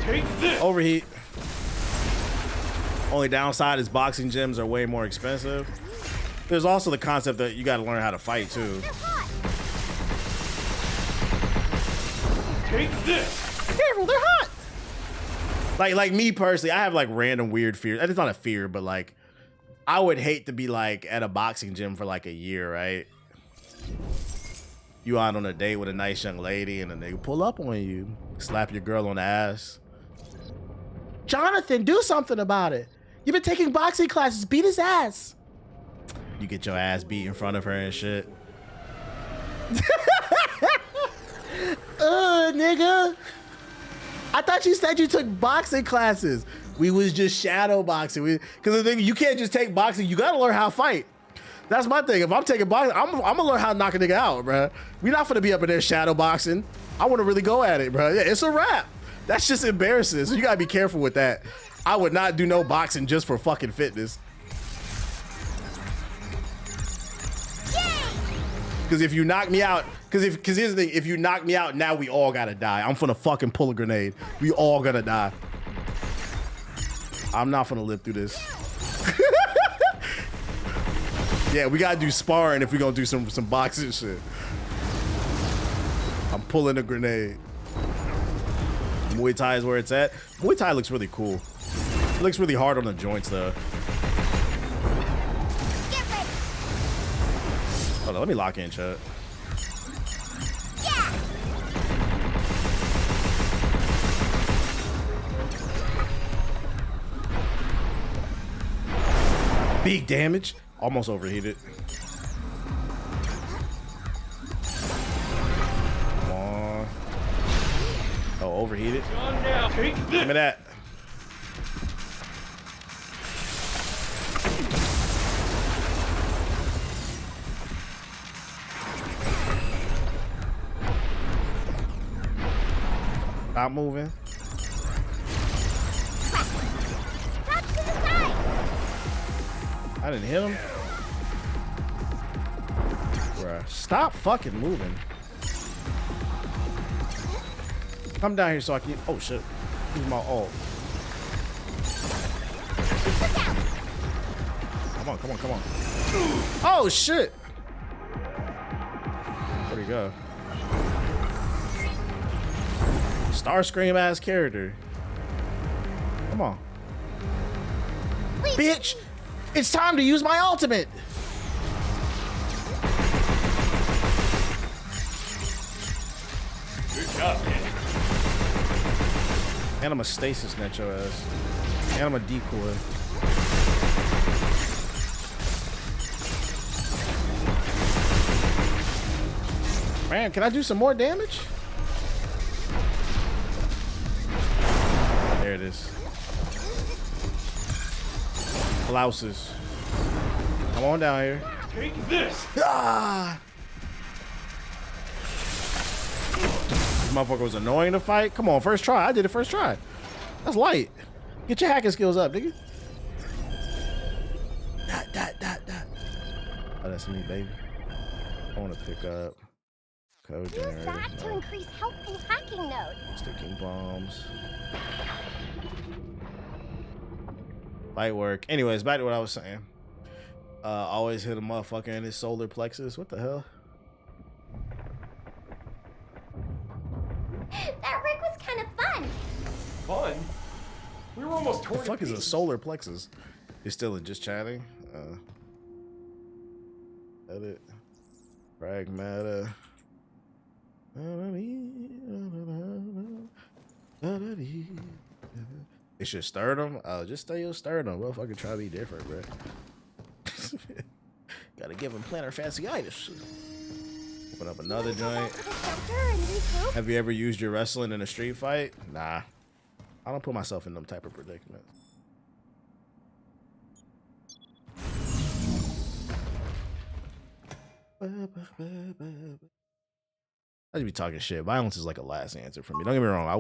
Take this. Overheat. Only downside is boxing gyms are way more expensive. There's also the concept that you got to learn how to fight too. Take this. Careful, they're hot. Like me personally, I have like random weird fears. It's not a fear, but like I would hate to be like at a boxing gym for like a year, right? You out on a date with a nice young lady and then they pull up on you, slap your girl on the ass. Jonathan, do something about it. You've been taking boxing classes, beat his ass. You get your ass beat in front of her and shit. Nigga. I thought you said you took boxing classes. We was just shadow boxing. Because the thing, you can't just take boxing. You gotta learn how to fight. That's my thing. If I'm taking boxing, I'm gonna learn how to knock a nigga out, bro. We're not gonna be up in there shadow boxing. I want to really go at it, bro. Yeah, it's a wrap. That's just embarrassing. So you gotta be careful with that. I would not do no boxing just for fucking fitness. Because if you knock me out, because here's the thing, if you knock me out, now we all gotta die. I'm finna fucking pull a grenade. We all gonna die. I'm not finna live through this. Yeah, we gotta do sparring if we're gonna do some boxing shit. I'm pulling a grenade. Muay Thai is where it's at. Muay Thai looks really cool. It looks really hard on the joints though. Hold on, let me lock in, chat. Big damage. Almost overheated. Come on. Oh, overheated. Give me that. Stop moving. I didn't hit him. Bruh, stop fucking moving. Come down here so I can. Oh shit. Use my ult. Come on, come on, come on. Oh shit. Where'd he go? Starscream ass character. Come on. Bitch! It's time to use my ultimate! Good job, man. And I'm a stasis net your ass. And I'm a decoy. Man, can I do some more damage? There it is. Blouses. Come on down here. Take this. Ah! This motherfucker was annoying to fight. Come on, first try. I did it first try. That's light. Get your hacking skills up, nigga. Dot. Oh, that's me, baby. I want to pick up. Code Use generator. that to increase helpful hacking nodes. Sticking bombs. Light work. Anyways, back to what I was saying. Always hit a motherfucker in his solar plexus. What the hell? That rig was kind of fun. Fun? We were almost The torn to fuck is a pieces. solar plexus? You're still in just chatting. Edit. Pragmata. It should sternum. Oh, just stay your sternum. Motherfucker, try to be different, bro. Gotta give him plantar fasciitis. Open up another joint. Have you ever used your wrestling in a street fight? Nah. I don't put myself in them type of predicaments. I just be talking shit. Violence is like a last answer for me. Don't get me wrong. I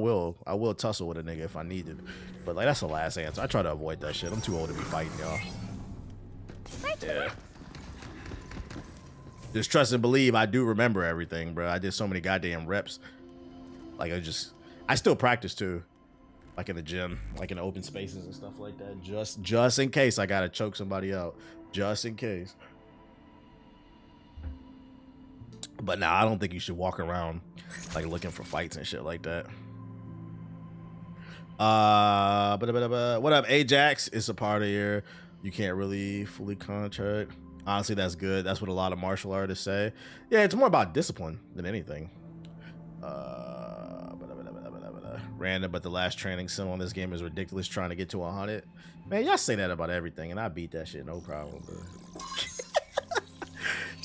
will tussle with a nigga if I need to, but like that's the last answer. I try to avoid that shit. I'm too old to be fighting y'all. Yeah. Just trust and believe. I do remember everything, bro. I did so many goddamn reps. Like I still practice too, like in the gym, like in open spaces and stuff like that. Just in case I gotta choke somebody out. Just in case. But nah, I don't think you should walk around like looking for fights and shit like that. What up, Ajax? It's a part of your you can't really fully contract. Honestly, that's good. That's what a lot of martial artists say. Yeah, it's more about discipline than anything. Random, but the last training sim on this game is ridiculous. Trying to get to 100. Man, y'all say that about everything, and I beat that shit no problem, bro.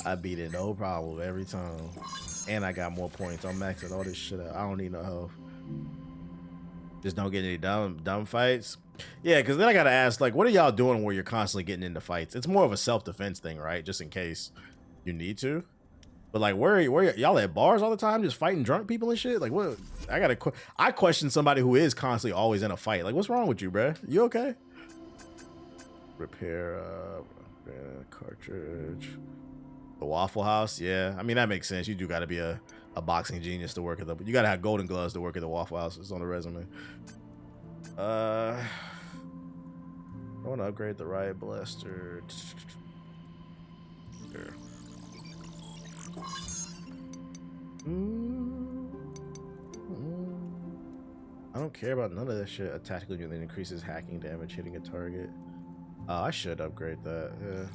I beat it no problem every time. And I got more points. I'm maxing all this shit out. I don't need no help. Just don't get any dumb fights. Yeah, because then I gotta ask, like, what are y'all doing where you're constantly getting into fights? It's more of a self-defense thing, right? Just in case you need to. But like, where y'all at bars all the time, just fighting drunk people and shit? Like, what? I question somebody who is constantly always in a fight. Like, what's wrong with you, bruh? You okay? Repair cartridge. The Waffle House, yeah. I mean, that makes sense. You do got to be a boxing genius to work at the. You got to have golden gloves to work at the Waffle House. It's on the resume. I want to upgrade the riot blaster. Sure. I don't care about none of that shit. A tactical unit that increases hacking damage hitting a target. I should upgrade that. Yeah.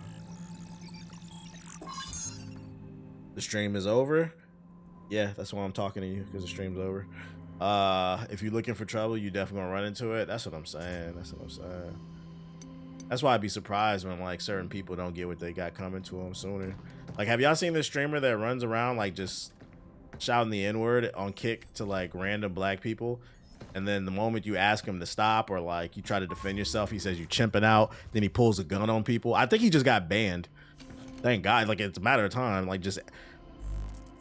The stream is over. Yeah, that's why I'm talking to you, because the stream's over. If you're looking for trouble, you definitely gonna run into it. That's what I'm saying. That's why I'd be surprised when like certain people don't get what they got coming to them sooner. Like, have y'all seen this streamer that runs around like just shouting the N-word on Kick to like random black people, and then the moment you ask him to stop or like you try to defend yourself, he says you chimping out, then he pulls a gun on people? I think he just got banned. Thank God. Like, it's a matter of time. Like, just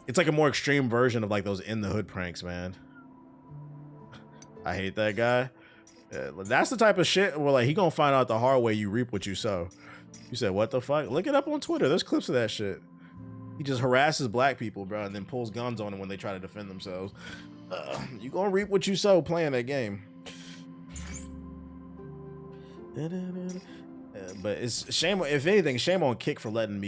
it's like a more extreme version of like those in the hood pranks, man. I hate that guy. That's the type of shit where like he gonna find out the hard way. You reap what you sow. You said what the fuck? Look it up on Twitter. There's clips of that shit. He just harasses black people, bro, and then pulls guns on them when they try to defend themselves. You gonna reap what you sow playing that game. But it's shame. If anything, shame on Kick for letting him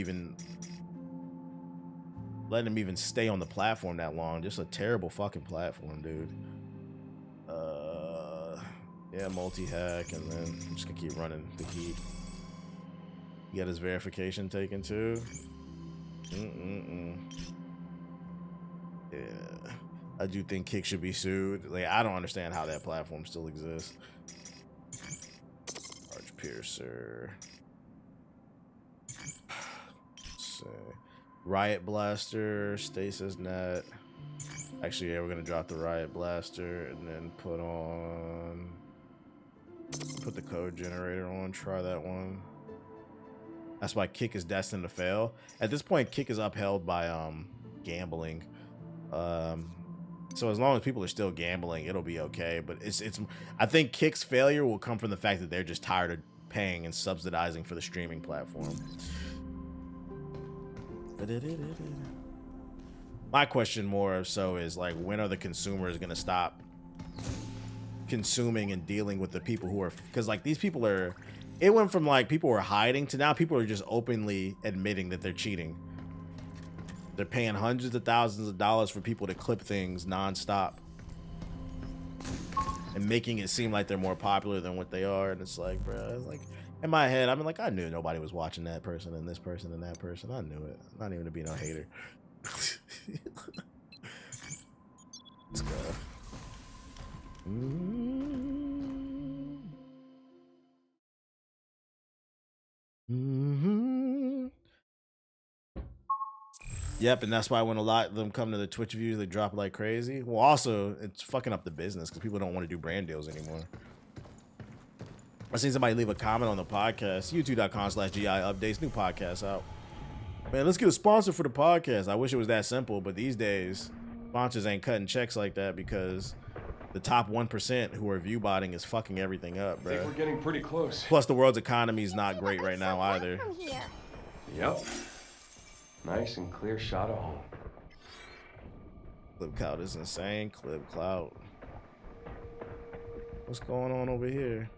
even stay on the platform that long. Just a terrible fucking platform, dude. Yeah, multi-hack, and then I'm just gonna keep running the heat. He got his verification taken too. Yeah, I do think Kick should be sued. Like, I don't understand how that platform still exists. Arch Piercer. Let's see. Riot Blaster, Stasis Net. Actually, yeah, we're gonna drop the Riot Blaster and then put the code generator on. Try that one. That's why Kick is destined to fail. At this point, Kick is upheld by gambling. So as long as people are still gambling, it'll be okay. But it's I think Kick's failure will come from the fact that they're just tired of paying and subsidizing for the streaming platform. My question more so is like, when are the consumers gonna stop consuming and dealing with the people who are, because like these people are, it went from like people were hiding to now people are just openly admitting that they're cheating. They're paying hundreds of thousands of dollars for people to clip things nonstop and making it seem like they're more popular than what they are. And it's like, bro, like in my head, I'm like, I knew nobody was watching that person and this person and that person. I knew it. Not even to be no hater. Let's go. Yep, and that's why when a lot of them come to the Twitch views, they drop like crazy. Well, also, it's fucking up the business because people don't want to do brand deals anymore. I seen somebody leave a comment on the podcast, youtube.com/GI updates, new podcast out. Man, let's get a sponsor for the podcast. I wish it was that simple, but these days, sponsors ain't cutting checks like that because the top 1% who are view botting is fucking everything up, bro. I think we're getting pretty close. Plus, the world's economy is not great right now either. Yep. Nice and clear shot of home. Clip cloud is insane. Clip cloud. What's going on over here?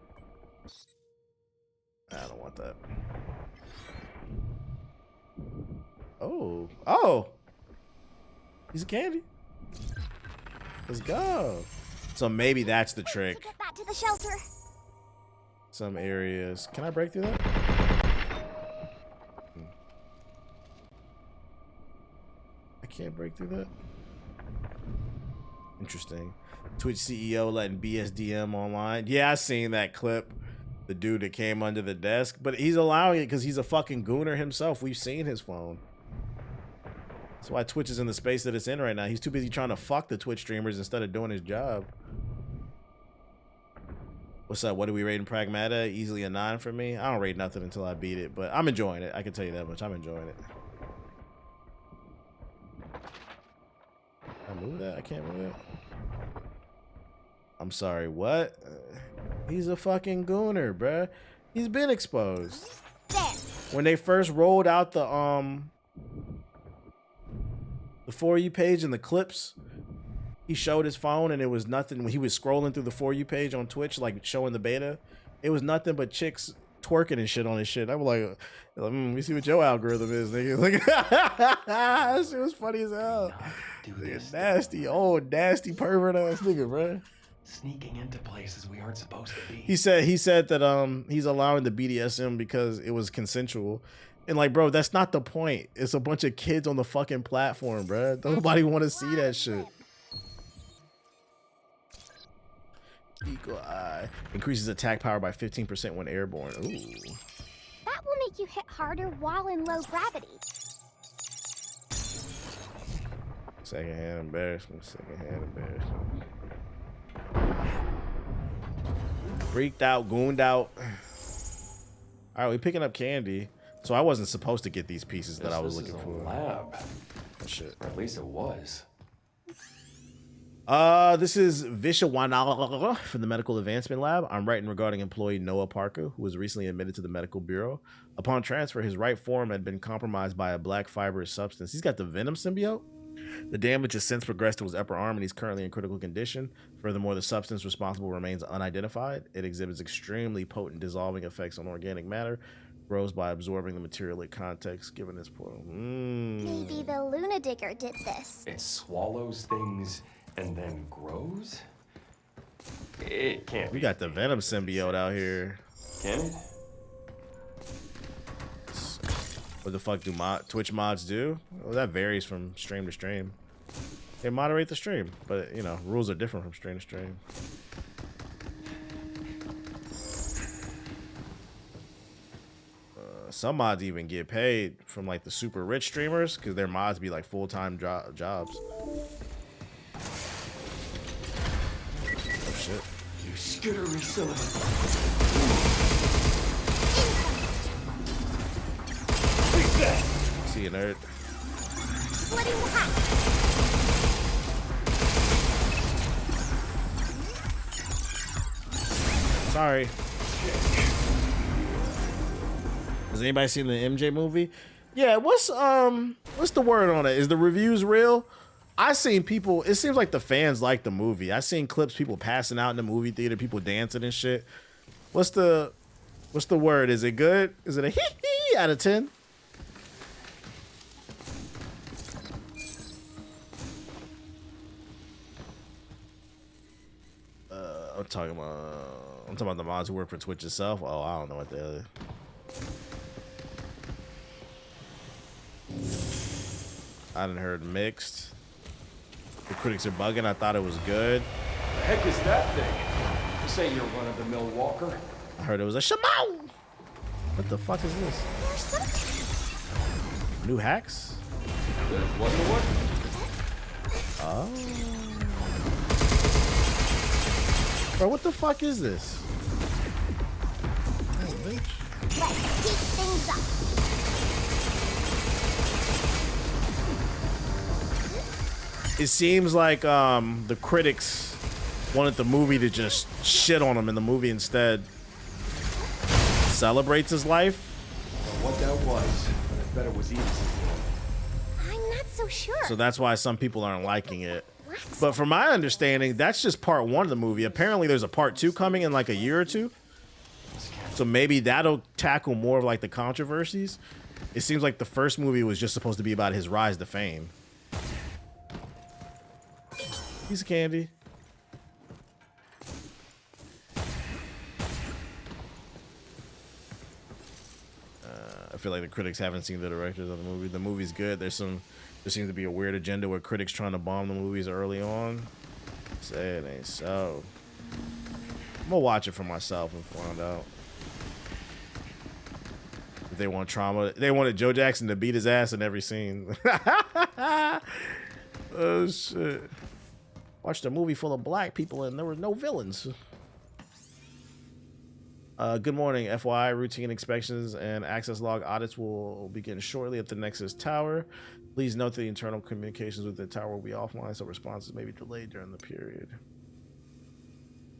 I don't want that. Oh, he's a candy. Let's go. So maybe that's the trick. Get back to the shelter. Some areas. Can I break through that? I can't break through that. Interesting. Twitch CEO letting BSDM online. Yeah, I seen that clip. The dude that came under the desk, but he's allowing it because he's a fucking gooner himself. We've seen his phone. That's why Twitch is in the space that it's in right now. He's too busy trying to fuck the Twitch streamers instead of doing his job. What's up? What are we rating Pragmata? Easily a 9 for me. I don't rate nothing until I beat it, but I'm enjoying it. I can tell you that much. I'm enjoying it. I move that? I can't move that. I'm sorry, what? He's a fucking gooner, bruh. He's been exposed. When they first rolled out the For You page and the clips, he showed his phone and it was nothing. When he was scrolling through the For You page on Twitch, like showing the beta, it was nothing but chicks twerking and shit on his shit. I was like, we see what your algorithm is, nigga. Like, that shit was funny as hell. Nigga, nasty, old, nasty pervert ass nigga, bruh. Sneaking into places we aren't supposed to be. He said that he's allowing the BDSM because it was consensual. And like, bro, that's not the point. It's a bunch of kids on the fucking platform, bro. Nobody want to see that shit. Eagle Eye increases attack power by 15% when airborne. Ooh. That will make you hit harder while in low gravity. Secondhand embarrassment. Secondhand embarrassment. Freaked out, gooned out. All right, we picking up candy. So I wasn't supposed to get these pieces that I was looking for. Lab. Oh, shit. Or at least it was. This is Vishwanala from the Medical Advancement Lab. I'm writing regarding employee Noah Parker, who was recently admitted to the medical bureau. Upon transfer, his right forearm had been compromised by a black fibrous substance. He's got the Venom symbiote. The damage has since progressed to his upper arm and he's currently in critical condition. Furthermore, the substance responsible remains unidentified. It exhibits extremely potent dissolving effects on organic matter, grows by absorbing the material it context given its portal. Maybe the Luna Digger did this. It swallows things and then grows? It can't. We got the Venom symbiote out here. Can it? What the fuck do Twitch mods do? Well, that varies from stream to stream. They moderate the stream, but you know, rules are different from stream to stream. Some mods even get paid from like the super rich streamers because their mods be like full-time jobs. Oh shit. You skittery silly. See you, nerd. Sorry. Has anybody seen the MJ movie? Yeah, what's the word on it? Is the reviews real? I seen people. It seems like the fans like the movie. I seen clips, people passing out in the movie theater, people dancing and shit. What's the word? Is it good? Is it a hee hee out of 10? I'm talking about the mods who work for Twitch itself. Oh, I don't know what the hell. I didn't heard mixed. The critics are bugging. I thought it was good. The heck is that thing? This ain't your run-of-the-mill walker. I heard it was a Shimao. What the fuck is this? New hacks? What the what? Oh. Bro, what the fuck is this? Oh, bitch. Let's heat things up. It seems like the critics wanted the movie to just shit on him, and the movie instead celebrates his life. Well, what that was, but I bet it was easy. I'm not so sure. So that's why some people aren't liking it. But from my understanding, that's just part 1 of the movie. Apparently there's a part 2 coming in like a year or two. So maybe that'll tackle more of like the controversies. It seems like the first movie was just supposed to be about his rise to fame. Piece of candy. I feel like the critics haven't seen the directors of the movie. The movie's good. There seems to be a weird agenda with critics trying to bomb the movies early on. Say it ain't so. I'm gonna watch it for myself and find out. If they want trauma, they wanted Joe Jackson to beat his ass in every scene. Oh shit. Watched a movie full of black people and there were no villains. Good morning. FYI, routine inspections and access log audits will begin shortly at the Nexus Tower. Please note that the internal communications with the tower will be offline, so responses may be delayed during the period.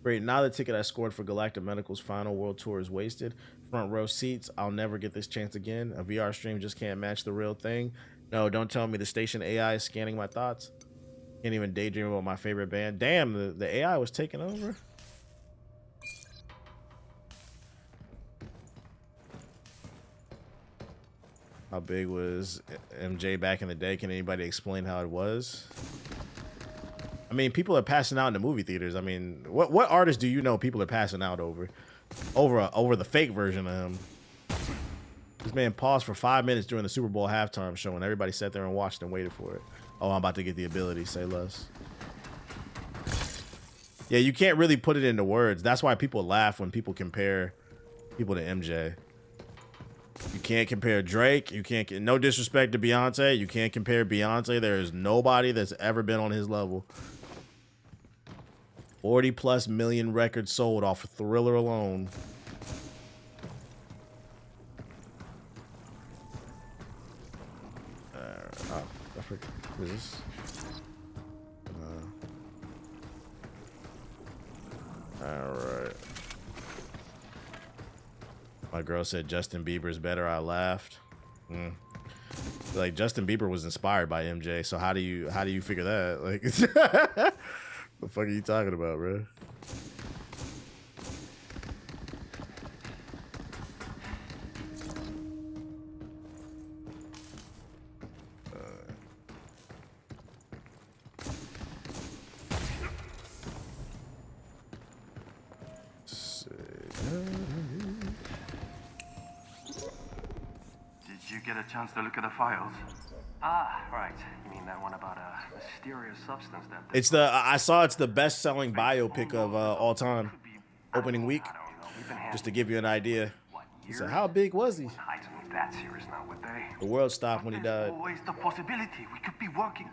Great. Now the ticket I scored for Galactic Medical's final world tour is wasted. Front row seats. I'll never get this chance again. A VR stream just can't match the real thing. No, don't tell me the station AI is scanning my thoughts. Can't even daydream about my favorite band. Damn, the AI was taking over. How big was MJ back in the day? Can anybody explain how it was? I mean, people are passing out in the movie theaters. I mean, what artists do you know people are passing out over the fake version of him? This man paused for 5 minutes during the Super Bowl halftime show, and everybody sat there and watched and waited for it. Oh, I'm about to get the ability. Say less. Yeah, you can't really put it into words. That's why people laugh when people compare people to MJ. You can't compare Drake. You can't. No disrespect to Beyonce. You can't compare Beyonce. There is nobody that's ever been on his level. 40+ million records sold off of Thriller alone. Oh, I forgot. What is this? All right. My girl said Justin Bieber's better. I laughed. Like Justin Bieber was inspired by MJ. So how do you figure that? Like, the fuck are you talking about, bro? Did you get a chance to look at the files? Ah, right. You mean that one about a mysterious substance that... It's I saw it's the best-selling biopic of all time. Opening week. Just to give you an idea. He said, how big was he? That serious now, would they? The world stopped when he died. Always the possibility we could be working.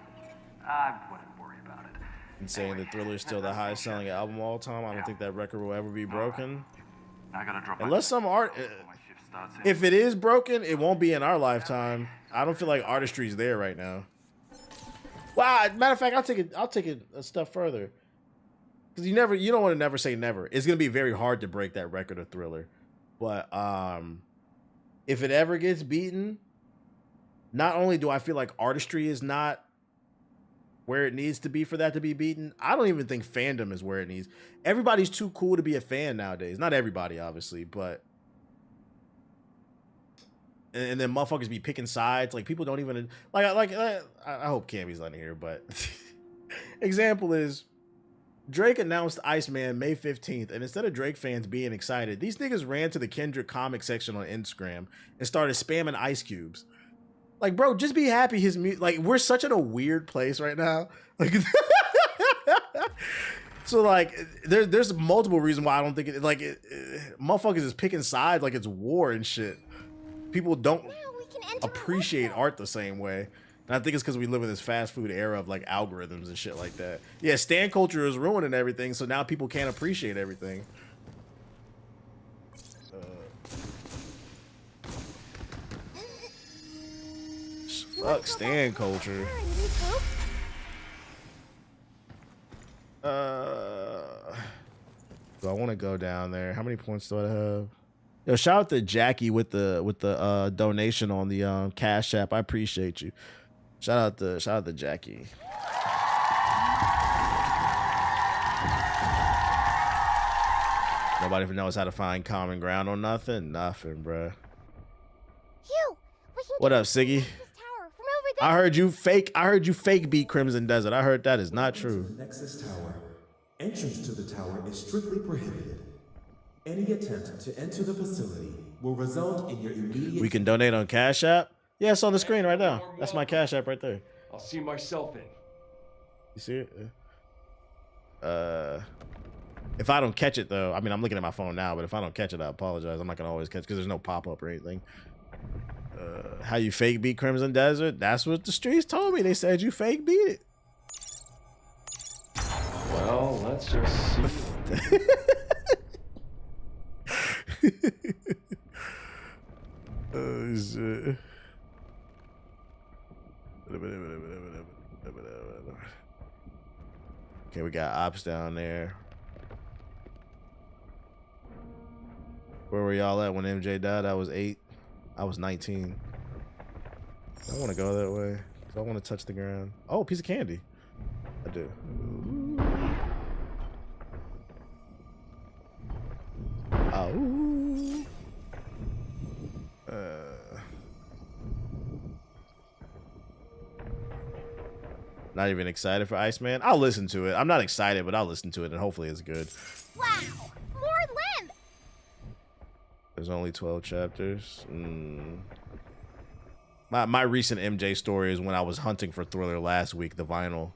I wouldn't worry about it. And saying that Thriller is still the highest selling album of all time. I don't think that record will ever be broken. I gotta drop Unless some art, if it is broken, it won't be in our lifetime. I don't feel like artistry is there right now. Well, matter of fact, I'll take it a step further. Because you don't want to never say never. It's gonna be very hard to break that record of Thriller. But if it ever gets beaten, not only do I feel like artistry is not where it needs to be for that to be beaten. I don't even think fandom is where it needs. Everybody's too cool to be a fan nowadays. Not everybody, obviously, but and then motherfuckers be picking sides. Like people don't even I hope Cammy's not here, but example is Drake announced Iceman May 15th, and instead of Drake fans being excited, these niggas ran to the Kendrick comic section on Instagram and started spamming ice cubes. Like, bro, just be happy his music. Like, we're such in a weird place right now. Like, so like, there's multiple reasons why I don't think it. Like, motherfuckers is picking sides like it's war and shit. People don't appreciate art the same way. And I think it's because we live in this fast food era of like algorithms and shit like that. Yeah, stan culture is ruining everything, so now people can't appreciate everything. Fuck stan culture. Do I want to go down there? How many points do I have? Yo, shout out to Jackie with the donation on the Cash App. I appreciate you. Shout out to Jackie. Nobody even knows how to find common ground on nothing. Nothing, bruh. What up, Siggy? I heard you fake beat Crimson Desert. I heard that is not true. Nexus Tower. Entrance to the tower is strictly prohibited. Any attempt to enter the facility will result in your immediate... We can donate on Cash App? Yeah, it's on the screen right now. That's my Cash App right there. I'll see myself in. You see it? If I don't catch it, though, I mean, I'm looking at my phone now, but if I don't catch it, I apologize. I'm not going to always catch it because there's no pop-up or anything. How you fake beat Crimson Desert? That's what the streets told me. They said you fake beat it. Well, let's just see. Oh, shit. Okay, we got ops down there. Where were y'all at when MJ died? I was 8. I was 19. I want to go that way. So I want to touch the ground. Oh, piece of candy. I do. Oh. Not even excited for Iceman. I'll listen to it. I'm not excited, but I'll listen to it, and hopefully it's good. Wow, more limb. There's only 12 chapters. My recent MJ story is when I was hunting for Thriller last week, the vinyl.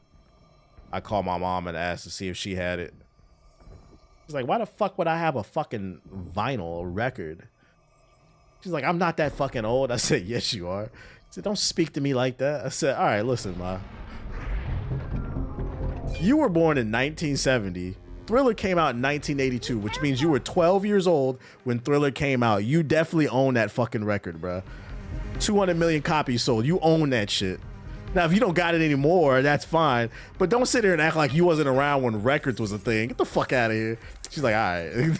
I called my mom and asked to see if she had it. She's like, why the fuck would I have a fucking vinyl record? She's like, I'm not that fucking old. I said, yes, you are. She said, don't speak to me like that. I said, all right, listen, Ma. You were born in 1970. Thriller came out in 1982, which means you were 12 years old when Thriller came out. You definitely own that fucking record, bro. 200 million copies sold. You own that shit. Now, if you don't got it anymore, that's fine. But don't sit there and act like you wasn't around when records was a thing. Get the fuck out of here. She's like, all right.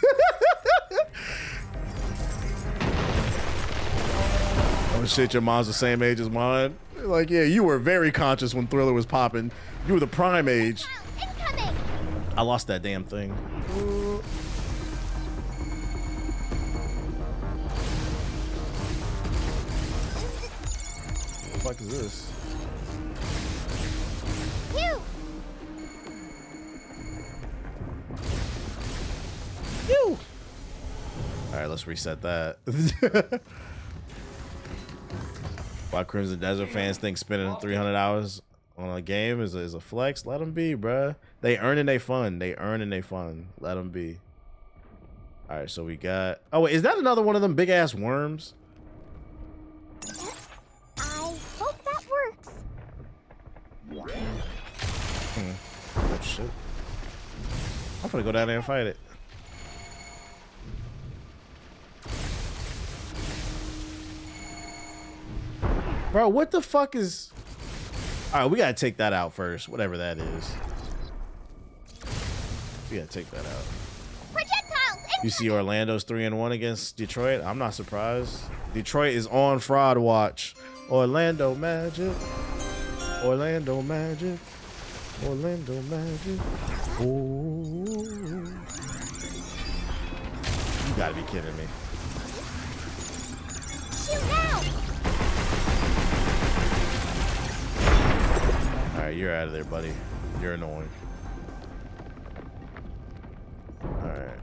Oh shit, your mom's the same age as mine. Like, yeah, you were very conscious when Thriller was popping. You were the prime age. I lost that damn thing. What the fuck is this? All right, let's reset that. Why Crimson Desert fans think spending 300 hours on a game is a flex? Let them be, bruh. They earning they fun. They earning they fun. Let them be. All right, so we got. Oh wait, is that another one of them big ass worms? I hope that works. Oh shit! I'm gonna go down there and fight it. Bro, what the fuck is... All right, we gotta take that out first, whatever that is. We gotta take that out. Projectiles! You see Orlando's 3-1 against Detroit? I'm not surprised. Detroit is on fraud watch. Orlando Magic. Orlando Magic. Orlando Magic. Oh, you gotta be kidding me. Shoot now! All right, you're out of there, buddy. You're annoying. All right,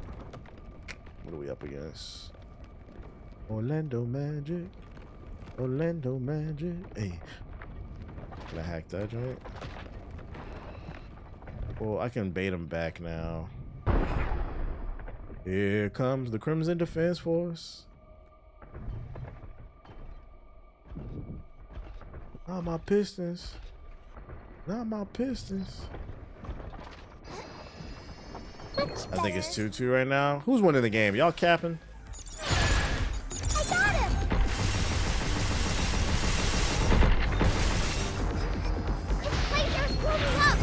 what are we up against? Orlando Magic. Orlando Magic. Hey, can I hack that joint? Well, I can bait him back now. Here comes the Crimson Defense Force. Not my Pistons. Not my Pistons. I think it's 2-2 right now. Who's winning the game? Y'all capping? I got him! It's Blazer's moving up!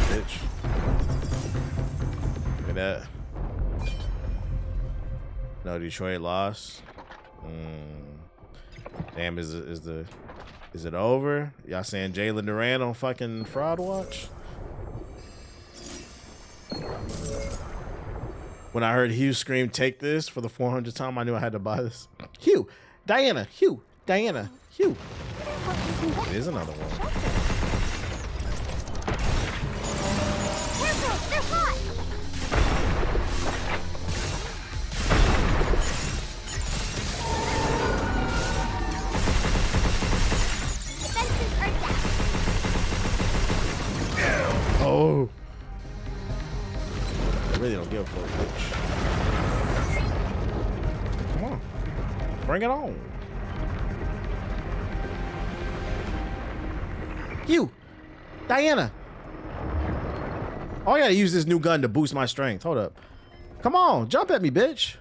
Bitch. Look at that. No, Detroit lost. Damn, is it over? Y'all saying Jalen Duran on fucking fraud watch? When I heard Hugh scream, "Take this" for the 400th time, I knew I had to buy this. Hugh, Diana, Hugh, Diana, Hugh. It is another one. Careful! They're hot! Defenses are down. Oh. I really don't give a fuck, bitch. Come on. Bring it on. You. Diana. Oh, I gotta use this new gun to boost my strength. Hold up. Come on. Jump at me, bitch.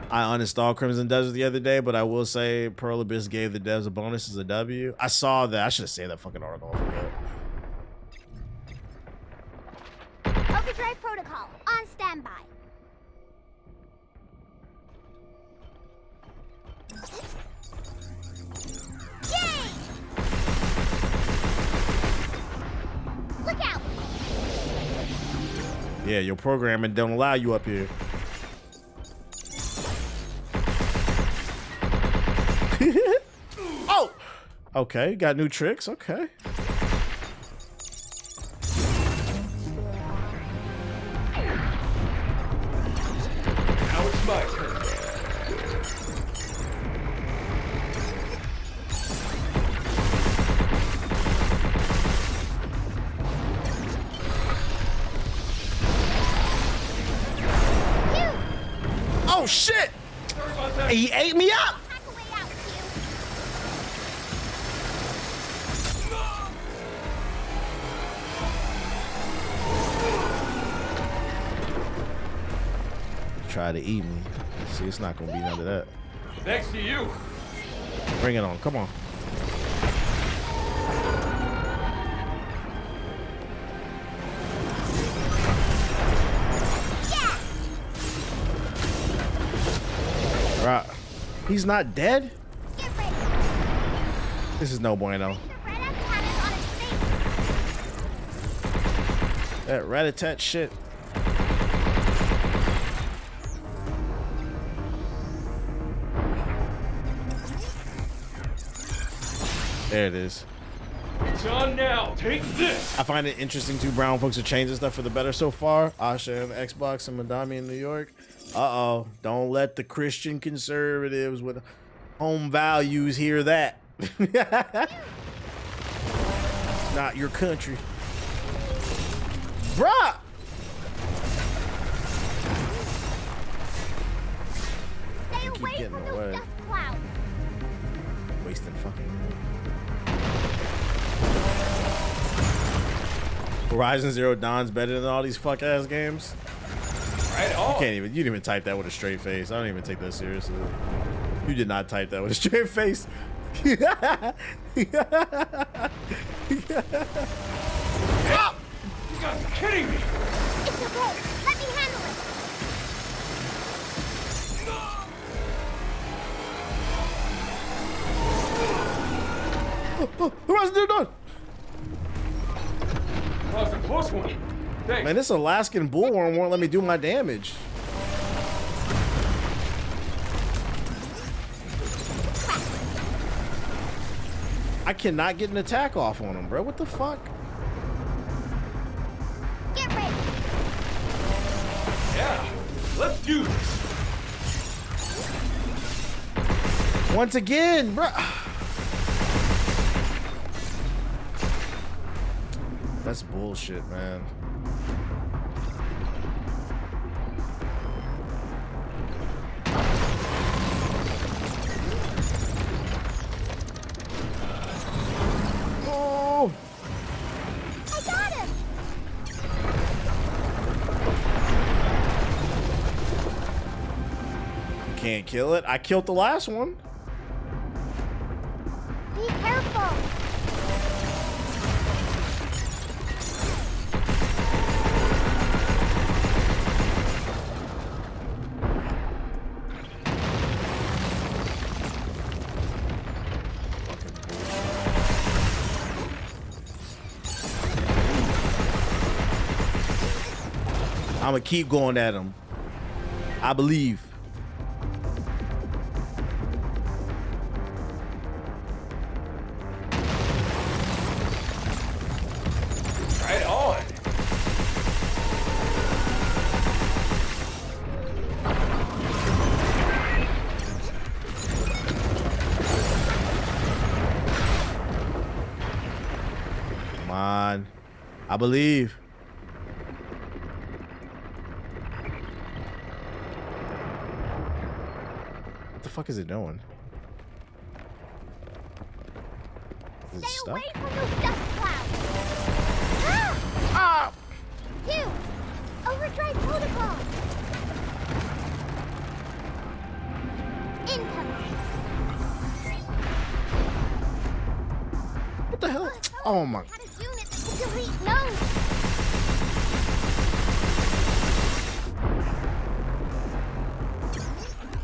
I uninstalled Crimson Desert the other day, but I will say Pearl Abyss gave the devs a bonus as a W. I saw that. I should have saved that fucking article. I forgot. Overdrive protocol on standby. Yay! Look out! Yeah, your programming don't allow you up here. Oh! Okay, got new tricks. Okay. Now it's my turn. Oh shit! He ate me up! Try to eat me. See, it's not gonna be none of that. Thanks to you. Bring it on, come on. Right. He's not dead? This is no bueno. That rat-a-tat shit. There it is. It's on now. Take this. I find it interesting too. Brown folks are changing stuff for the better so far. Asha and Xbox and Madami in New York. Uh-oh. Don't let the Christian conservatives with home values hear that. Not your country. Bruh! Stay keep away getting from away. those dust clouds. Wasting fucking. Horizon Zero Dawn's better than all these fuck ass games. Right on. You didn't even type that with a straight face. I don't even take that seriously. You did not type that with a straight face. Oh! You guys are kidding me. It's okay. Let me handle it. What's the dude doing? That was a close one. Thanks. Man, this Alaskan bullworm won't let me do my damage. I cannot get an attack off on him, bro. What the fuck? Get ready. Yeah, let's do this. Once again, bro. That's bullshit, man. Oh! I got him. Can't kill it. I killed the last one. Be careful. I'm gonna keep going at him. I believe. Right on. Come on. I believe. What the fuck is it doing? Is it Stay stuck? away from those dust clouds. Ah! Two. Overdrive protocol. Incoming. What the hell? Oh my. Had a unit that could delete nodes.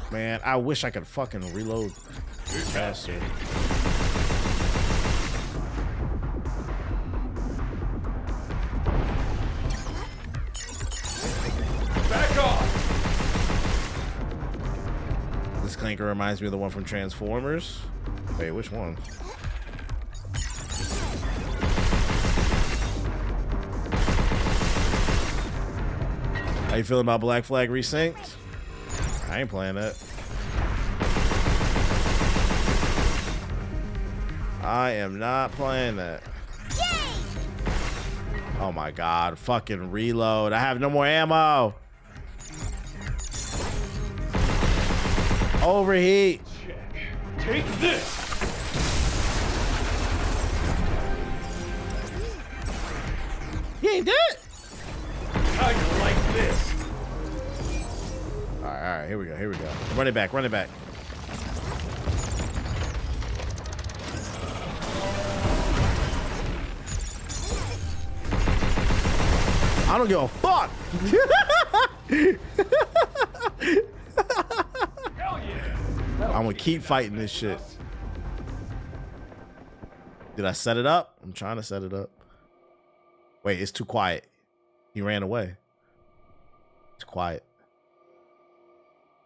Man, I wish I could fucking reload faster. Back off. This clanker reminds me of the one from Transformers. Wait, which one? How you feeling about Black Flag Resynced? I ain't playing that. I am not playing that. Yay! Oh my god, fucking reload. I have no more ammo. Overheat. Take this. He ain't dead. How you like this? All right, here we go, here we go. Run it back, run it back. I don't give a fuck. Hell yeah. I'm gonna keep fighting this shit. Did I set it up? I'm trying to set it up. Wait, it's too quiet. He ran away. It's quiet.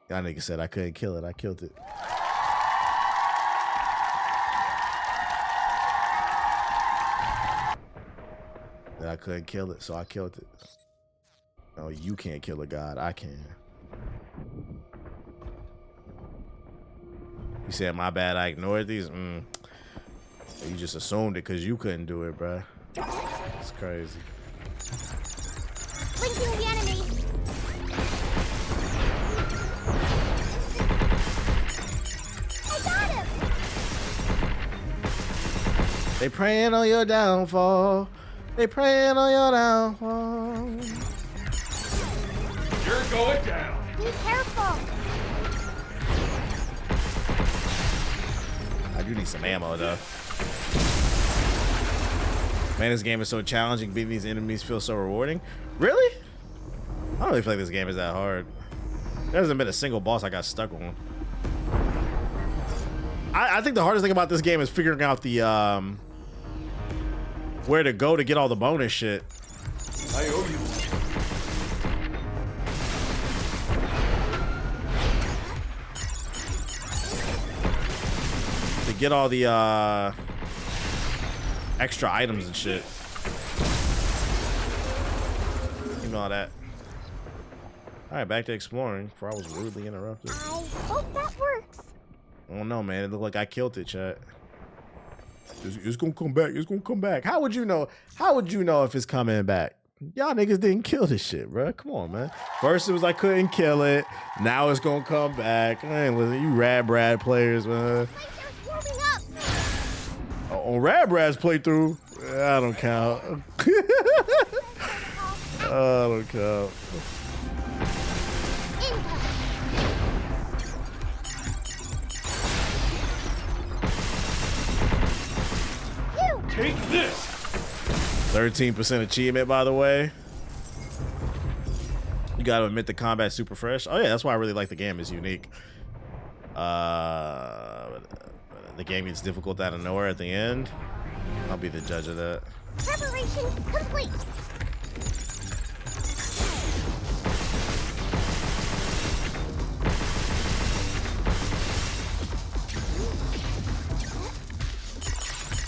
That nigga said I couldn't kill it. I killed it. That I couldn't kill it, so I killed it. No, you can't kill a god. I can. You said my bad. I ignored these. You just assumed it because you couldn't do it, bruh. It's crazy. Linking the enemy. I got him. They praying on your downfall. They praying on your downfall. You're going down. Be careful. I do need some ammo though. Man, this game is so challenging. Beating these enemies feels so rewarding. Really? I don't really feel like this game is that hard. There hasn't been a single boss I got stuck on. I think the hardest thing about this game is figuring out the where to go to get all the bonus shit. I owe you. To get all the extra items and shit. Give me all that. All right, back to exploring before I was rudely interrupted. I hope that works. I don't know, man. It looked like I killed it, chat. It's gonna come back. It's gonna come back. How would you know? How would you know if it's coming back? Y'all niggas didn't kill this shit, bro. Come on, man. First it was I couldn't kill it. Now it's gonna come back. I ain't listen. You Rad players, man. On Radbrad's playthrough, I don't count. I don't count. Take this. 13% achievement, by the way. You gotta admit the combat's super fresh. Oh yeah, that's why I really like the game. It's unique. The game gets difficult out of nowhere at the end. I'll be the judge of that. Preparation complete.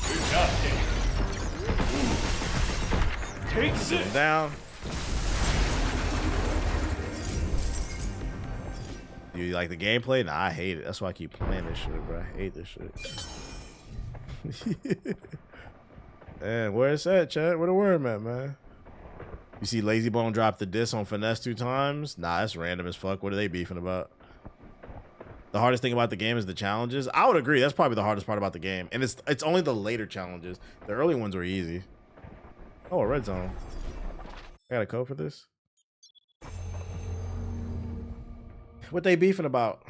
Good job, Dave. Take this. Down. Do you like the gameplay? Nah, I hate it. That's why I keep playing this shit, bro. I hate this shit. Man, where it's at, chat? Where the worm at, man? You see Lazy Bone drop the diss on Finesse 2 times? Nah, that's random as fuck. What are they beefing about? The hardest thing about the game is the challenges. I would agree. That's probably the hardest part about the game. And it's only the later challenges. The early ones were easy. Oh, a red zone. I got a code for this? What they beefing about?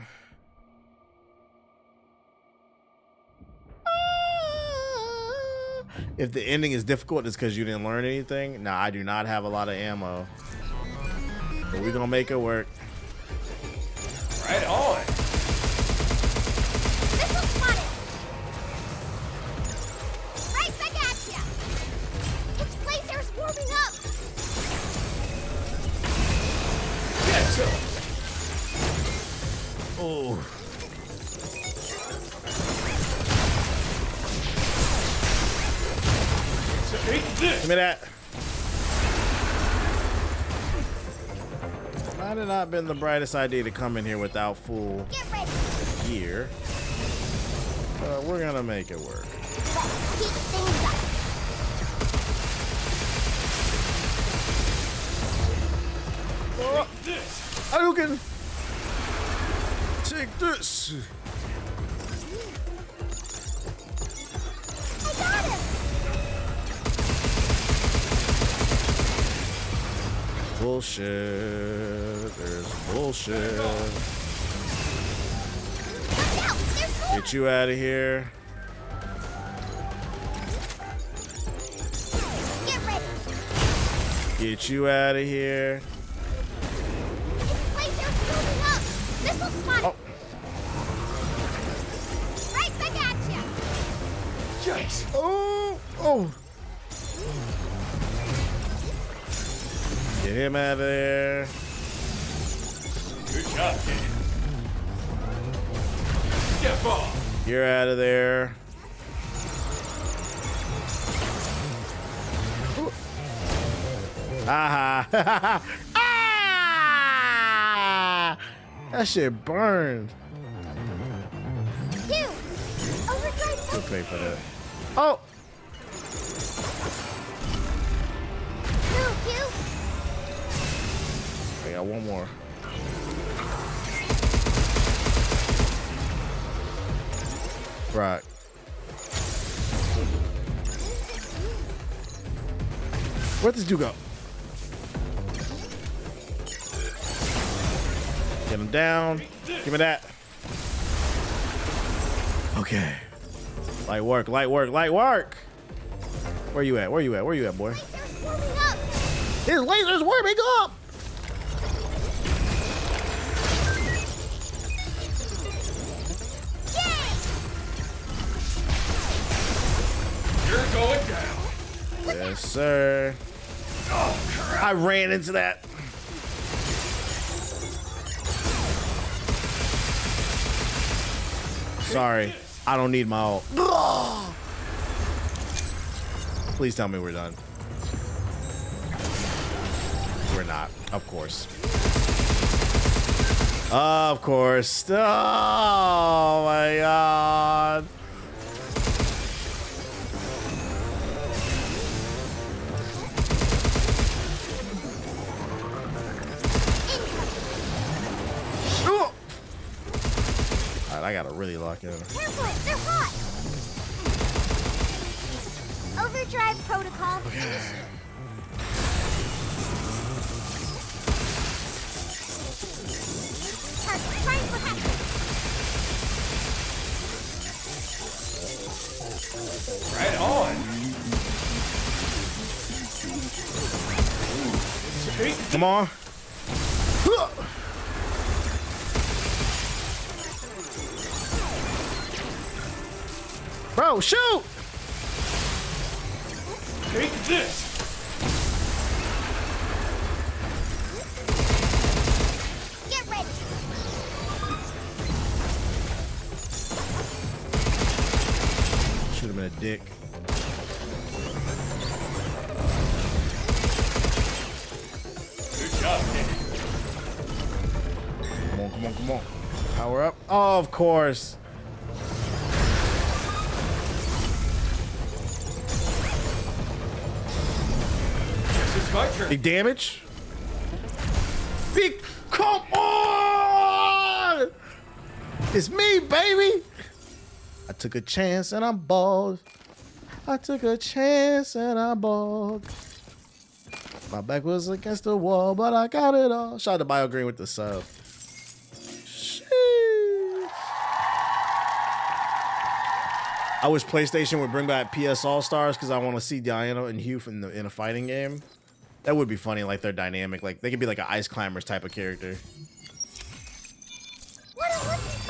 If the ending is difficult, it's because you didn't learn anything. Nah, I do not have a lot of ammo. But we're gonna make it work. Right on. Missile spotted. Right back at ya. Its laser's warming up. Get some. Oh. Take this. Give me that. Might have not been the brightest idea to come in here without full gear. But we're gonna make it work. Let's keep things up. Oh, you can take this. I got him. Bullshit. There's bullshit. Get you out of here. Get ready. Get you out of here. Laser's moving up. Missile spotted. Oh. Right back at ya. Yikes. Oh. Oh. Get him out of there. Good job, kid. Step off. You're out of there. Aha. Ah! That shit burned. Two. Overdrive. You'll pay for that. Oh! Two. I got one more. Right. Where'd this dude go? Get him down. Give me that. Okay. Light work, light work, light work. Where you at? Where you at? Where you at, boy? His laser's warming up. You're going down. Yes, sir. Oh, crap. I ran into that. Sorry, I don't need my ult. Please tell me we're done. We're not, of course. Of course. Oh my god. Alright, I gotta really lock in. Careful, they're hot. Overdrive protocol. Trying for hack. Right on. Come on. Bro, shoot! Take this. Get ready. Shoot him in the dick. Good job, Nick. Come on, come on, come on. Power up. Oh, of course. My turn. Big damage. Big, come on! It's me, baby. I took a chance and I'm bald. I took a chance and I'm bald. My back was against the wall, but I got it all. Shout out to Bio Green with the sub. Sheesh. I wish PlayStation would bring back PS All Stars because I want to see Diana and Hugh in a fighting game. That would be funny, like they're dynamic. Like they could be like an Ice Climbers type of character.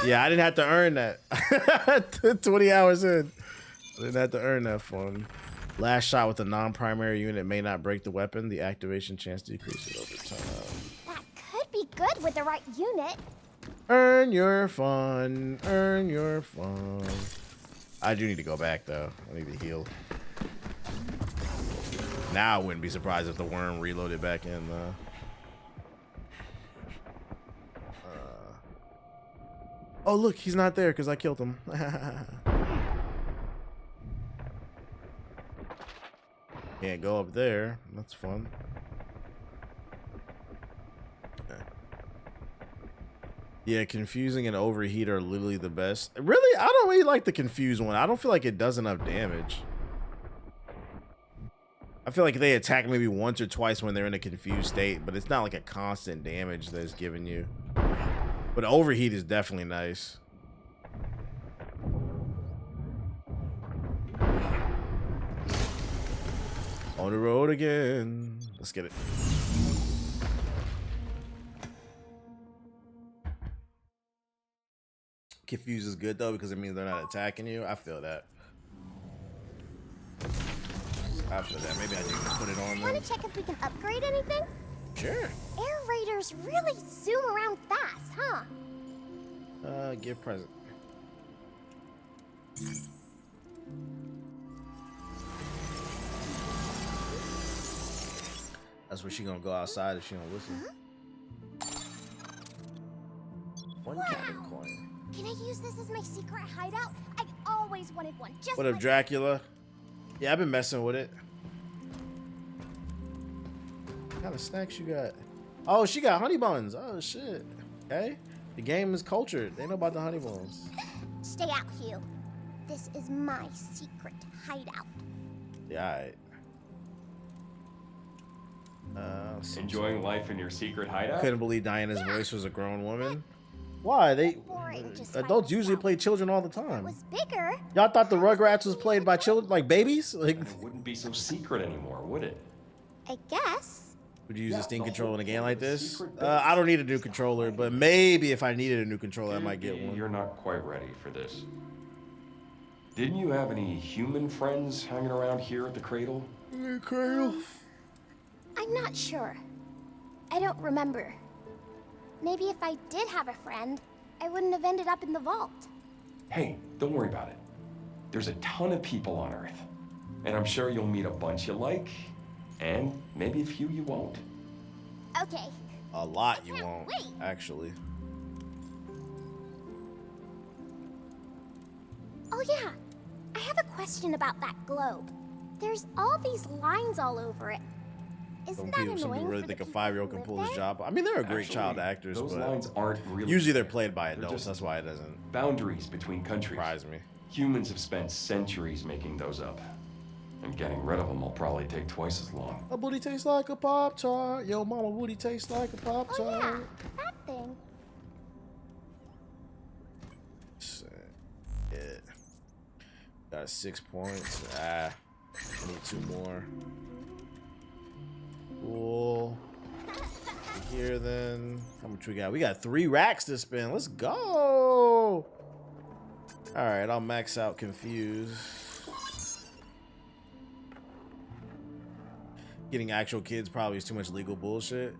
Yeah, I didn't have to earn that. 20 hours in. I didn't have to earn that fun. Last shot with a non-primary unit may not break the weapon. The activation chance decreases over time. That could be good with the right unit. Earn your fun. Earn your fun. I do need to go back though. I need to heal. Now I wouldn't be surprised if the worm reloaded back in. Oh look, he's not there because I killed him. Can't go up there. That's fun. Yeah, confusing and overheat are literally the best. Really, I don't really like the confused one. I don't feel like it does enough damage. I feel like they attack maybe once or twice when they're in a confused state, but it's not like a constant damage that it's giving you. But overheat is definitely nice. On the road again. Let's get it. Confused is good though because it means they're not attacking you. I feel that. After that, maybe I need to put it on there. Want to check if we can upgrade anything? Sure. Air raiders really zoom around fast, huh? Give present. That's where she gonna go outside if she don't listen. One counter coin. Can I use this as my secret hideout? I always wanted one. Just What up, like Dracula? Yeah, I've been messing with it. What kind of snacks you got? Oh, she got honey buns. Oh shit. Okay. The game is cultured. They know about the honey buns. Stay out, Hugh. This is my secret hideout. Yeah, alright. Enjoying life in your secret hideout? Couldn't believe Diana's voice was a grown woman. Why? Adults usually play children all the time. Bigger. Y'all thought the Rugrats was played by children, like babies? Like, It wouldn't be so secret anymore, would it? I guess. would you use a Steam controller in a game like this? I don't need a new controller, but maybe if I needed a new controller, I might get one. You're not quite ready for this. Didn't you have any human friends hanging around here at the cradle? The cradle? I'm not sure. I don't remember. Maybe if I did have a friend, I wouldn't have ended up in the vault. Hey, don't worry about it. There's a ton of people on Earth. And I'm sure you'll meet a bunch you like, and maybe a few you won't. Okay. A lot you won't, actually. Oh yeah, I have a question about that globe. There's all these lines all over it. Isn't that Some annoying people really for think the a 5-year-old can pull his job. I mean, they're great child actors, those but lines aren't really usually they're played by They're adults. just That's why it doesn't boundaries between countries. surprise me. Humans have spent centuries making those up. And getting rid of them will probably take twice as long. A booty tastes like a Pop-Tart. Yo, mama booty tastes like a Pop-Tart. Oh yeah, that thing. Yeah. Got 6 points. I need 2 more. Cool. Here then. How much we got? We got 3 racks to spend. Let's go. Alright, I'll max out Confused. Getting actual kids probably is too much legal bullshit.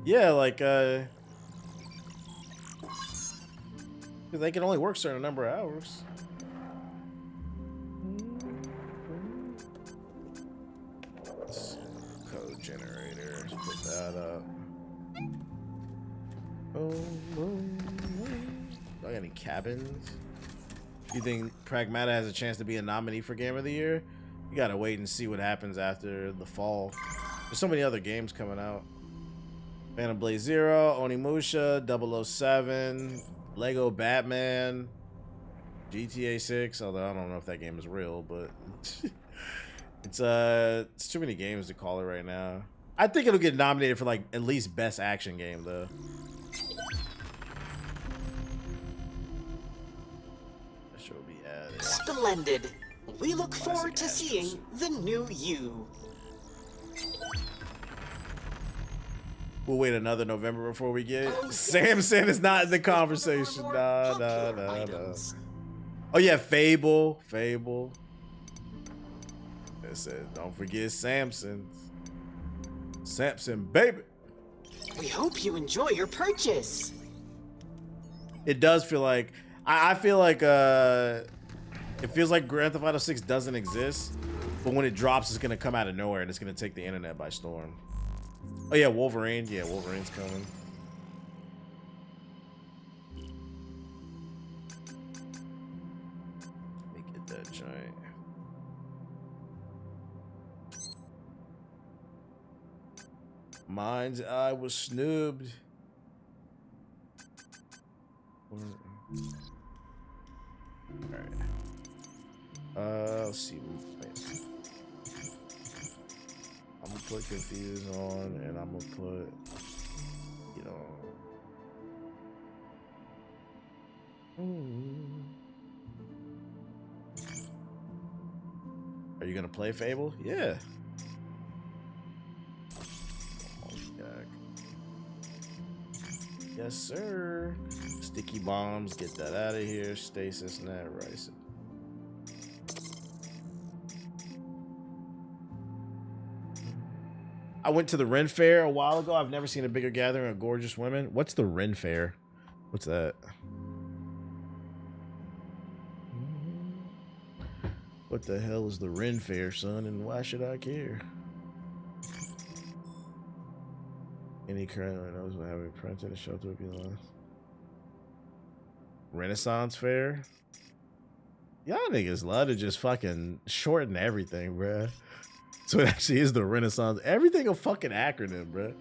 Yeah, like they can only work a certain number of hours. Code generator. Let's put that up. Oh, do I got any cabins? You think Pragmata has a chance to be a nominee for Game of the Year? You gotta wait and see what happens after the fall. There's so many other games coming out. Phantom Blade Zero, Onimusha, 007, Lego Batman, GTA 6, although I don't know if that game is real, but it's too many games to call it right now. I think it'll get nominated for like at least best action game though. That should be added. Splendid. We look forward to seeing the new you. We'll wait another November before we get it. Samson is not in the conversation. Nah. Oh yeah, Fable. It says, don't forget Samson, baby. We hope you enjoy your purchase. It does feel like I feel like it feels like Grand Theft Auto 6 doesn't exist, but when it drops, it's gonna come out of nowhere and it's gonna take the internet by storm. Oh yeah, Wolverine. Yeah, Wolverine's coming. Let me get that joint. Mind's eye was snubbed. Alright. Let's see. I'm gonna put Confused on, and I'm gonna put, you know. Are you gonna play Fable? Yeah. Yes, sir. Sticky bombs, get that out of here. Stasis net, rice. I went to the Ren Fair a while ago. I've never seen a bigger gathering of gorgeous women. What's the Ren Fair? What's that? What the hell is the Ren Fair, son? And why should I care? Any currently knows what having printed and shelter would be lost. Renaissance Fair? Y'all niggas love to just fucking shorten everything, bruh. So it actually is the Renaissance. Everything a fucking acronym, bruh.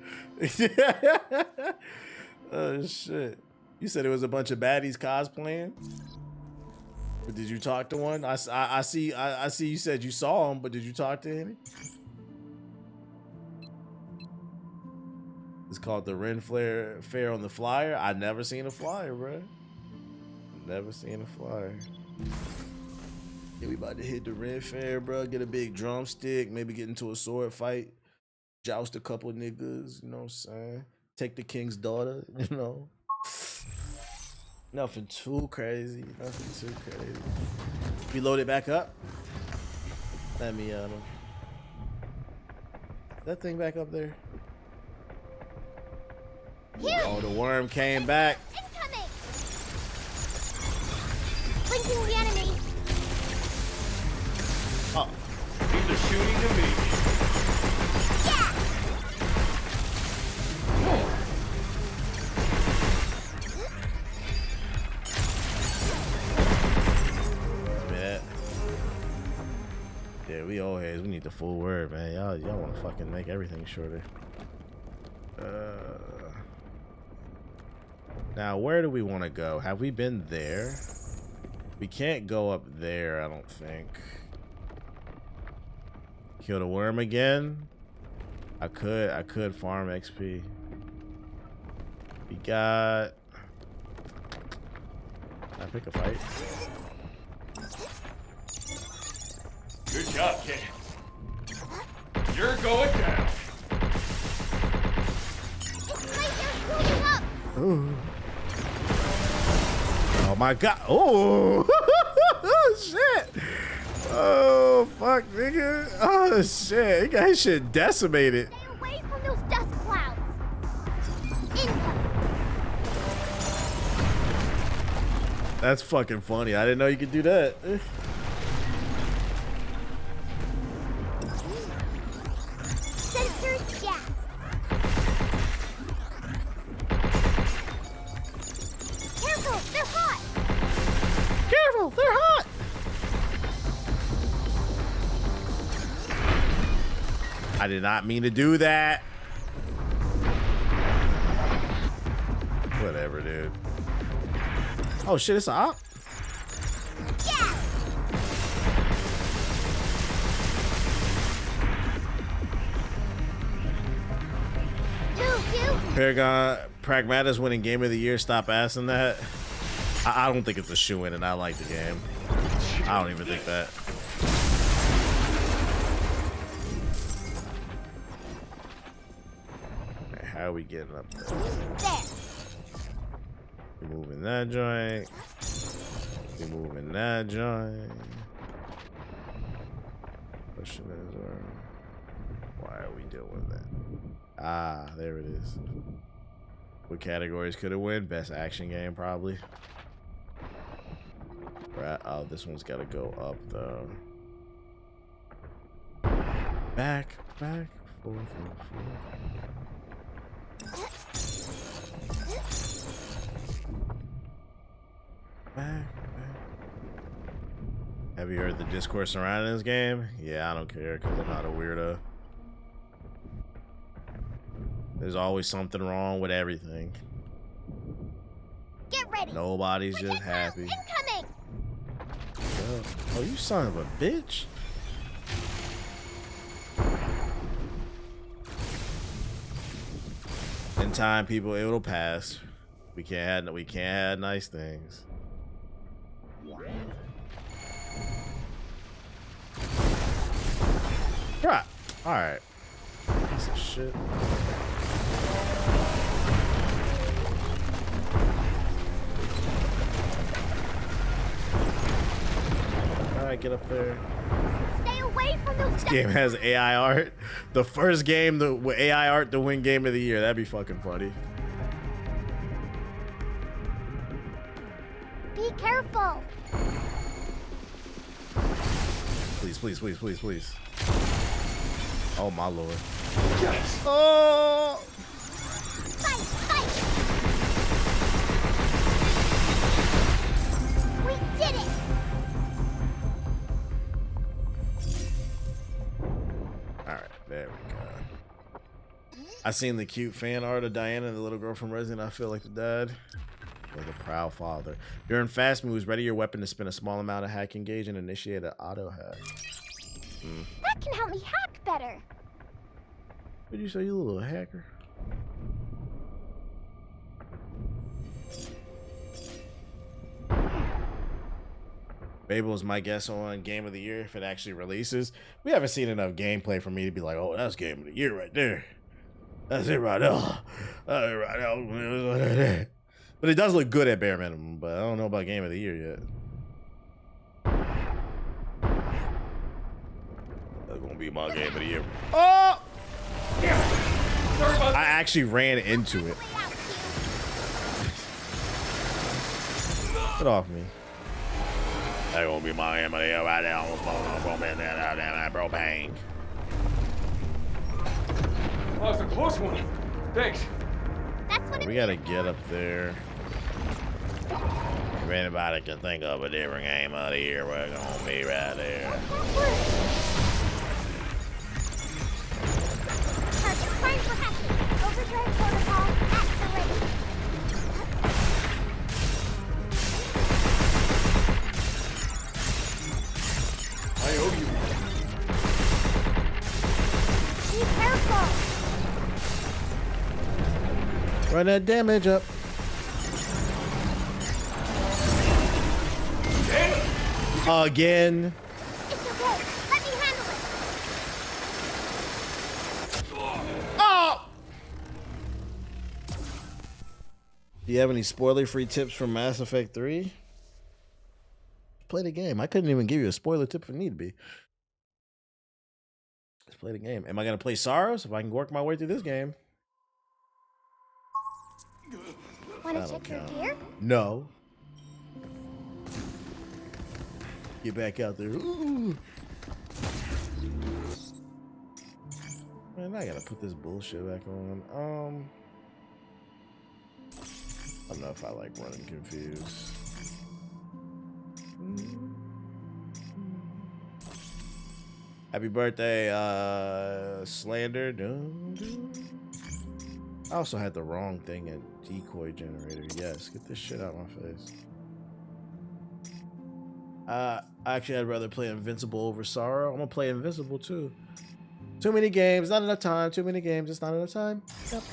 Oh shit. You said it was a bunch of baddies cosplaying? But did you talk to one? I see you said you saw him, but did you talk to any? It's called the Ren Fair on the flyer. I never seen a flyer, bro. Never seen a flyer. Yeah, we about to hit the Ren Fair, bro. Get a big drumstick. Maybe get into a sword fight. Joust a couple niggas. You know what I'm saying? Take the king's daughter. You know. Nothing too crazy. Nothing too crazy. Reload it back up. Let me that thing back up there. Oh, the worm came back. Incoming! Blinking the enemy. Oh. These are shooting to me. Yeah! Yeah, we old heads. We need the full word, man. Y'all want to fucking make everything shorter. Now, where do we want to go? Have we been there? We can't go up there, I don't think. Kill the worm again. I could farm XP. We got. Can I pick a fight? Good job, kid. You're going down. Ooh. Oh my god. Oh shit. Oh fuck, nigga. Oh shit. He got his shit decimated. Stay away from those dust clouds. Incoming. That's fucking funny. I didn't know you could do that. Sensors down. Careful, they're hot. Careful, they're hot. I did not mean to do that. Whatever, dude. Oh shit, it's a op. Yeah. Paragon Pragmata's winning game of the year. Stop asking that. I don't think it's a shoe-in, and I like the game. I don't even think that. Okay, how are we getting up there? We're moving that joint. We're moving that joint. Question is, why are we doing that? Ah, there it is. What categories could it win? Best action game, probably. Right. Oh, this one's got to go up, though. Back, forth, and forth. Back. Have you heard the discourse surrounding this game? Yeah, I don't care, because I'm not a weirdo. There's always something wrong with everything. Get ready. Nobody's just happy. Incoming. Oh, you son of a bitch. In time, people, it'll pass. We can't have nice things. Right. All right. Piece of shit. Alright, get up there. Stay away from those. This game has AI art. The first game with AI art to win game of the year. That'd be fucking funny. Be careful. Please, please, please, please, please. Oh my lord. Yes. Oh. Fight, fight. We did it. All right, there we go. I seen the cute fan art of Diana, the little girl from Resident. I feel like the dad, like a proud father. During fast moves, ready your weapon to spend a small amount of hack engage and initiate an auto hack. That can help me hack better. What did you say, you little hacker? Babel's my guess on game of the year if it actually releases. We haven't seen enough gameplay for me to be like, oh, that's game of the year right there. That's it right there. That's it right there. But it does look good at bare minimum, but I don't know about game of the year yet. That's gonna be my game of the year. Oh! I actually ran into it. Get off me. That's gonna be my game of the year right now. Propane. Oh, it's a close one. Thanks. We gotta get up there. If anybody can think of a different game of the year, we're gonna be right there. Overdrive protocol activated. I owe you. Be careful. Run that damage up. Again. It's okay. Let me handle it. Oh! Do you have any spoiler-free tips from Mass Effect 3? Play the game. I couldn't even give you a spoiler tip if it need to be. Let's play the game. Am I gonna play Saros if I can work my way through this game? Want to check your gear? No. Get back out there. Ooh. Man, I gotta put this bullshit back on. I don't know if I like running confused. Happy birthday, Slander. I also had the wrong thing at decoy generator. Yes, get this shit out of my face. Actually, I'd rather play Invincible over Sorrow. I'm gonna play Invincible too. Too many games, not enough time. Too many games, it's not enough time. Yep.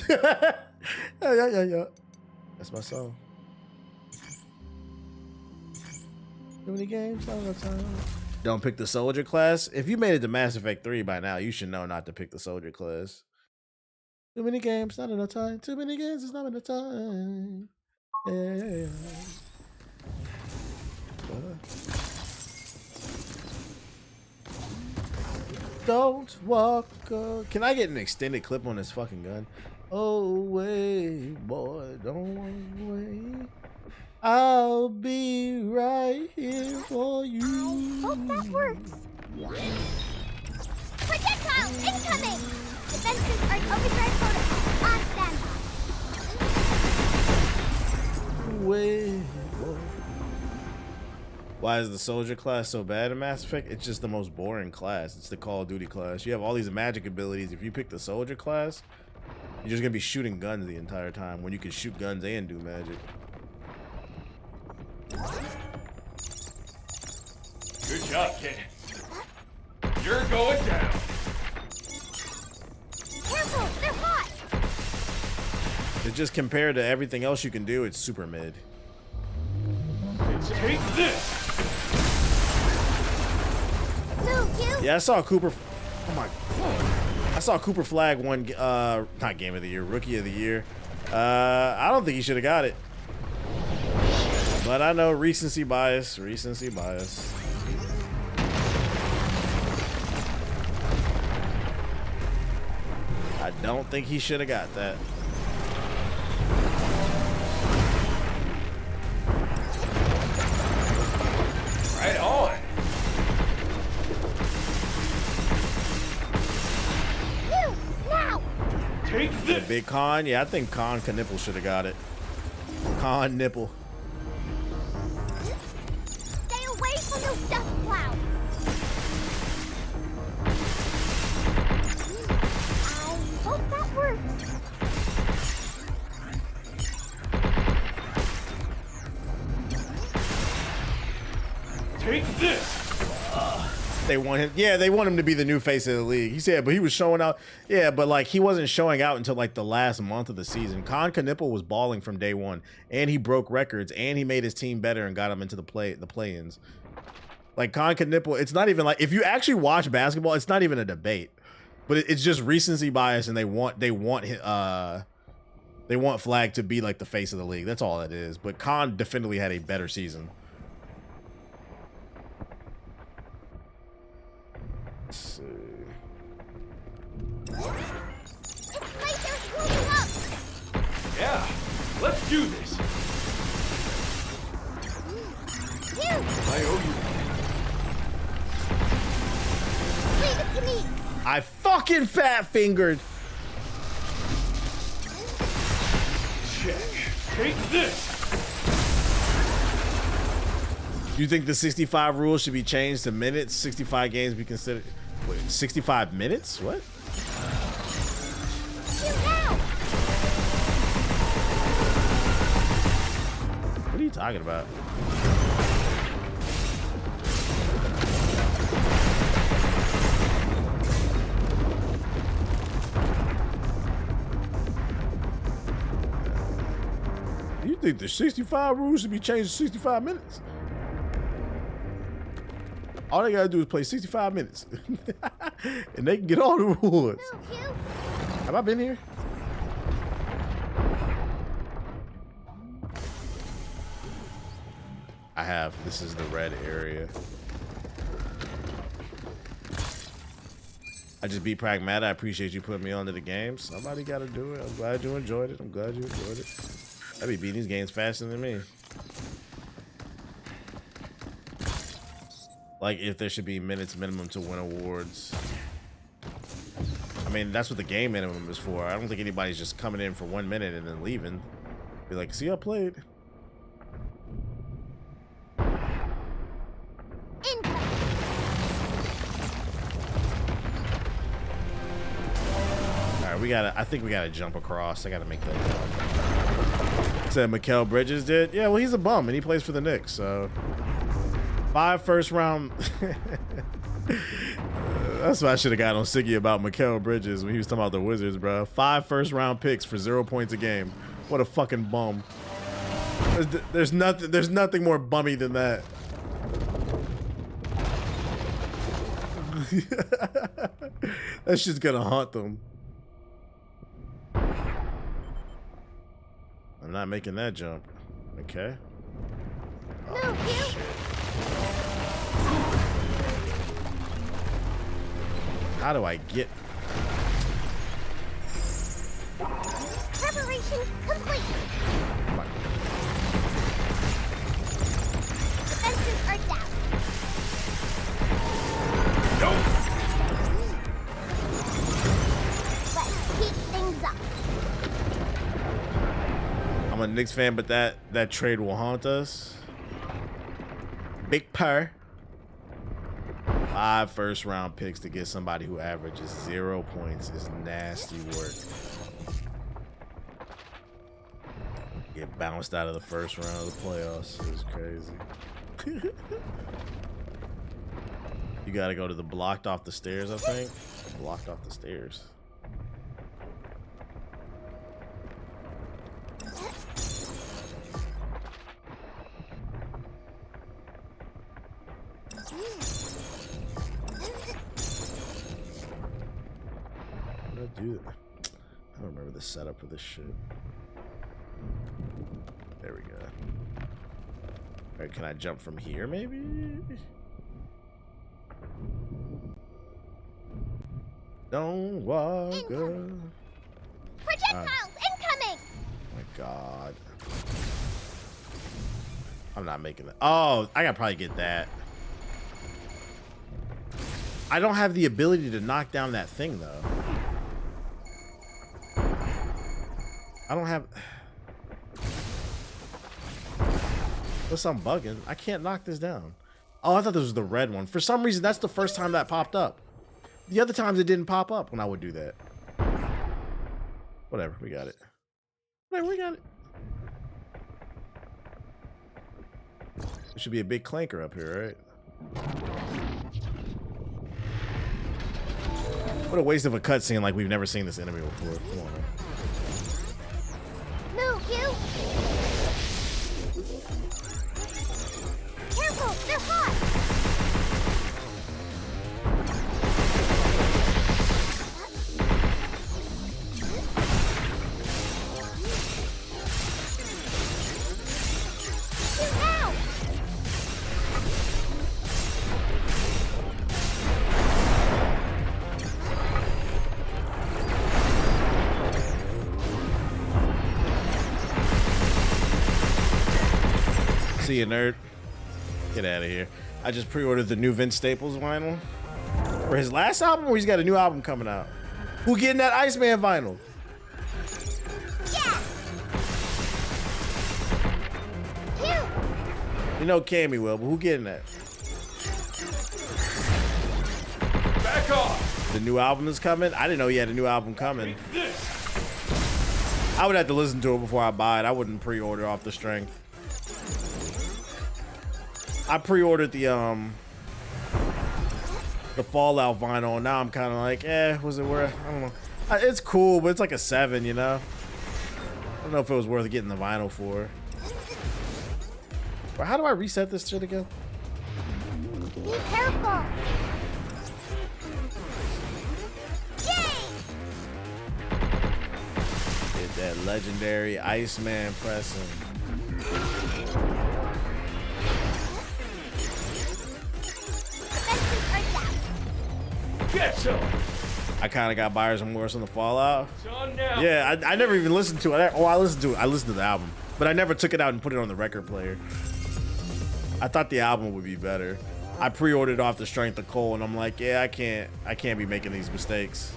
Yeah. That's my song. Too many games, not enough time. Don't pick the soldier class. If you made it to Mass Effect 3 by now, you should know not to pick the soldier class. Too many games, not enough time. Too many games, it's not enough time. Yeah. Don't walk. Can I get an extended clip on this fucking gun? Oh, wait, boy, don't walk away. I'll be right here for you. I hope that works. Projectile incoming! Defenses are overdrive protocol on standby. Wait, boy. Why is the soldier class so bad in Mass Effect? It's just the most boring class. It's the Call of Duty class. You have all these magic abilities. If you pick the soldier class, you're just gonna be shooting guns the entire time when you can shoot guns and do magic. Good job, kid. You're going down. Careful, they're hot. It's just compared to everything else you can do, it's super mid. Take this. So cute. Yeah, I saw Cooper. Oh my. I saw Cooper Flag won, not Game of the Year, Rookie of the Year. I don't think he should have got it. But I know recency bias. Recency bias. I don't think he should have got that. Right on. You, now. Take this. Big Con? Yeah, I think Con Nipple should have got it. Con Nipple. Stay away from those dust clouds. I hope that works. Take this. They want him. Yeah, they want him to be the new face of the league. He said, but he was showing out. Yeah, but like he wasn't showing out until like the last month of the season. Con Nipple was balling from day one, and he broke records, and he made his team better and got him into the play-ins. Like Con Nipple, it's not even like if you actually watch basketball, it's not even a debate. But it's just recency bias, and they want Flag to be like the face of the league. That's all it is. But Con definitely had a better season. Let's see. Yeah, let's do this. I owe you. Leave it to me. I fucking fat fingered. Check. Take this. You think the 65 rule should be changed to minutes? 65 games be considered. Wait, 65 minutes? What? What are you talking about? You think the 65 rule should be changed to 65 minutes? All they gotta do is play 65 minutes. And they can get all the rewards. Have I been here? I have. This is the red area. I just be pragmatic. I appreciate you putting me onto the game. Somebody gotta do it. I'm glad you enjoyed it. I'm glad you enjoyed it. I be beating these games faster than me. Like, if there should be minutes minimum to win awards. I mean, that's what the game minimum is for. I don't think anybody's just coming in for 1 minute and then leaving. Be like, see, I played. Alright, I think we gotta jump across. I gotta make that jump. Said Mikal Bridges did. Yeah, well, he's a bum and he plays for the Knicks, so 5 first round. That's what I should have got on Siggy about Mikal Bridges when he was talking about the Wizards, bro. 5 first round picks for 0 points a game. What a fucking bum. There's nothing more bummy than that. That's just gonna haunt them. I'm not making that jump. Okay. Oh, shit. How do I get? Preparation complete. Defenses are down. Nope. Let's heat things up. I'm a Knicks fan, but that trade will haunt us. Big purr. 5 first round picks to get somebody who averages 0 points is nasty work. Get bounced out of the first round of the playoffs. It was crazy. You gotta go to the blocked off the stairs, I think. Blocked off the stairs. Do that. I don't remember the setup for this shit. There we go. Alright, can I jump from here maybe? Don't walk up. Projectiles incoming! Oh my god. I'm not making that. Oh, I gotta probably get that. I don't have the ability to knock down that thing though. I don't have. Unless I'm bugging. I can't knock this down. Oh, I thought this was the red one. For some reason, that's the first time that popped up. The other times it didn't pop up when I would do that. Whatever, we got it. Whatever, we got it. There should be a big clanker up here, right? What a waste of a cutscene like we've never seen this enemy before. Come on, man. Move, you! Careful, they're hot! Shoot now! See you, nerd. Get out of here. I just pre-ordered the new Vince Staples vinyl for his last album, or he's got a new album coming out. Who getting that Iceman vinyl? You know Cammy will, but who getting that? Back off! The new album is coming? I didn't know he had a new album coming. I would have to listen to it before I buy it. I wouldn't pre-order off the strength. I pre-ordered the Fallout vinyl, and now I'm kind of like, was it worth? I don't know. It's cool, but it's like a 7, you know. I don't know if it was worth getting the vinyl for. But how do I reset this shit again? Be careful. Get that legendary Iceman pressing. Get some. I kind of got buyer's remorse on the Fallout. It's on now. Yeah, I never even listened to it. I listened to it. I listened to the album, but I never took it out and put it on the record player. I thought the album would be better. I pre-ordered off the strength of Cole, and I'm like, yeah, I can't be making these mistakes.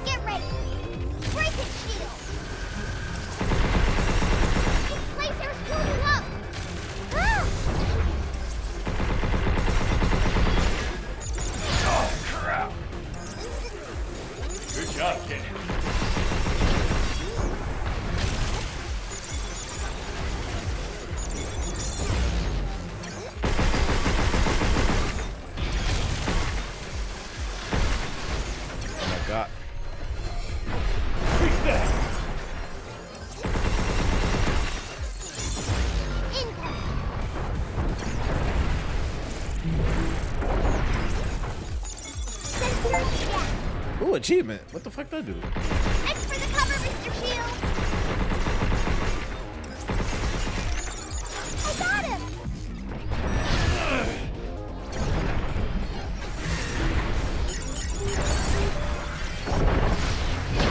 Get ready. Break it, shield. This laser's shooting up. Ah! Oh, crap. Good job, kid. God. Take that. Ooh, achievement. What the fuck did I do? Thanks for the cover, Mr. Shield. I got him.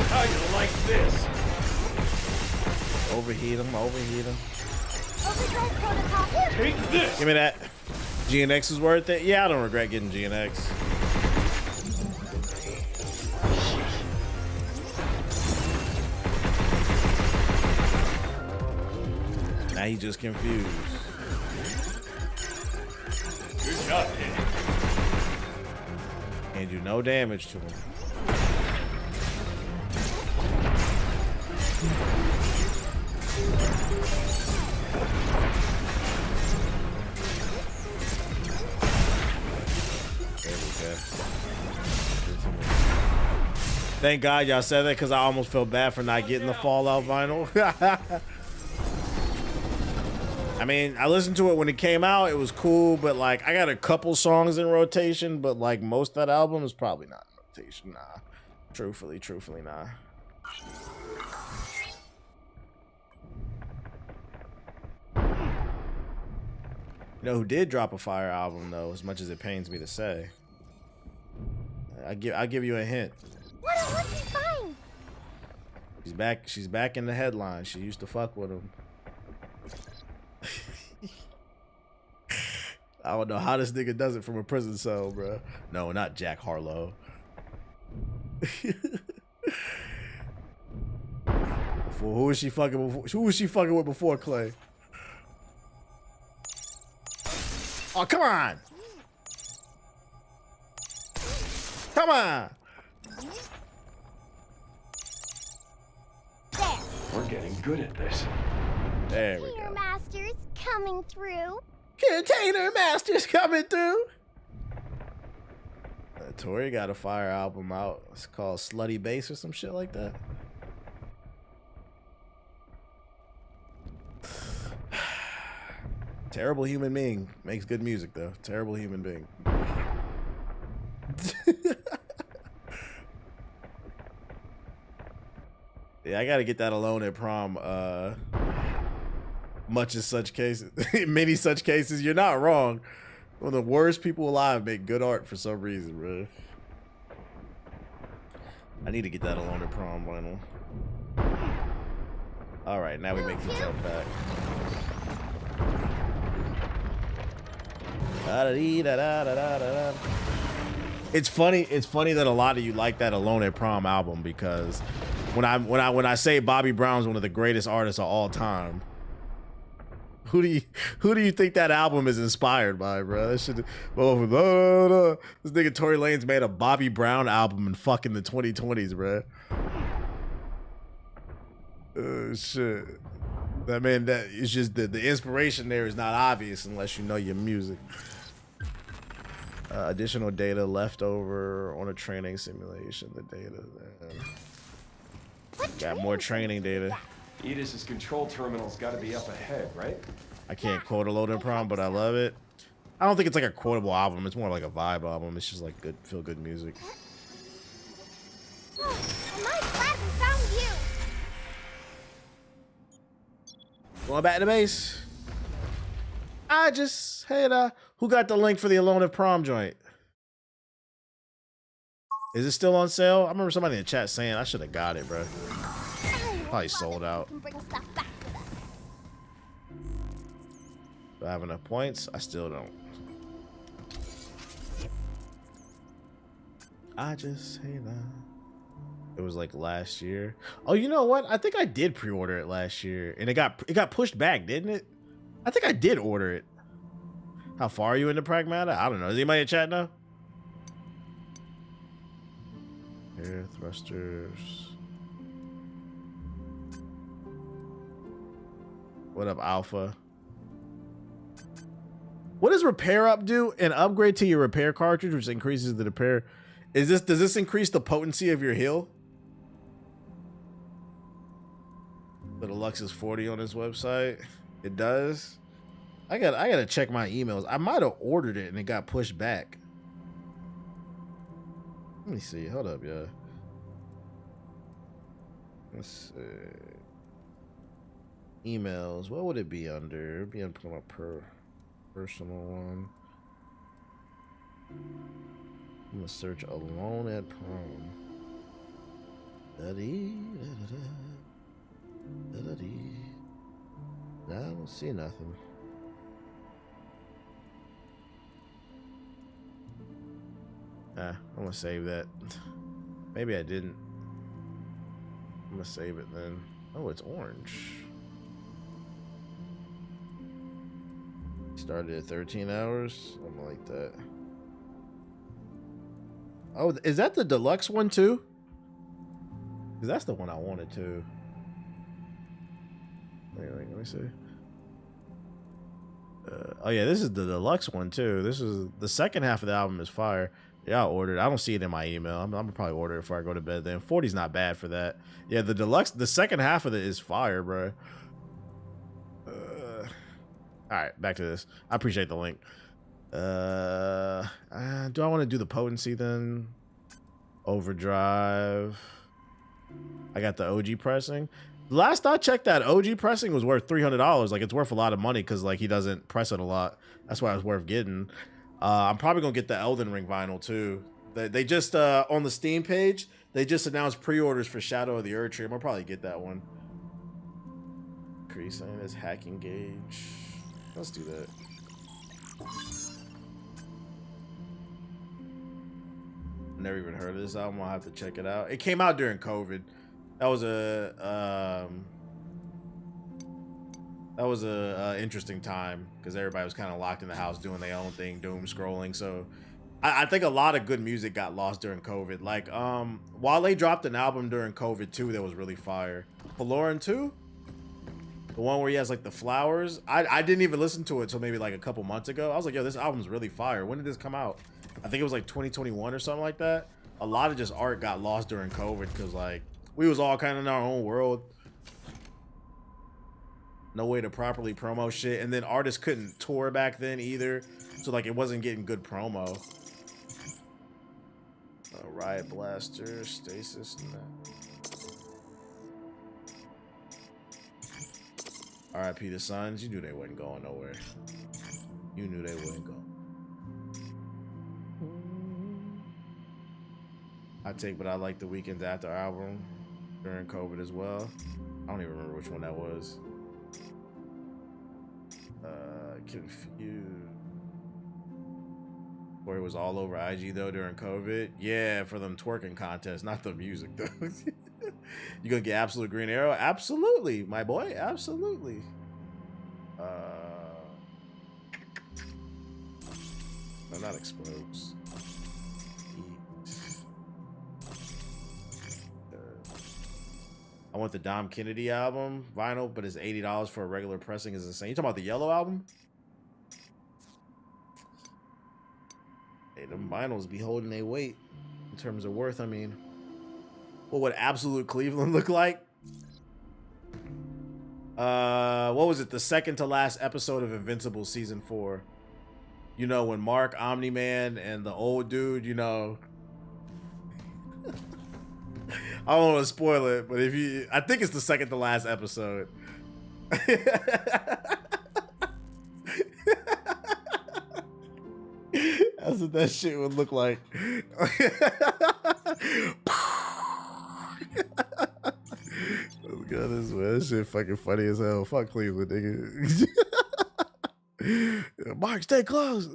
How you like this? Overheat him, overheat him. Overdrive protocol. Take this. Give me that. GNX is worth it? Yeah, I don't regret getting GNX. Now he's just confused. Good job, kid. Can't do no damage to him. There we go. Thank God y'all said that, because I almost felt bad for not getting the Fallout vinyl. I mean, I listened to it when it came out. It was cool, but like I got a couple songs in rotation, but like most of that album is probably not in rotation. Nah. Truthfully, nah. You know who did drop a fire album though, as much as it pains me to say? I'll give you a hint. What's he find? She's back in the headlines. She used to fuck with him. I don't know how this nigga does it from a prison cell, bro. No, not Jack Harlow. Who was she fucking before? Who was she fucking with before Clay? Oh, come on! Come on! There. We're getting good at this. There we Container go. Master's coming through. Container Master's coming through. Tori got a fire album out. It's called Slutty Bass or some shit like that. Terrible human being. Makes good music though. Terrible human being. Yeah, I gotta get that Alone at Prom. Much as such cases, many such cases, you're not wrong. One of the worst people alive make good art for some reason, bro. I need to get that Alone at Prom vinyl. All right, now we make the jump back. It's funny that a lot of you like that Alone at Prom album, because when I say Bobby Brown's one of the greatest artists of all time, who do you think that album is inspired by, bro? That shit, this nigga Tory Lanez made a Bobby Brown album in fucking the 2020s, bro. Shit. That man, that it's just the inspiration there is not obvious unless you know your music. Additional data left over on a training simulation. The data. Got more training data. Edis's control terminal's got to be up ahead, right? I can't quote Alone at Prom, but I love it. I don't think it's like a quotable album. It's more like a vibe album. It's just like good, feel good music. Am I glad we found you? Going back to base. I just who got the link for the Alone at Prom joint? Is it still on sale? I remember somebody in the chat saying I should have got it, bro. Probably sold out. Do I have enough points? I still don't. I just hate that. It was like last year. Oh, you know what? I think I did pre-order it last year, and it got pushed back, didn't it? I think I did order it. How far are you into Pragmata? I don't know. Does anybody in chat know? Air thrusters. What up, Alpha? What does repair up do? An upgrade to your repair cartridge, which increases the repair. Does this increase the potency of your heal? The deluxe is 40 on this website. It does. I gotta check my emails. I might have ordered it and it got pushed back. Let me see. Hold up, yeah. Let's see. Emails. What would it be under? It'd be under my personal one. I'm gonna search Alone at Prom. I don't see nothing. I'm gonna save that. Maybe I didn't. I'm gonna save it then. Oh, it's orange. Started at 13 hours. Something like that. Oh, is that the deluxe one too? Because that's the one I wanted to. Wait, let me see. Oh yeah, this is the deluxe one too. This is the second half of the album is fire. Yeah, I ordered. I don't see it in my email. I'm gonna probably order it before I go to bed. Then 40's not bad for that. Yeah, the deluxe, the second half of it is fire, bro. All right, back to this. I appreciate the link. Do I want to do the potency then? Overdrive. I got the OG pressing. Last I checked, that OG pressing was worth $300. Like, it's worth a lot of money because like he doesn't press it a lot. That's why it's worth getting. I'm probably gonna get the Elden Ring vinyl too. They just on the Steam page, they just announced pre-orders for Shadow of the Erdtree. I'll probably get that one. Increasing this hacking gauge. Let's do that. Never even heard of this album. I'll have to check it out. It came out during COVID. That was a interesting time because everybody was kind of locked in the house doing their own thing, doom scrolling. So I think a lot of good music got lost during COVID. Like Wale dropped an album during COVID too that was really fire. Valoran 2? The one where he has like the flowers. I didn't even listen to it until maybe like a couple months ago. I was like, yo, this album's really fire. When did this come out? I think it was like 2021 or something like that. A lot of just art got lost during COVID because like we was all kind of in our own world. No way to properly promo shit. And then artists couldn't tour back then either. So like it wasn't getting good promo. Riot Blaster, Stasis, RIP the Suns. You knew they wasn't going nowhere. You knew they wouldn't go. I take, but I like the Weekend's After album during COVID as well. I don't even remember which one that was. Confused. Where it was all over IG though during COVID. Yeah, for them twerking contests, not the music though. You gonna get absolute green arrow? Absolutely, my boy. Absolutely. No, not explodes. I want the Dom Kennedy album vinyl, but it's $80 for a regular pressing is insane. You talking about the yellow album? Hey, them vinyls be holding their weight in terms of worth. I mean, what would absolute Cleveland look like? What was it? The second to last episode of Invincible season 4. You know, when Mark, Omni-Man, and the old dude, you know. I don't want to spoil it, but I think it's the second to last episode. That's what that shit would look like. Let's go this way. That shit fucking funny as hell. Fuck Cleveland, nigga. Mark, stay close.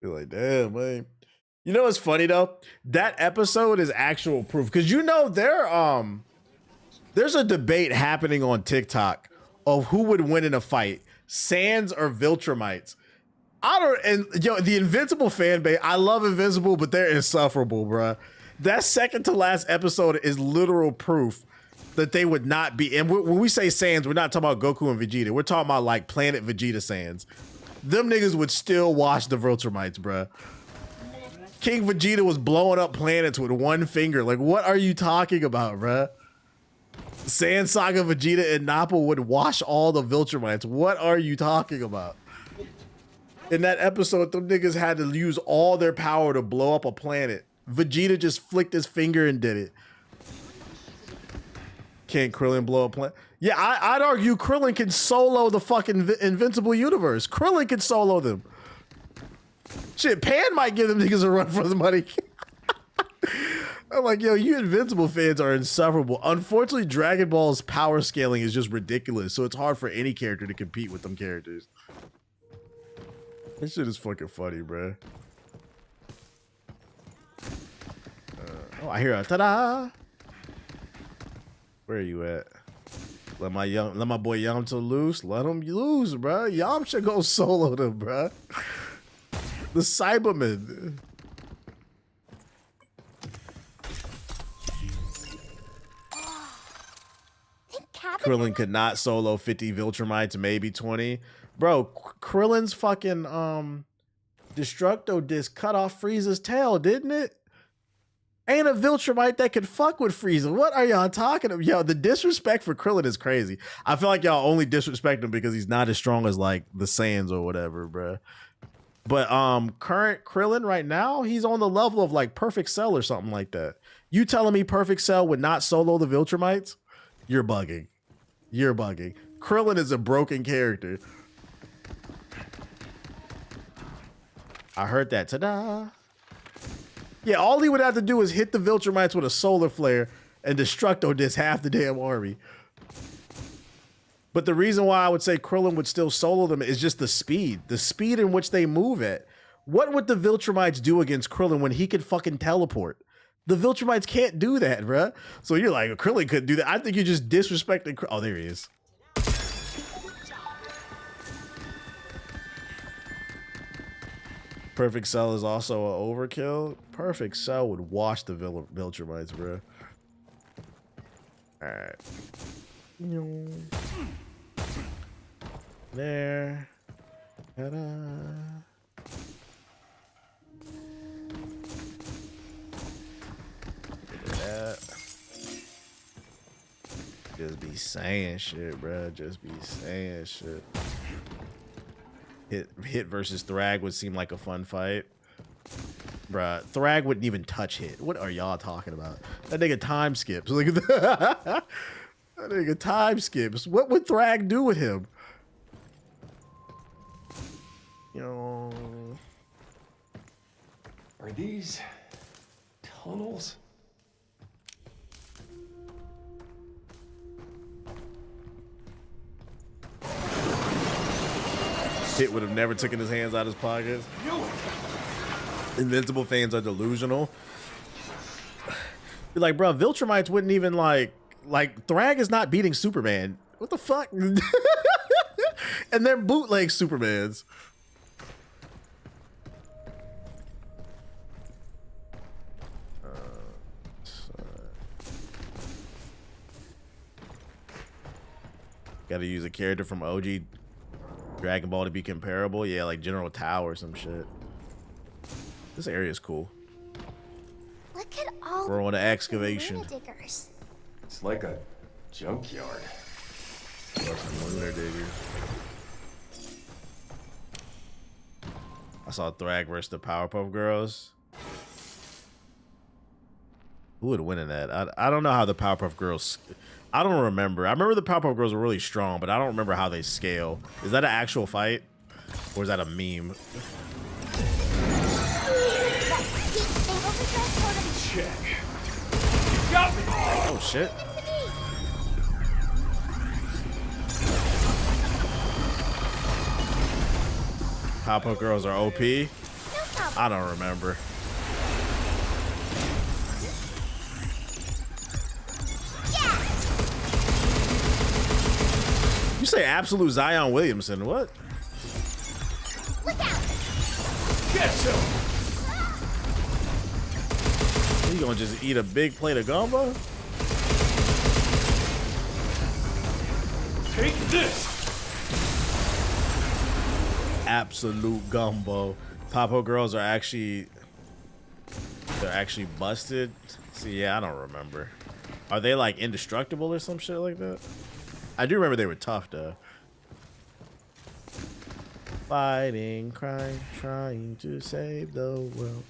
You're like, damn, man. You know what's funny though? That episode is actual proof, because you know there's a debate happening on TikTok of who would win in a fight, Sans or Viltrumites. The Invincible fan base, I love Invincible, but they're insufferable, bruh. That second to last episode is literal proof that they would not be. And when we say Sans, we're not talking about Goku and Vegeta. We're talking about like Planet Vegeta Sans. Them niggas would still wash the Viltrumites, bruh. King Vegeta was blowing up planets with one finger. Like, what are you talking about, bruh? Saiyan Saga Vegeta and Nappa would wash all the Viltrumites. What are you talking about? In that episode, them niggas had to use all their power to blow up a planet. Vegeta just flicked his finger and did it. Can't Krillin blow a planet? Yeah, I'd argue Krillin can solo the fucking Invincible universe. Krillin can solo them. Shit, Pan might give them niggas a run for the money. I'm like, yo, you Invincible fans are insufferable. Unfortunately, Dragon Ball's power scaling is just ridiculous, so it's hard for any character to compete with them characters. This shit is fucking funny, bruh. Oh, I hear a ta-da. Where are you at? Let my boy Yamcha loose. Let him loose, bruh. Yamcha go solo them, bruh. The Cybermen. Krillin could not solo 50 Viltrumites, maybe 20. Bro, Krillin's fucking Destructo disc cut off Frieza's tail, didn't it? Ain't a Viltrumite that could fuck with Frieza. What are y'all talking about? Yo, the disrespect for Krillin is crazy. I feel like y'all only disrespect him because he's not as strong as like the Saiyans or whatever, bro. But current Krillin right now, he's on the level of like Perfect Cell or something like that. You telling me Perfect Cell would not solo the Viltrumites? You're bugging. You're bugging. Krillin is a broken character. I heard that. Ta-da. Yeah, all he would have to do is hit the Viltrumites with a solar flare and Destructo disc half the damn army. But the reason why I would say Krillin would still solo them is just the speed in which they move at. What would the Viltrumites do against Krillin when he could fucking teleport? The Viltrumites can't do that, bruh. So you're like, Krillin couldn't do that. I think you're just disrespecting. Oh, there he is. Perfect Cell is also an overkill. Perfect Cell would wash the Viltrumites, bruh. All right. There. Ta-da. That. Just be saying shit, bro. Just be saying shit. Hit versus Thrag would seem like a fun fight. Bruh, Thrag wouldn't even touch Hit. What are y'all talking about? That nigga time skips. Look at that. That nigga time skips. What would Thrag do with him? You know. Are these tunnels? Hit would have never taken his hands out of his pockets. Invincible fans are delusional. You're like, bro, Viltrumites wouldn't even like Thrag is not beating Superman. What the fuck? And they're bootleg Supermans. Gotta use a character from OG Dragon Ball to be comparable. Yeah, like General Tao or some shit. This area is cool. Look at all We're on the excavation. diggers. It's like a junkyard. Lunar diggers. I saw Thrag versus the Powerpuff Girls. Who would win in that? I don't know how the Powerpuff Girls. I don't remember. I remember the Powerpuff Girls were really strong, but I don't remember how they scale. Is that an actual fight, or is that a meme? Check. You got me. Oh shit. Powerpuff Girls are OP. I don't remember. You say absolute Zion Williamson? What? Look out! Get him. You gonna just eat a big plate of gumbo? Take this. Absolute gumbo. Popo Girls are actually, they're actually busted. See, yeah, I don't remember. Are they like indestructible or some shit like that? I do remember they were tough though. Fighting crime, trying to save the world.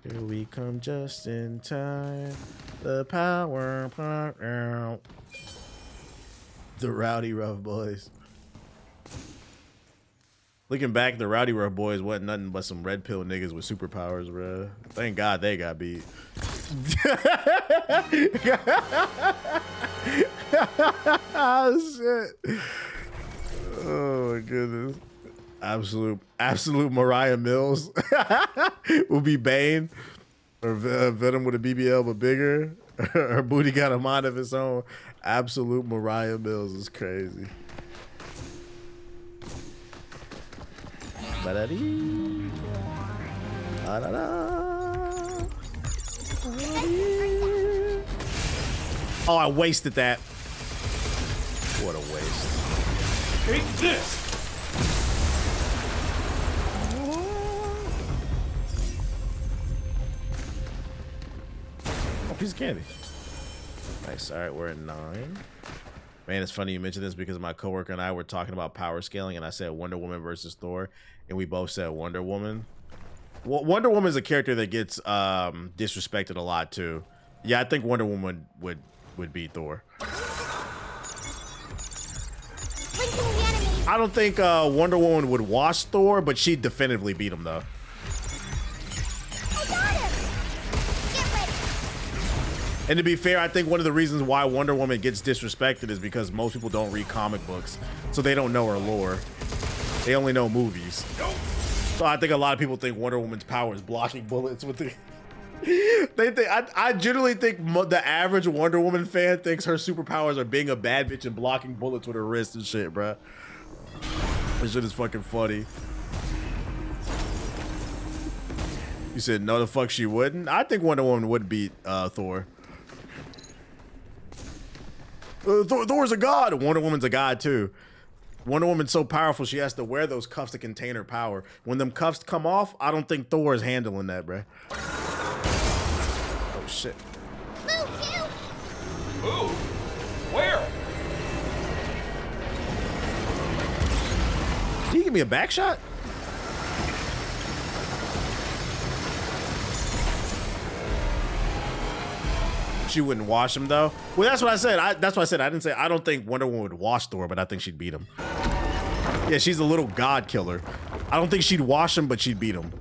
Here we come just in time. The power plant out. The Rowdy Rough Boys. Looking back, the Rowdy Rough Boys wasn't nothing but some red pill niggas with superpowers, bro. Thank God they got beat. Oh shit. Oh my goodness. Absolute Mariah Mills will be Bane, or Venom with a BBL but bigger. Her booty got a mind of its own. Absolute Mariah Mills is crazy. Ba-da-dee. Ba-da-da. Oh, I wasted that. What a waste. Take this. Oh, piece of candy. Nice. All right, we're at 9. Man, it's funny you mentioned this because my coworker and I were talking about power scaling, and I said Wonder Woman versus Thor, and we both said Wonder Woman. Well, Wonder Woman is a character that gets disrespected a lot too. Yeah, I think Wonder Woman would beat Thor. I don't think Wonder Woman would wash Thor, but she'd definitively beat him though. And to be fair, I think one of the reasons why Wonder Woman gets disrespected is because most people don't read comic books, so they don't know her lore. They only know movies. So I think a lot of people think Wonder Woman's power is blocking bullets with the... They think I generally think the average Wonder Woman fan thinks her superpowers are being a bad bitch and blocking bullets with her wrist and shit, bruh. This shit is fucking funny. You said no, the fuck she wouldn't? I think Wonder Woman would beat Thor. Thor's a god. Wonder Woman's a god too. Wonder Woman's so powerful she has to wear those cuffs to contain her power. When them cuffs come off, I don't think Thor is handling that, bruh. Oh shit. Ooh, where? Can you give me a back shot? She wouldn't wash him though. Well, that's what I said. That's what I said. I didn't say I don't think Wonder Woman would wash Thor, but I think she'd beat him. Yeah, she's a little god killer. I don't think she'd wash him, but she'd beat him.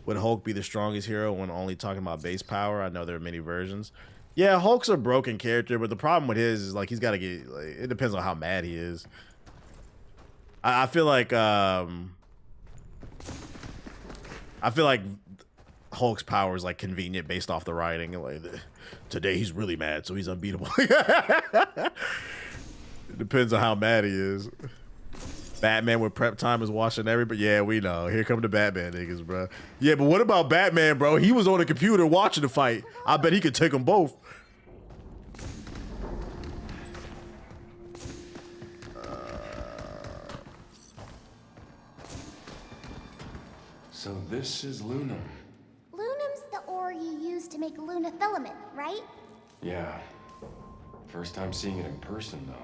Would Hulk be the strongest hero when only talking about base power? I know there are many versions. Yeah, Hulk's a broken character, but the problem with his is like he's got to get. Like, it depends on how mad he is. I feel like Hulk's power is like convenient based off the writing. Like today he's really mad, so he's unbeatable. It depends on how mad he is. Batman with prep time is watching everybody. Yeah, we know. Here come the Batman niggas, bro. Yeah, but what about Batman, bro? He was on the computer watching the fight. I bet he could take them both. So this is Luna. Lunum's the ore you use to make Luna filament, right? Yeah. First time seeing it in person, though.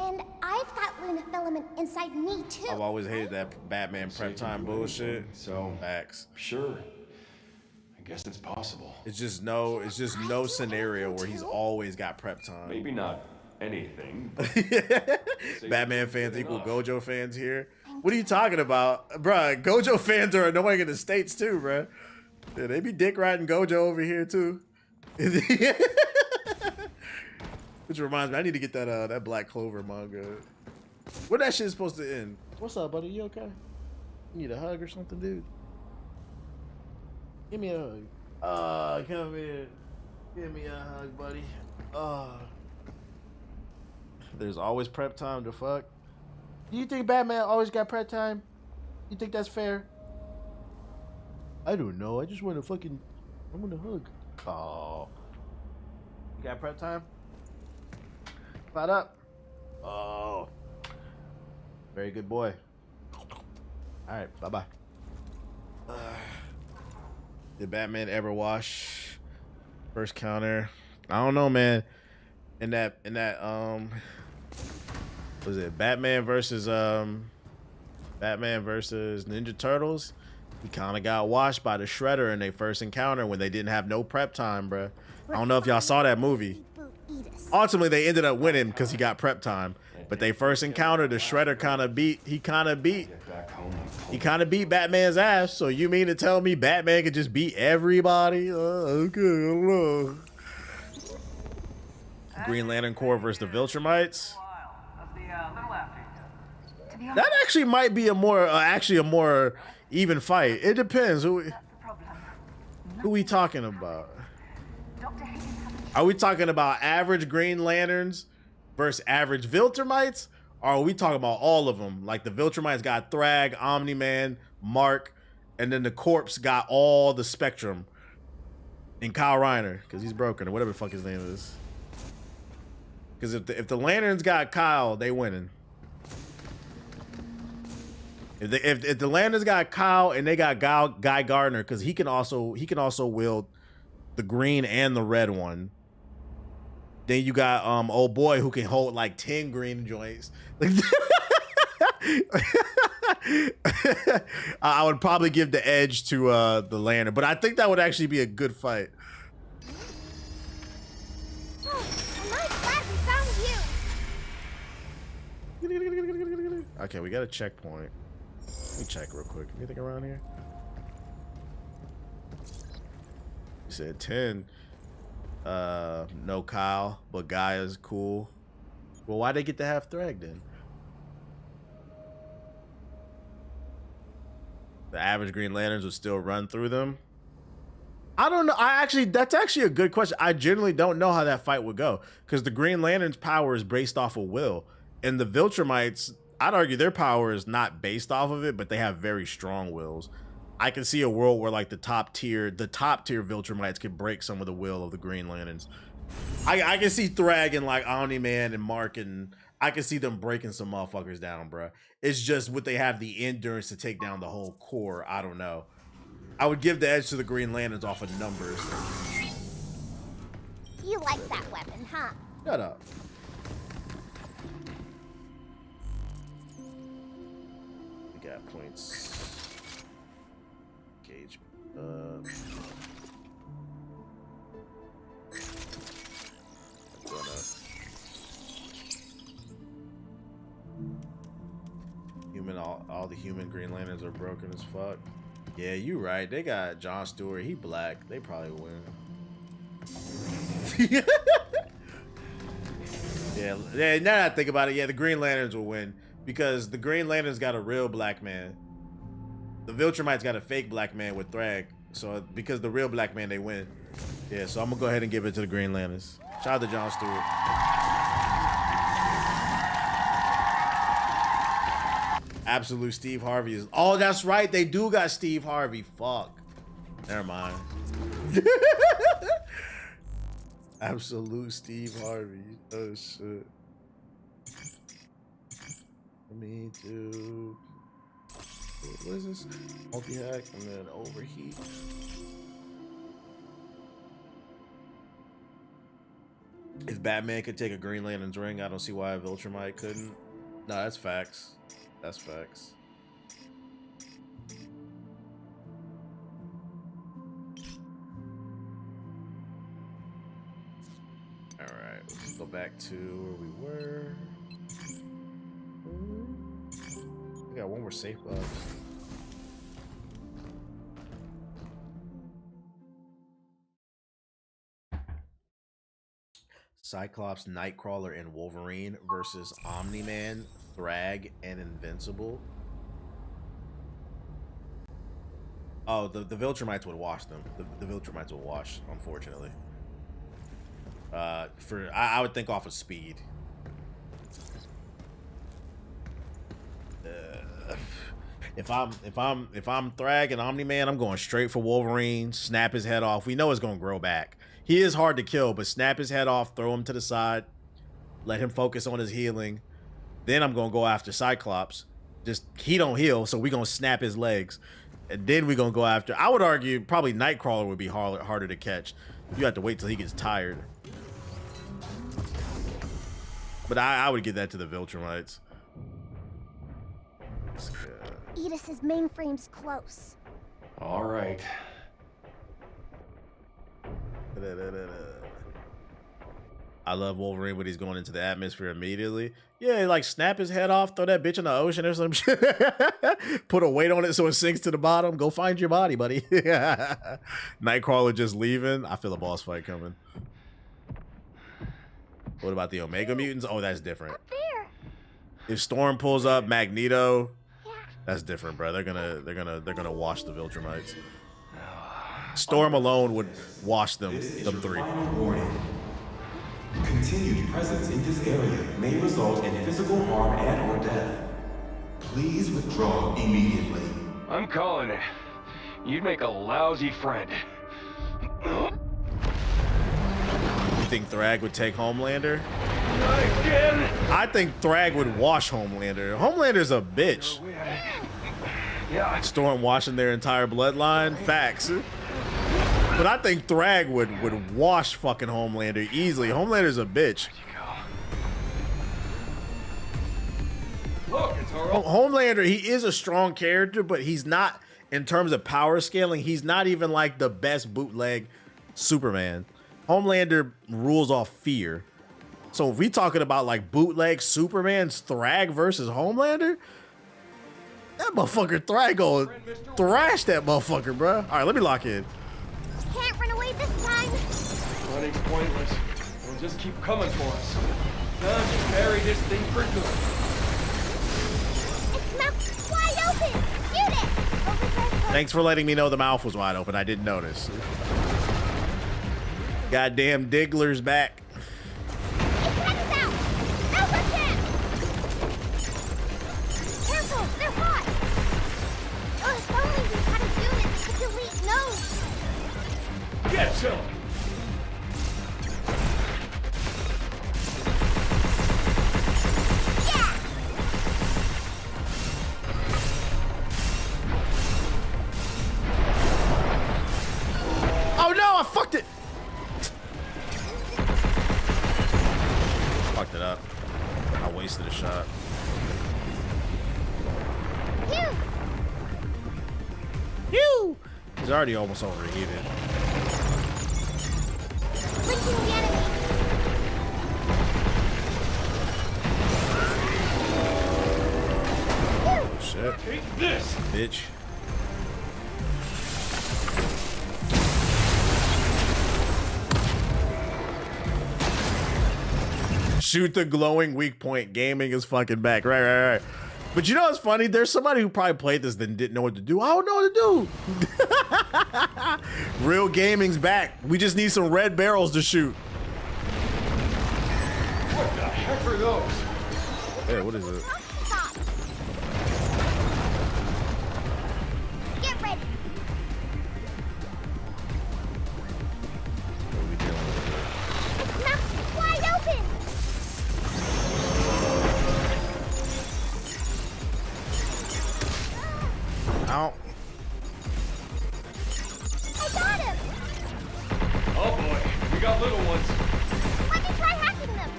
And I've got Luna filament inside me too. I've always hated that Batman prep time bullshit. So Max. Sure. I guess it's possible. It's just no scenario where he's always got prep time. Maybe not anything. Batman fans equal Gojo fans here. What are you talking about? Bruh, Gojo fans are annoying in the States too, bruh. Yeah, they be dick riding Gojo over here too. Which reminds me, I need to get that Black Clover manga. Where that shit's supposed to end? What's up, buddy? You okay? You need a hug or something, dude? Give me a hug. Come here. Give me a hug, buddy. There's always prep time to fuck. Do you think Batman always got prep time? You think that's fair? I don't know. I just want to I want to hug. Oh. You got prep time? Cloud up. Oh. Very good boy. Alright, bye-bye. Did Batman ever wash first counter? I don't know, man. In that was it Batman versus Ninja Turtles? He kind of got washed by the Shredder in their first encounter when they didn't have no prep time, bruh. I don't know if y'all saw that movie. Ultimately, they ended up winning because he got prep time. But they first encounter, the Shredder kind of beat Batman's ass. So you mean to tell me Batman could just beat everybody? Okay, I don't know. Green Lantern Corps versus the Viltrumites. That actually might be a more even fight. It depends who we talking about. Are we talking about average Green Lanterns versus average Viltrumites? Or are we talking about all of them? Like the Viltrumites got Thrag, Omni-Man, Mark, and then the Corpse got all the Spectrum. And Kyle Reiner, because he's broken, or whatever the fuck his name is. Because if the Lanterns got Kyle, they winning. If the Lanterns got Kyle and they got Guy Gardner, because he can also wield the green and the red one. Then you got old boy who can hold like 10 green joints. I would probably give the edge to the Lantern, but I think that would actually be a good fight. Okay, we got a checkpoint. Let me check real quick. Anything around here? You said 10. No Kyle, but Gaia's cool. Well, why'd they get to have Thrag then? The average Green Lanterns would still run through them. I don't know. That's actually a good question. I generally don't know how that fight would go because the Green Lantern's power is based off of will, and the Viltrumites, I'd argue their power is not based off of it, but they have very strong wills. I can see a world where like the top tier Viltrumites could break some of the will of the Green Lanterns. I can see Thrag and like Omni-Man and Mark, and I can see them breaking some motherfuckers down, bruh. It's just would they have the endurance to take down the whole core? I don't know. I would give the edge to the Green Lanterns off of numbers. You like that weapon, huh? Shut up. We got points. Gauge. All the human Green Lanterns are broken as fuck. Yeah, you right. They got Jon Stewart. He black. They probably win. Yeah, now that I think about it, yeah, the Green Lanterns will win because the Green Lanterns got a real black man. The Viltrumites got a fake black man with Thrag. So because the real black man, they win. Yeah, so I'm gonna go ahead and give it to the Green Lanterns. Shout out to Jon Stewart. Absolute Steve Harvey is. Oh, that's right. They do got Steve Harvey. Fuck. Never mind. Absolute Steve Harvey. Oh shit. Me too. What is this? Multi-hack and then overheat. If Batman could take a Green Lantern's ring, I don't see why a Viltrumite couldn't. No, that's facts. That's facts. Alright, let's go back to where we were. We got one more safe box. Cyclops, Nightcrawler, and Wolverine versus Omni-Man, Thrag, and Invincible. Oh, the Viltrumites would wash them. The Viltrumites would wash, unfortunately. I would think off of speed. If I'm Thrag and Omni-Man, I'm going straight for Wolverine. Snap his head off. We know it's gonna grow back. He is hard to kill, but snap his head off, throw him to the side, let him focus on his healing. Then I'm gonna go after Cyclops. Just he don't heal, so we gonna snap his legs, and then we gonna go after. I would argue probably Nightcrawler would be harder to catch. You have to wait till he gets tired. But I would give that to the Viltrumites. Edis's mainframe's close. All right. I love Wolverine when he's going into the atmosphere immediately. Yeah, like snap his head off, throw that bitch in the ocean or some shit. Put a weight on it so it sinks to the bottom. Go find your body, buddy. Nightcrawler just leaving. I feel a boss fight coming. What about the Omega Mutants? Oh, that's different. Up there. If Storm pulls up Magneto, that's different, bro. They're gonna wash the Viltrumites. Storm alone would wash them three. Warning. Continued presence in this area may result in physical harm and or death. Please withdraw immediately. I'm calling it. You'd make a lousy friend. You think Thrag would take Homelander? Again? I think Thrag would wash Homelander. Homelander's a bitch. Yeah. Storm washing their entire bloodline. Facts. But I think Thrag would wash fucking Homelander easily. Homelander's a bitch. Look, it's our own. Homelander, he is a strong character, but he's not, in terms of power scaling, he's not even like the best bootleg Superman. Homelander rules off fear. So if we talking about like bootleg Superman's Thrag versus Homelander, that motherfucker Thrag gonna thrash that motherfucker, bro. All right, let me lock in. Can't run away this time. Running's pointless. They'll just keep coming for us. Time to bury this thing for good. Its mouth's wide open. Shoot it. Overdrive. Thanks for letting me know the mouth was wide open. I didn't notice. Goddamn Diggler's back. Its head is out. Over him. Careful, they're hot. Oh, if only we had a unit that could delete nodes. Get some! Oh no, I fucked it! Fucked it up. I wasted a shot. Phew! He's already almost overheated. Linking the enemy. Oh shit. Take this! Bitch. Shoot the glowing weak point. Gaming is fucking back. Right. But you know what's funny? There's somebody who probably played this and didn't know what to do. I don't know what to do. Real gaming's back. We just need some red barrels to shoot. What the heck are those? Hey, what is it? Get ready. What are we doing with Mouth wide open. it? Ow. I got him. Oh boy, we got little ones. Let me try hacking them.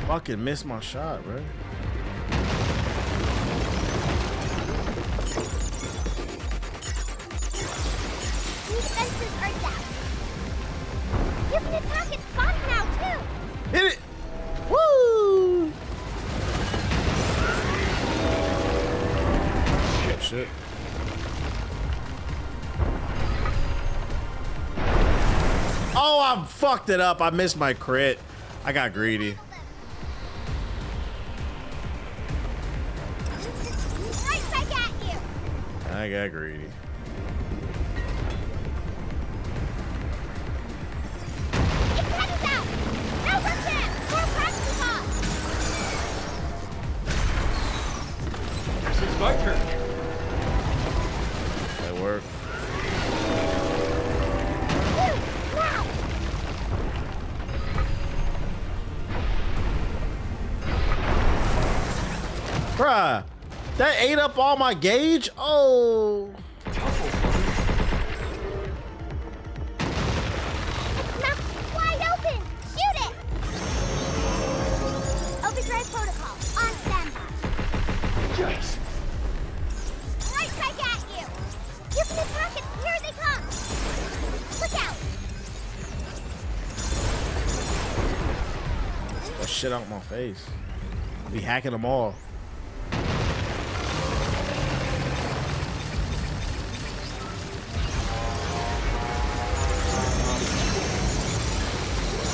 Fucking missed my shot, bro. These defenses are down. You can attack its body now too. Hit it! Woo! Shit. Oh, I fucked it up. I missed my crit. I got greedy. Right back at you. I got greedy. Its head is out. Now we're back. More practice off. Guess it's my turn. That worked. Now. Bruh, that ate up all my gauge? Oh. Mouth wide open. Shoot it. Overdrive protocol on standby. Yes. Right back at you. You can attack it. Here they come. Look out. That shit out my face. Be hacking them all.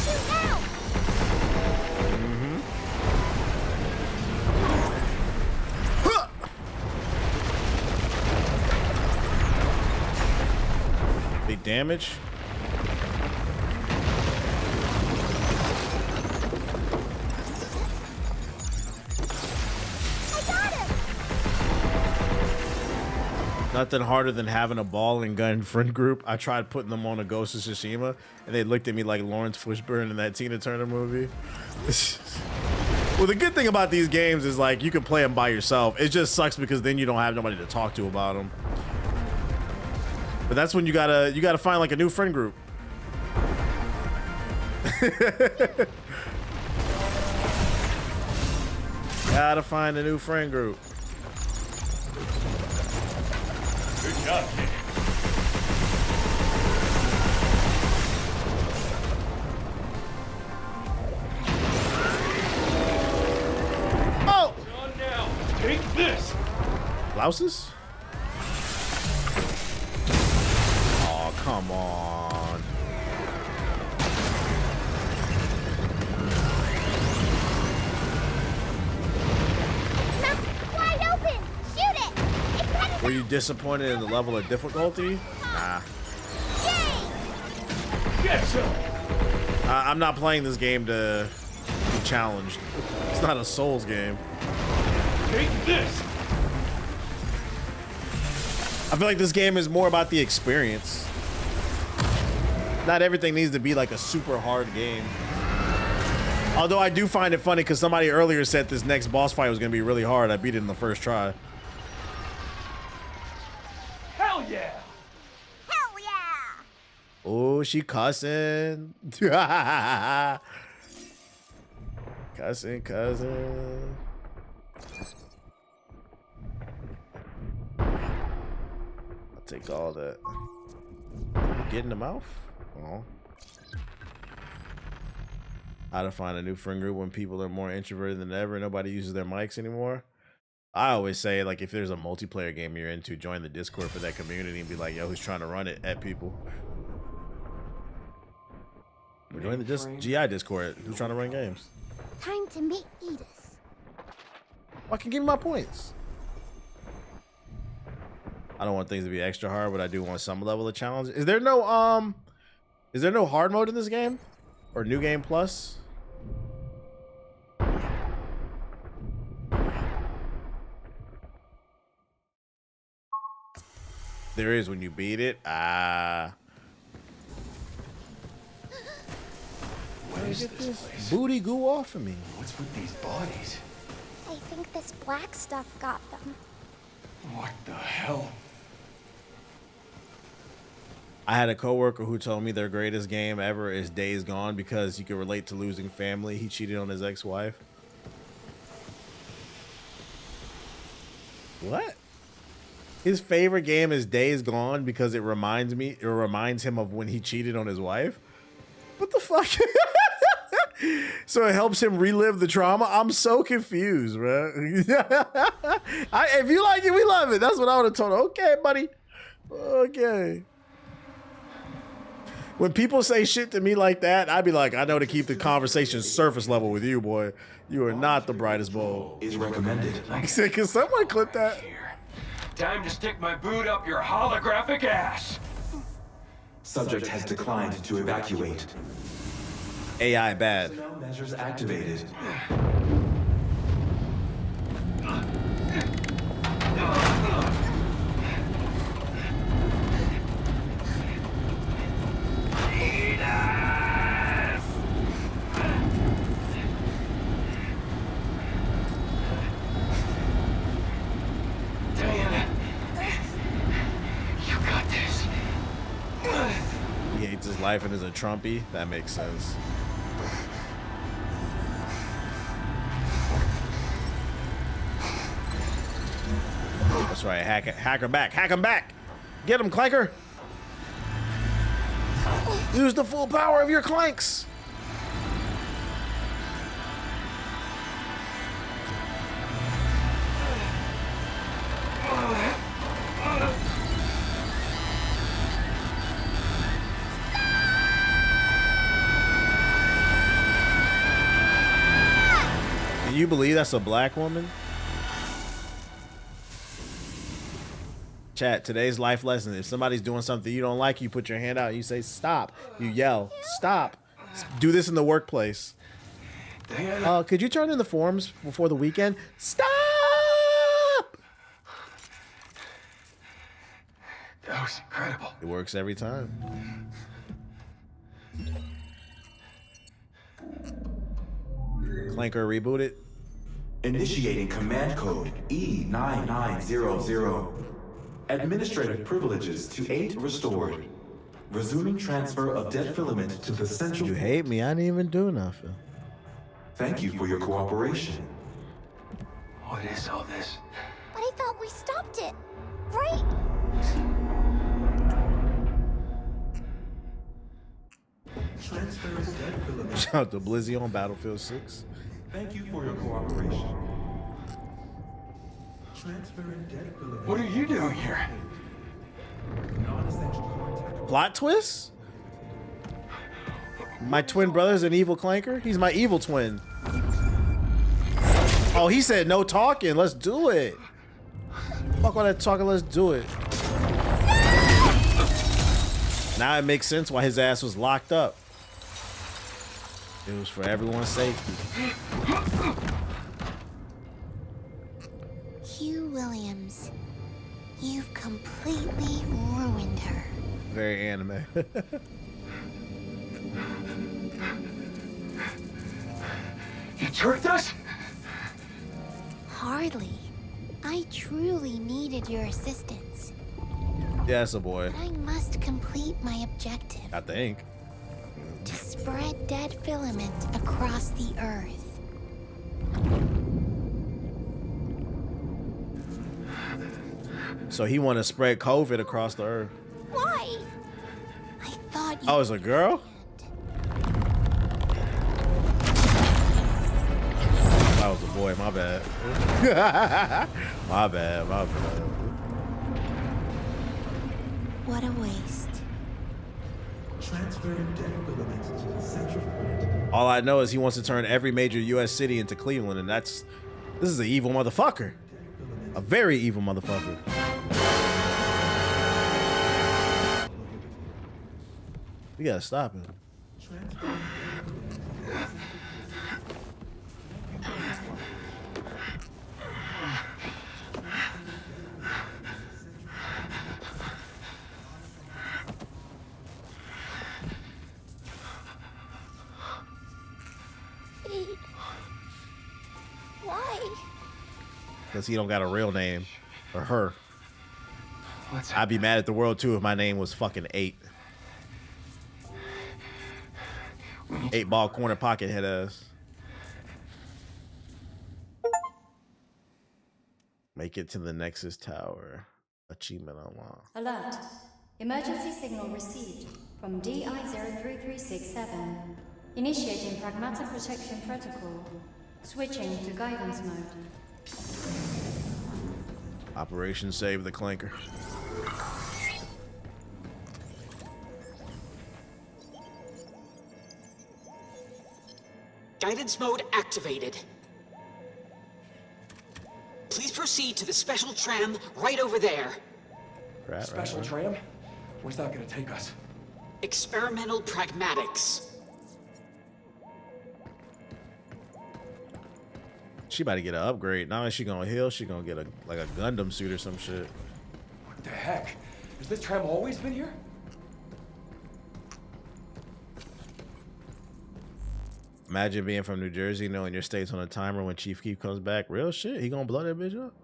Shoot now. Big damage. I got him. Nothing harder than having a ball and gun friend group. I tried putting them on a Ghost of Tsushima, and they looked at me like Lawrence Fishburne in that Tina Turner movie. Well, the good thing about these games is like you can play them by yourself. It just sucks because then you don't have nobody to talk to about them. But that's when you gotta find like a new friend group. Gotta find a new friend group. Good job, kid. Oh! On now. Take this. Blouses? Oh, come on. Mouth wide open. Shoot it. Its head is Were you disappointed in the level of difficulty? Nah. Get some. I'm not playing this game to be challenged. It's not a Souls game. Take this. I feel like this game is more about the experience. Not everything needs to be like a super hard game. Although I do find it funny because somebody earlier said this next boss fight was going to be really hard. I beat it in the first try. Hell yeah. hell yeah. Oh, she cussing. Cussing. I'll take all that. Get in the mouth? Oh. How to find a new friend group when people are more introverted than ever. Nobody uses their mics anymore. I always say, like, if there's a multiplayer game you're into, join the Discord for that community and be like, yo, who's trying to run it at people. Join the GI Discord. Who's trying to run games? Time to meet Edith. I can give me my points. I don't want things to be extra hard, but I do want some level of challenge. Is there no hard mode in this game? Or New Game Plus? There is when you beat it. Ah. What is this place? Booty goo off of me. What's with these bodies? I think this black stuff got them. What the hell? I had a coworker who told me their greatest game ever is Days Gone because you can relate to losing family. He cheated on his ex-wife. What? His favorite game is Days Gone because it reminds him of when he cheated on his wife. What the fuck? So it helps him relive the trauma. I'm so confused, bro. If you like it, we love it. That's what I would have told him. Okay, buddy. Okay. When people say shit to me like that, I'd be like, I know to keep the conversation surface level with you, boy. You are not the brightest bulb. Is recommended. Can someone clip that? Time to stick my boot up your holographic ass. Subject has declined to evacuate. AI bad. Personnel measures activated. He hates his life and is a Trumpy. That makes sense. That's right. Hack her back. Hack him back. Get him, Clanker. Use the full power of your clanks. Can you believe that's a black woman? Chat, today's life lesson. If somebody's doing something you don't like, you put your hand out and you say, stop. You yell, stop. Do this in the workplace. Could you turn in the forms before the weekend? Stop! That was incredible. It works every time. Clanker rebooted. Initiating command code E9900. Administrative privileges to 8 restored. Resuming transfer of dead filament to the central. You hate me? I didn't even do nothing. Thank you for your cooperation. What is all this? But I thought we stopped it, right? Transfer dead filament. Shout out to Blizzy on Battlefield 6. Thank you for your cooperation. Transferring dead filament. What are you doing here? Non-essential contact. Plot twist? My twin brother's an evil Clanker? He's my evil twin. Oh, he said no talking. Let's do it. Fuck all that talking. Let's do it. Now it makes sense why his ass was locked up. It was for everyone's safety. Hugh Williams, you've completely ruined her. Very anime. You tricked us? Hardly. I truly needed your assistance. Yes, a boy. But I must complete my objective. I think. To spread dead filament across the earth. So he want to spread COVID across the earth. Why? I thought you... Oh, it's a girl? That was a boy, my bad. My bad. What a waste. Transferring dead filament to the central All I know is he wants to turn every major U.S. city into Cleveland, and this is an evil motherfucker. A very evil motherfucker. We gotta stop him. Why? Because he don't got a real name. Or her. I'd be mad at the world too if my name was fucking 8. 8-ball corner pocket head ass. Make it to the Nexus Tower. Achievement unlocked. Alert. Emergency signal received from DI-03367. Initiating pragmatic protection protocol. Switching to guidance mode. Operation Save the Clinker. Guidance mode activated. Please proceed to the special tram right over there. Special tram? Where's that gonna take us? Experimental pragmatics. She about to get an upgrade. Not only she gonna heal, she gonna get a Gundam suit or some shit. What the heck? Has this tram always been here? Imagine being from New Jersey, knowing your state's on a timer when Chief Keef comes back. Real shit. He gonna blow that bitch up.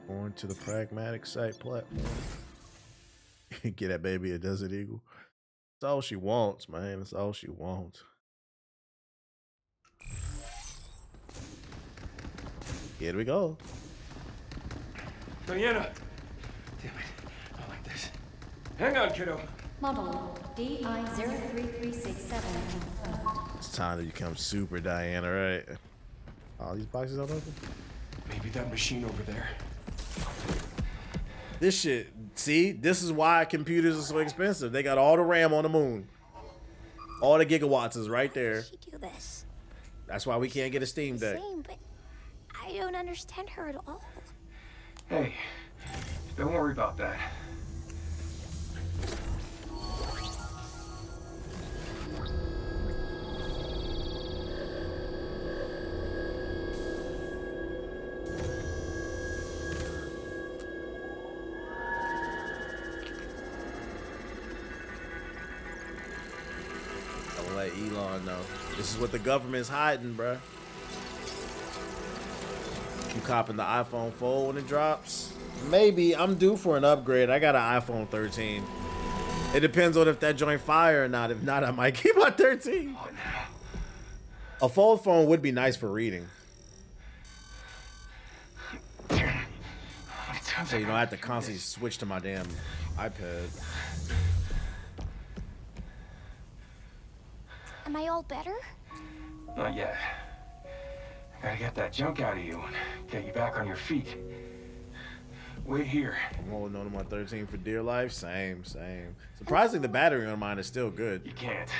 Going to the pragmatic site platform. Get that baby a Desert Eagle. That's all she wants, man. That's all she wants. Here we go. Diana! Damn it. I like this. Hang on, kiddo. Model DI-03367. It's time to become Super Diana, right? All these boxes don't open? Maybe that machine over there. This shit, see? This is why computers are so expensive. They got all the RAM on the moon. All the gigawatts is right there. She do this. That's why we can't get a Steam Deck. Same, but I don't understand her at all. Hey, don't worry about that. I'll let Elon know. This is what the government's hiding, bruh. You copping the iPhone 4 when it drops? Maybe. I'm due for an upgrade. I got an iPhone 13. It depends on if that joint fire or not. If not, I might keep my 13. A fold phone would be nice for reading. So you know I have to constantly switch to my damn iPad. Am I all better? Not yet. Gotta get that junk out of you and get you back on your feet. Wait here. I'm holding on to my 13 for dear life. Same. Surprisingly, the battery on mine is still good. You can't.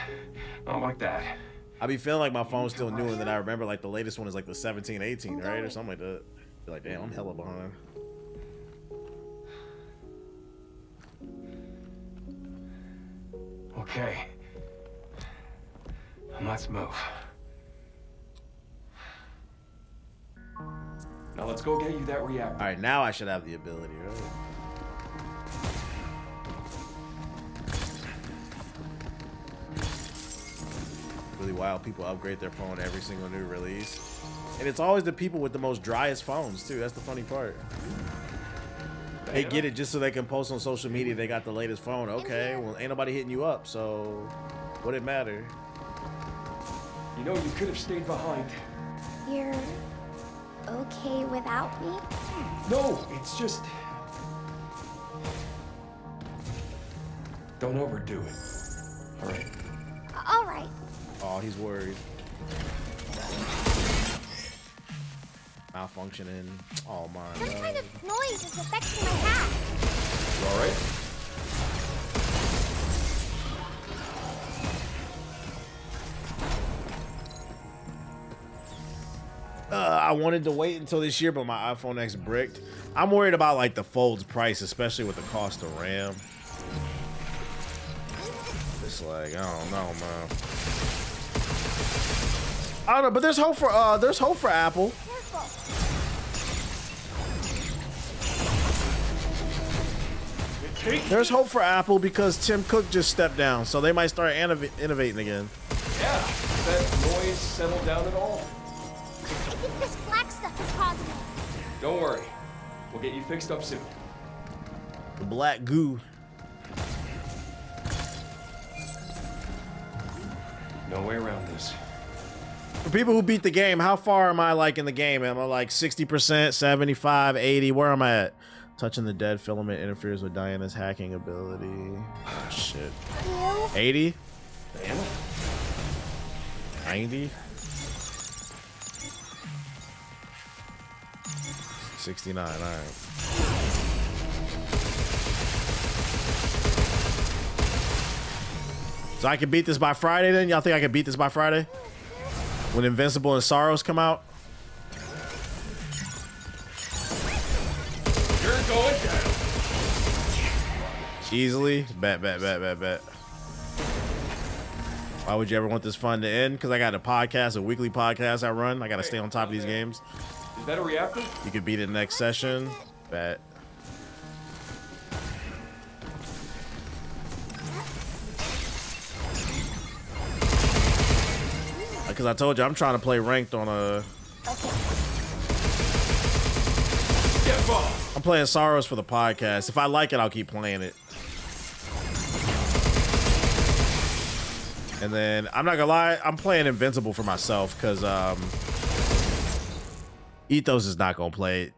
Not like that. I be feeling like my phone's still newer than I remember. Like the latest one is like the 17, 18, right? Or something like that. Be like, damn, I'm hella behind. Okay. Let's move. Now let's go get you that reactor. All right, now I should have the ability, right? Really wild. People upgrade their phone every single new release. And it's always the people with the most driest phones, too. That's the funny part. They get it just so they can post on social media they got the latest phone. Okay, well, ain't nobody hitting you up, so what it matter? You know, you could have stayed behind. You're okay without me? No, it's just... Don't overdo it. All right? All right. Oh, he's worried. Malfunctioning. Oh my Some god. kind of noise is affecting my hat. You all right? I wanted to wait until this year, but my iPhone X bricked. I'm worried about like the Fold's price, especially with the cost of RAM. It's like, I don't know, man. I don't know, but there's hope for Apple. There's hope for Apple because Tim Cook just stepped down, so they might start innovating again. Yeah. That noise settled down at all? I think this black stuff is causing it. Don't worry. We'll get you fixed up soon. The black goo. No way around this. For people who beat the game, how far am I like in the game? Am I like 60%, 75, 80? Where am I at? Touching the dead filament interferes with Diana's hacking ability. Oh, shit. 80? 90? 69, all right. So I can beat this by Friday then? Y'all think I can beat this by Friday? When Invincible and Sorrows come out? You're going down. Easily? Bet. Why would you ever want this fun to end? Because I got a podcast, a weekly podcast I run. I got to stay on top of these games. Is that a reactor? You could beat it next session. Bet. Because I told you I'm trying to play ranked on a. I'm playing Sorrows for the podcast. If I like it, I'll keep playing it. And then I'm not gonna lie, I'm playing Invincible for myself because Ethos is not gonna play it.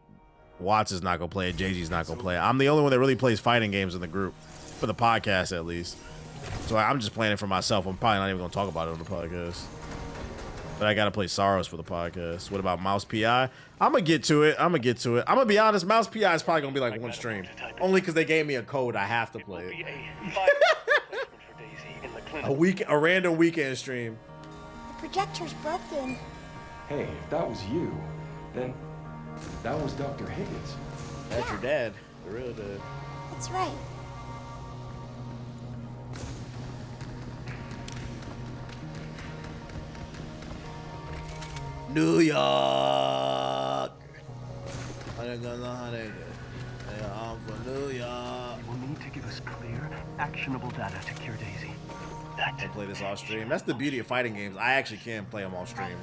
Watts is not gonna play it. JG's not gonna play it. I'm the only one that really plays fighting games in the group, for the podcast at least. So I'm just playing it for myself. I'm probably not even gonna talk about it on the podcast. But I gotta play Sorrows for the podcast. What about Mouse PI? I'm gonna get to it. I'm gonna be honest, Mouse PI is probably gonna be like one stream. Only because they gave me a code, I have to play it. A random weekend stream. The projector's broken. Hey, if that was you, then that was Dr. Higgins. That's your dad. The real dad. That's right. New York. I'm for New York. You will need to give us clear, actionable data to cure Daisy. I play this off stream. That's the beauty of fighting games. I actually can play them off stream.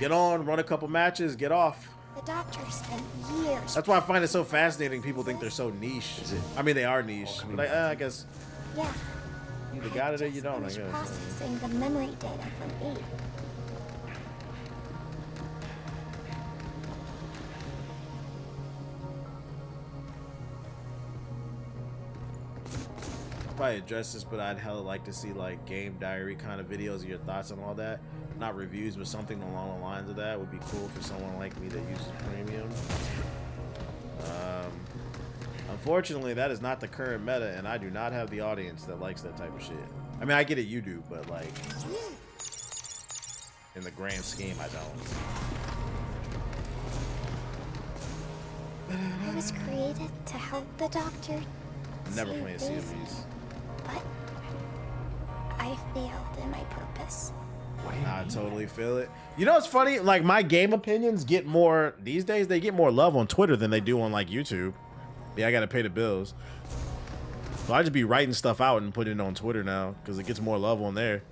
Get on, run a couple matches, get off. The doctor spent years. That's why I find it so fascinating. People think they're so niche. I mean, they are niche. But I guess. Yeah. You either got it or you don't, I guess. Processing the memory data from E. Probably address this, but I'd hella like to see like game diary kind of videos of your thoughts on all that. Not reviews, but something along the lines of that would be cool for someone like me that uses premium. Unfortunately, that is not the current meta, and I do not have the audience that likes that type of shit. I mean, I get it, you do, but like in the grand scheme, I don't. It was created to help the doctor. Never playing Sea of Thieves. But I failed in my purpose. I totally feel it. You know what's funny? Like my game opinions get more these days. They get more love on Twitter than they do on like YouTube. Yeah, I gotta pay the bills, so I just be writing stuff out and putting it on Twitter now because it gets more love on there.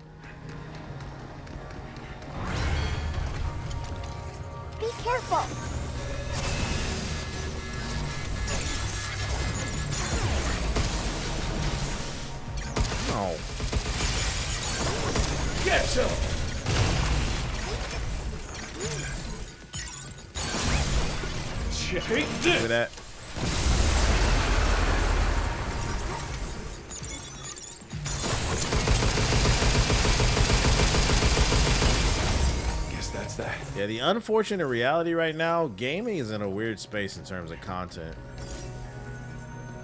Be careful. Oh. Get some. Take this. Look at that. Guess that's that. Yeah, Yeah, the unfortunate reality right now, gaming is in a weird space in terms of content.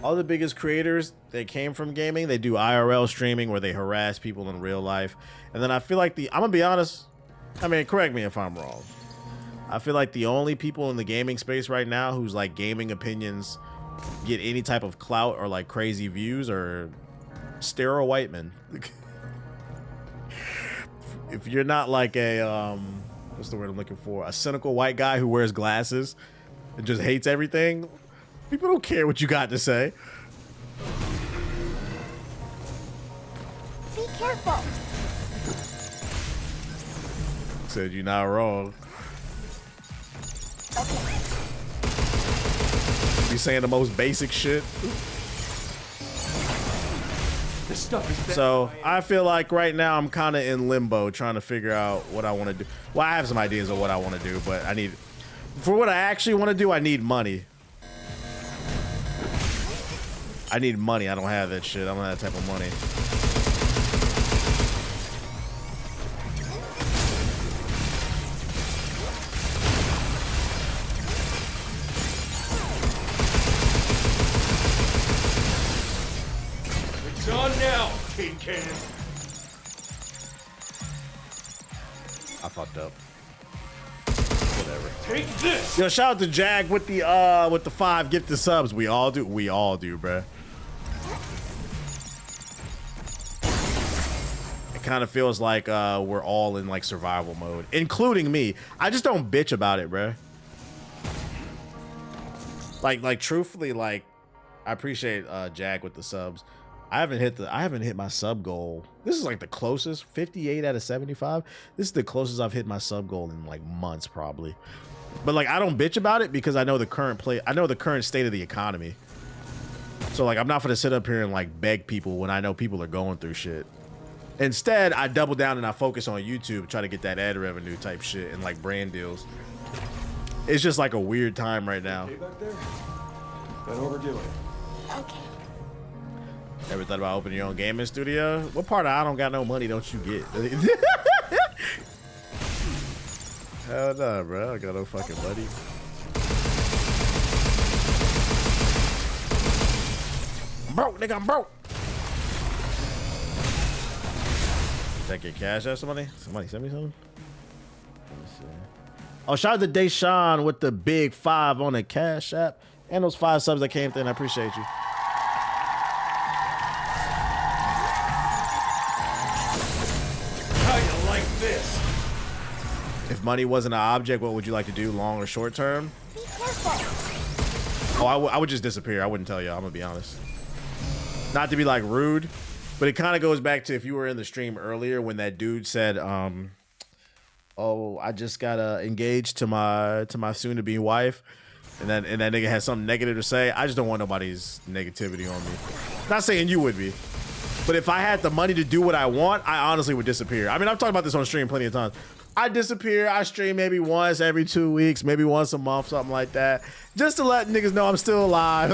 All the biggest creators that came from gaming, they do IRL streaming where they harass people in real life. And then I feel like I'm gonna be honest, I mean, correct me if I'm wrong. I feel like the only people in the gaming space right now whose like gaming opinions get any type of clout or like crazy views are sterile white men. If you're not like a what's the word I'm looking for, a cynical white guy who wears glasses and just hates everything, people don't care what you got to say. Be careful. Said you're not wrong. Okay. Be saying the most basic shit. This stuff is So I feel like right now I'm kind of in limbo trying to figure out what I want to do. Well, I have some ideas of what I want to do, but for what I actually want to do, I need money. I need money. I don't have that shit. I don't have that type of money. It's on now, Tin Cannon. I fucked up. Whatever. Take this. Yo, shout out to Jag with the 5 gifted subs. We all do, bruh. It kind of feels like we're all in like survival mode, including me. I just don't bitch about it, bruh. Like truthfully, like I appreciate Jag with the subs. I haven't hit my sub goal. This is like the closest, 58 out of 75. This is the closest I've hit my sub goal in like months probably. But like I don't bitch about it because I know the current state of the economy. So like I'm not gonna sit up here and like beg people when I know people are going through shit. Instead, I double down and I focus on YouTube, try to get that ad revenue type shit and like brand deals. It's just like a weird time right now. Okay back there? Don't overdo it. Okay. Ever thought about opening your own gaming studio? What part of I don't got no money don't you get? Hell nah, bro. I got no fucking money. I'm broke, nigga. I'm broke. Check your cash out, somebody? Somebody send me something? Let me see. Oh, shout out to Deshaun with the big 5 on the Cash App. And those 5 subs that came through, and I appreciate you. How you like this? If money wasn't an object, what would you like to do, long or short term? Be careful. Oh, I would just disappear. I wouldn't tell you. I'm gonna be honest. Not to be like rude, but it kind of goes back to if you were in the stream earlier when that dude said, "Oh, I just got engaged to my soon-to-be wife," and that nigga has something negative to say. I just don't want nobody's negativity on me. Not saying you would be, but if I had the money to do what I want, I honestly would disappear. I mean, I've talked about this on stream plenty of times. I disappear. I stream maybe once every 2 weeks, maybe once a month, something like that, just to let niggas know I'm still alive.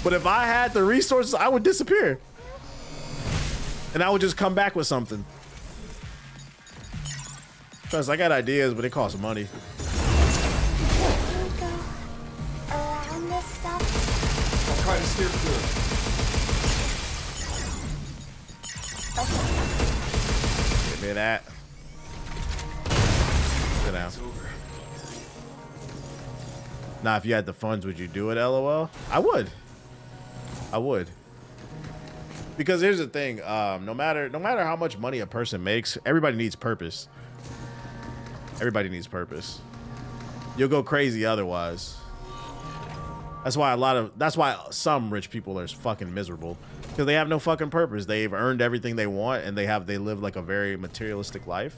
But if I had the resources, I would disappear. And I would just come back with something. Trust, I got ideas, but it costs money. Can we go around this stuff? I'll try to steer clear. Give me that. Sit down. Now, if you had the funds, would you do it, LOL? I would. I would. Because here's the thing, no matter how much money a person makes, everybody needs purpose. Everybody needs purpose. You'll go crazy otherwise. That's why some rich people are fucking miserable. Because they have no fucking purpose. They've earned everything they want and they live like a very materialistic life.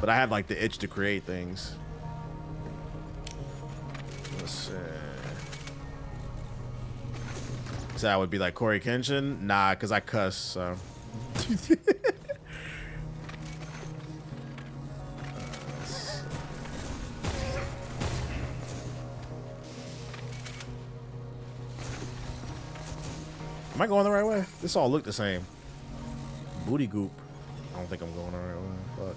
But I have like the itch to create things. Let's see. So I would be like Corey Kenshin? Nah, because I cuss, so. Am I going the right way? This all look the same. Booty goop. I don't think I'm going the right way. Fuck.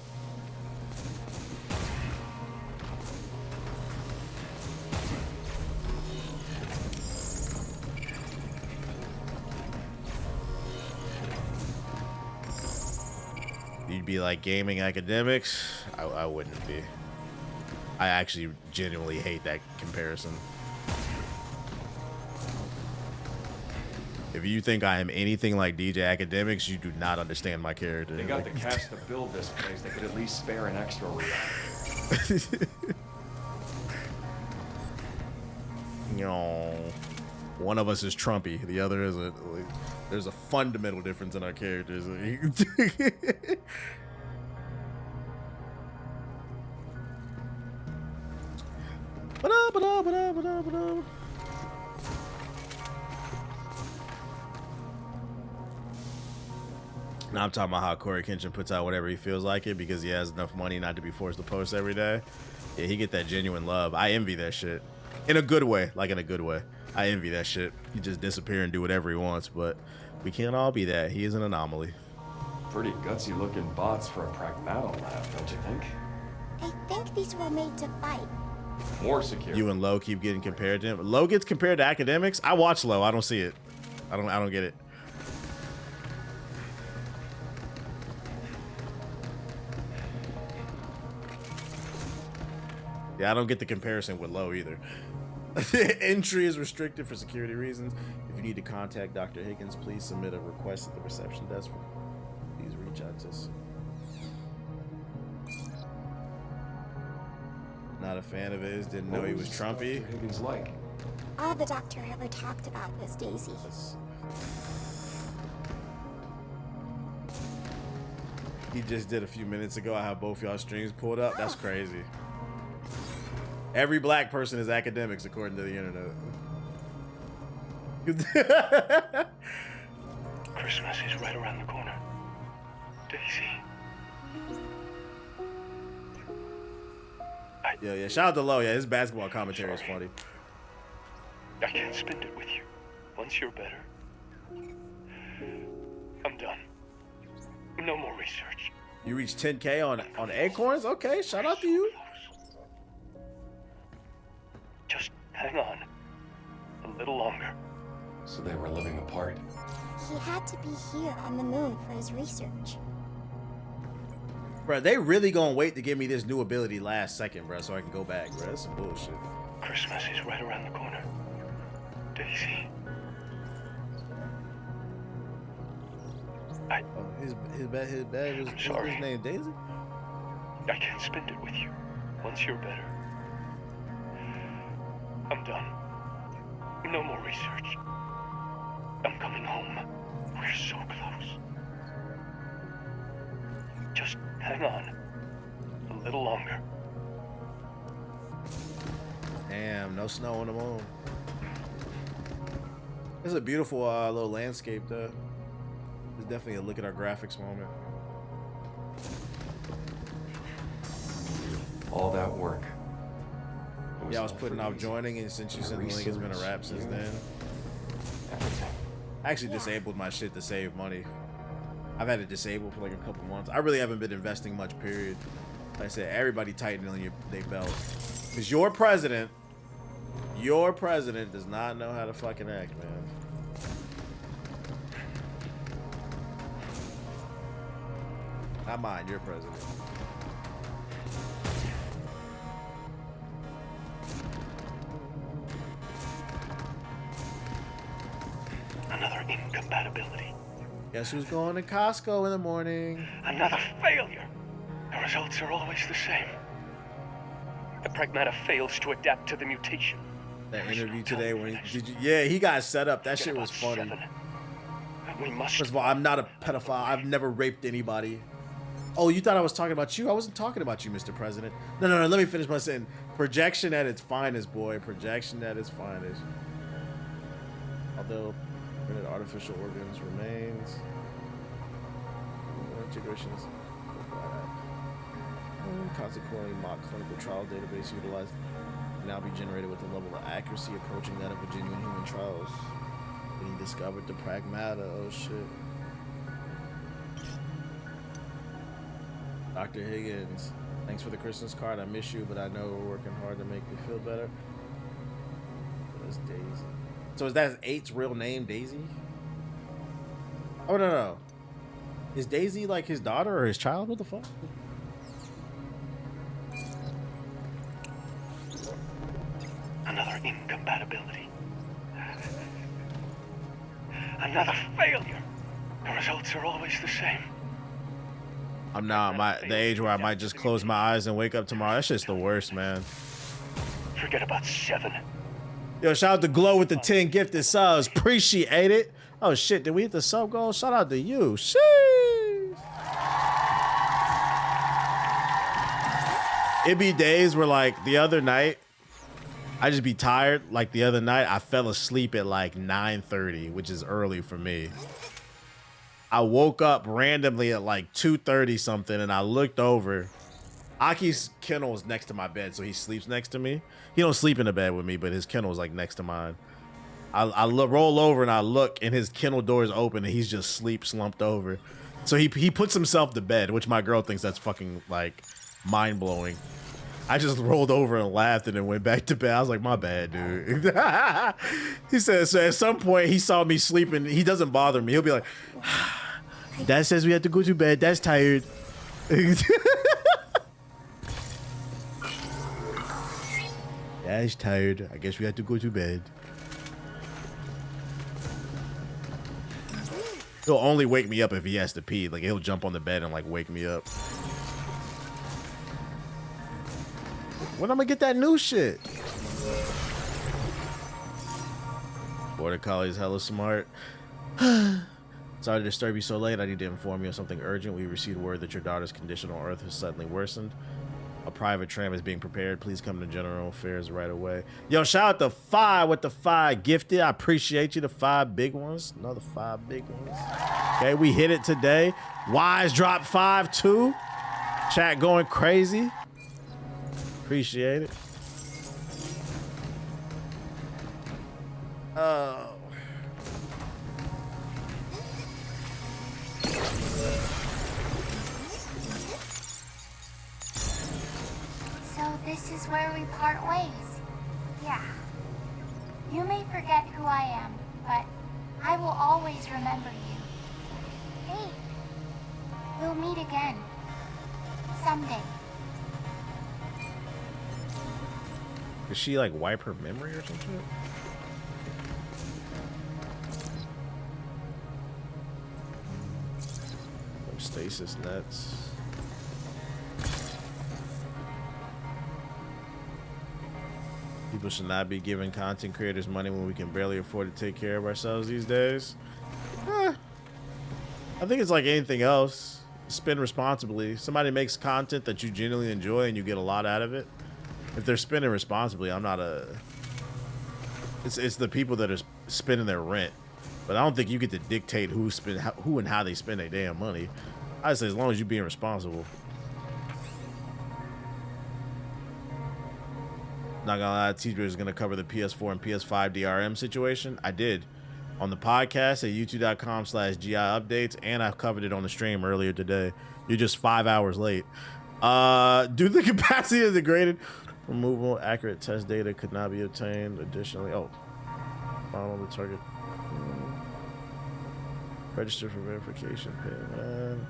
you'd be like gaming academics, I wouldn't be. I actually genuinely hate that comparison. If you think I am anything like DJ Academics, you do not understand my character. They got the cash to build this place. They could at least spare an extra reactor. You know, one of us is Trumpy, the other isn't. Like, there's a fundamental difference in our characters. Now I'm talking about how Corey Kenshin puts out whatever he feels like it because he has enough money not to be forced to post every day. Yeah, he get that genuine love. I envy that shit. In a good way, like in a good way. I envy that shit. He just disappear and do whatever he wants, but we can't all be that. He is an anomaly. Pretty gutsy looking bots for a Pragmata lab, don't you think? I think these were made to fight. More secure. You and Lo keep getting compared to him. Lo gets compared to academics. I watch Lo. I don't see it. I don't get it. Yeah, I don't get the comparison with Lo either. Entry is restricted for security reasons. If you need to contact Dr. Higgins, please submit a request at the reception desk. Please reach out to us. Not a fan of his. Didn't know he was Trumpy. Dr. Higgins like? All the doctor ever talked about was Daisy. He just did a few minutes ago. I have both y'all streams pulled up. That's crazy. Every black person is academics, according to the internet. Christmas is right around the corner. Daisy. Yeah. Shout out to Lo. Yeah, his basketball commentary is funny. I can't spend it with you. Once you're better. I'm done. No more research. You reached 10K on Acorns? Okay, shout out to you. Just hang on. A little longer. So they were living apart. He had to be here on the moon for his research. Bro, they really gonna wait to give me this new ability last second, bro, so I can go back, bro. That's some bullshit. Christmas is right around the corner. Daisy. His bag was sorry. His name Daisy? I can't spend it with you. Once you're better. I'm done. No more research. I'm coming home. We're so close. Just hang on. A little longer. Damn, no snow on the moon. This is a beautiful little landscape, though. It's definitely a look at our graphics moment. All that work. Yeah, I was putting off joining, and since you sent the link, it's been a wrap since then. I actually disabled my shit to save money. I've had it disabled for like a couple months. I really haven't been investing much, period. Like I said, everybody tighten on their belt. Because your president does not know how to fucking act, man. Not mine, your president. Another incompatibility. Guess who's going to Costco in the morning? Another failure. The results are always the same. The Pragmata fails to adapt to the mutation. That interview today when he got set up. That shit was funny. We must. First of all, I'm not a pedophile. I've never raped anybody. Oh, you thought I was talking about you? I wasn't talking about you, Mr. President. No. Let me finish my sentence. Projection at its finest, boy. Projection at its finest. Although printed artificial organs remains. Integration is consequently, mock clinical trial database utilized can now be generated with a level of accuracy approaching that of a genuine human trials. When he discovered the Pragmata, oh shit. Dr. Higgins, thanks for the Christmas card. I miss you, but I know we're working hard to make you feel better. That's Daisy. So is that 8's real name, Daisy? Oh, no. Is Daisy like his daughter or his child? What the fuck? Another incompatibility. Another failure. The results are always the same. I'm not the age where I might just close my eyes and wake up tomorrow. That's just the worst, man. Forget about 7. Yo, shout out to Glow with the 10 gifted subs. Appreciate it. Oh shit, did we hit the sub goal? Shout out to you. Sheesh. It be days where like the other night, I just be tired. Like the other night, I fell asleep at like 9:30, which is early for me. I woke up randomly at like 2:30 something, and I looked over. Aki's kennel is next to my bed, so he sleeps next to me. He don't sleep in the bed with me, but his kennel is like next to mine. I roll over and I look, and his kennel door is open, and he's just slumped over. So he puts himself to bed, which my girl thinks that's fucking like mind blowing. I just rolled over and laughed and then went back to bed. I was like, my bad, dude. He said, so at some point he saw me sleeping. He doesn't bother me. He'll be like, Dad says we have to go to bed. Dad's tired. Dad's tired. I guess we have to go to bed. He'll only wake me up if he has to pee. Like he'll jump on the bed and like wake me up. When I'm gonna get that new shit? Border Collie is hella smart. Sorry to disturb you so late. I need to inform you of something urgent. We received word that your daughter's condition on Earth has suddenly worsened. A private tram is being prepared. Please come to General Affairs right away. Yo, shout out to 5 with the 5 gifted. I appreciate you. The 5 big ones. Another 5 big ones. Okay, we hit it today. Wise dropped 5 too. Chat going crazy. Appreciate it. Oh. So this is where we part ways. Yeah. You may forget who I am, but I will always remember you. Hey, we'll meet again. Someday. Did she like wipe her memory or some shit? Them stasis nets. People should not be giving content creators money when we can barely afford to take care of ourselves these days. I think it's like anything else. Spend responsibly. Somebody makes content that you genuinely enjoy and you get a lot out of it. If they're spending responsibly, I'm not a... It's the people that are spending their rent. But I don't think you get to dictate who and how they spend their damn money. I say as long as you're being responsible. Not gonna lie, teacher is gonna cover the PS4 and PS5 DRM situation. I did on the podcast at youtube.com/GI updates, and I covered it on the stream earlier today. You're just 5 hours late. Due to the capacity of degraded removal, accurate test data could not be obtained. Additionally, follow the target. Register for verification payment.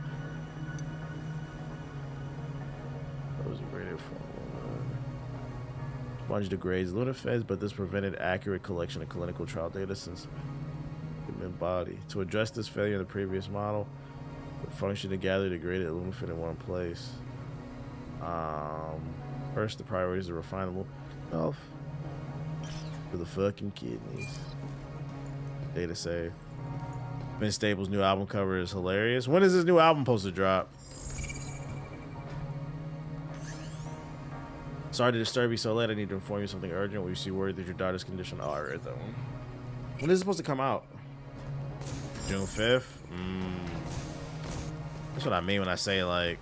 That was a rated for. Sponge degrades Lunafeds, but this prevented accurate collection of clinical trial data since human body. To address this failure in the previous model, the function to gather degraded Lunafed in one place. First, the priority is to refine the health for the fucking kidneys. Data save. Vince Staples' new album cover is hilarious. When is this new album supposed to drop? Sorry to disturb you so late. I need to inform you something urgent. We see word that your daughter's condition. Oh, I read that one. When is it supposed to come out? June 5th? That's what I mean when I say, like,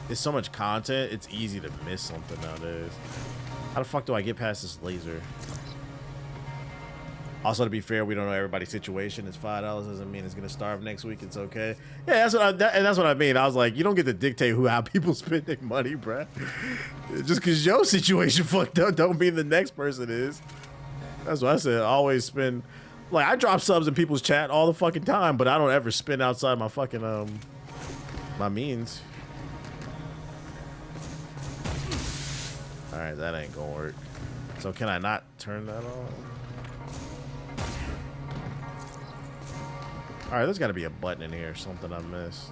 there's so much content, it's easy to miss something nowadays. How the fuck do I get past this laser? Also, to be fair, we don't know everybody's situation. It's $5 doesn't mean it's gonna starve next week. It's okay. Yeah, that's what I mean. I was like, you don't get to dictate how people spend their money, bruh. Just because your situation fucked up don't mean the next person is. That's what I said. I always spend. Like, I drop subs in people's chat all the fucking time, but I don't ever spend outside my fucking my means. All right, that ain't gonna work. So can I not turn that on? All right, there's got to be a button in here, something I missed.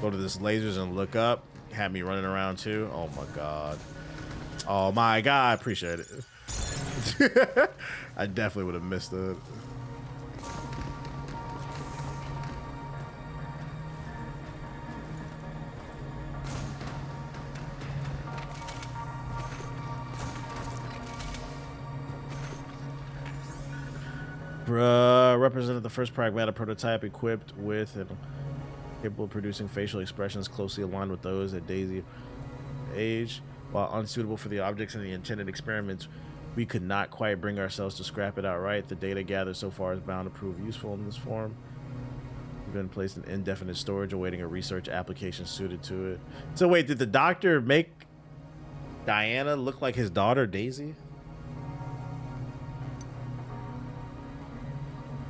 Go to this lasers and look up. Had me running around too. Oh my god. Oh my god. Appreciate it. I definitely would have missed it. Represented the first pragmatic prototype equipped with and capable of producing facial expressions closely aligned with those at Daisy's age. While unsuitable for the objects in the intended experiments, we could not quite bring ourselves to scrap it outright. The data gathered so far is bound to prove useful in this form. We've been placed in indefinite storage, awaiting a research application suited to it. So wait, did the doctor make Diana look like his daughter Daisy?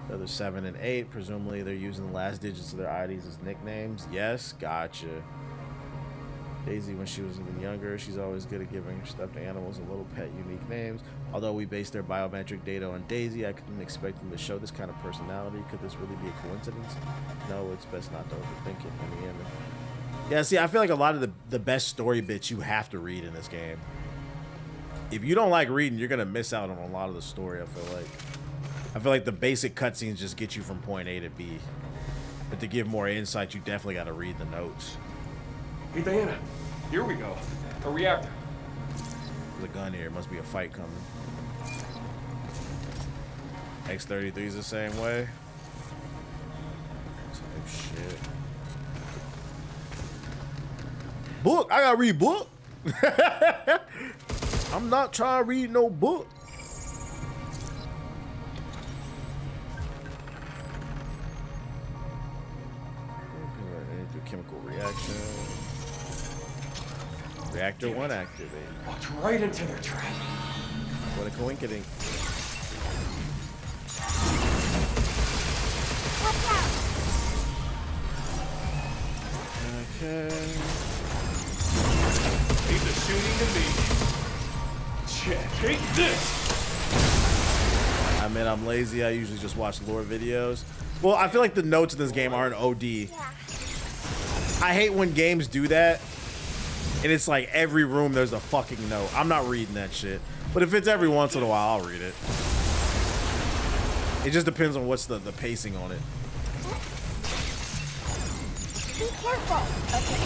The other 7 and 8, presumably they're using the last digits of their IDs as nicknames. Yes, gotcha. Daisy, when she was even younger, she's always good at giving stuffed animals and little pet unique names. Although we base their biometric data on Daisy, I couldn't expect them to show this kind of personality. Could this really be a coincidence? No, it's best not to overthink it in the end. Yeah, see, I feel like a lot of the best story bits you have to read in this game. If you don't like reading, you're going to miss out on a lot of the story, I feel like. I feel like the basic cutscenes just get you from point A to B. But to give more insight, you definitely got to read the notes. Hey, Diana. Here we go. A reactor. There's a gun here. Must be a fight coming. X-33 is the same way. Same shit. Book. I gotta read book. I'm not trying to read no book. Chemical reaction. Reactor 1 activate. Walked right into their trap. What a coinkydink. Okay. Leave the shooting to me. Check. Take this. I mean, I'm lazy. I usually just watch lore videos. Well, I feel like the notes in this game aren't OD. I hate when games do that, and it's like every room there's a fucking note. I'm not reading that shit. But if it's every once in a while, I'll read it. It just depends on what's the pacing on it. Be careful. Okay.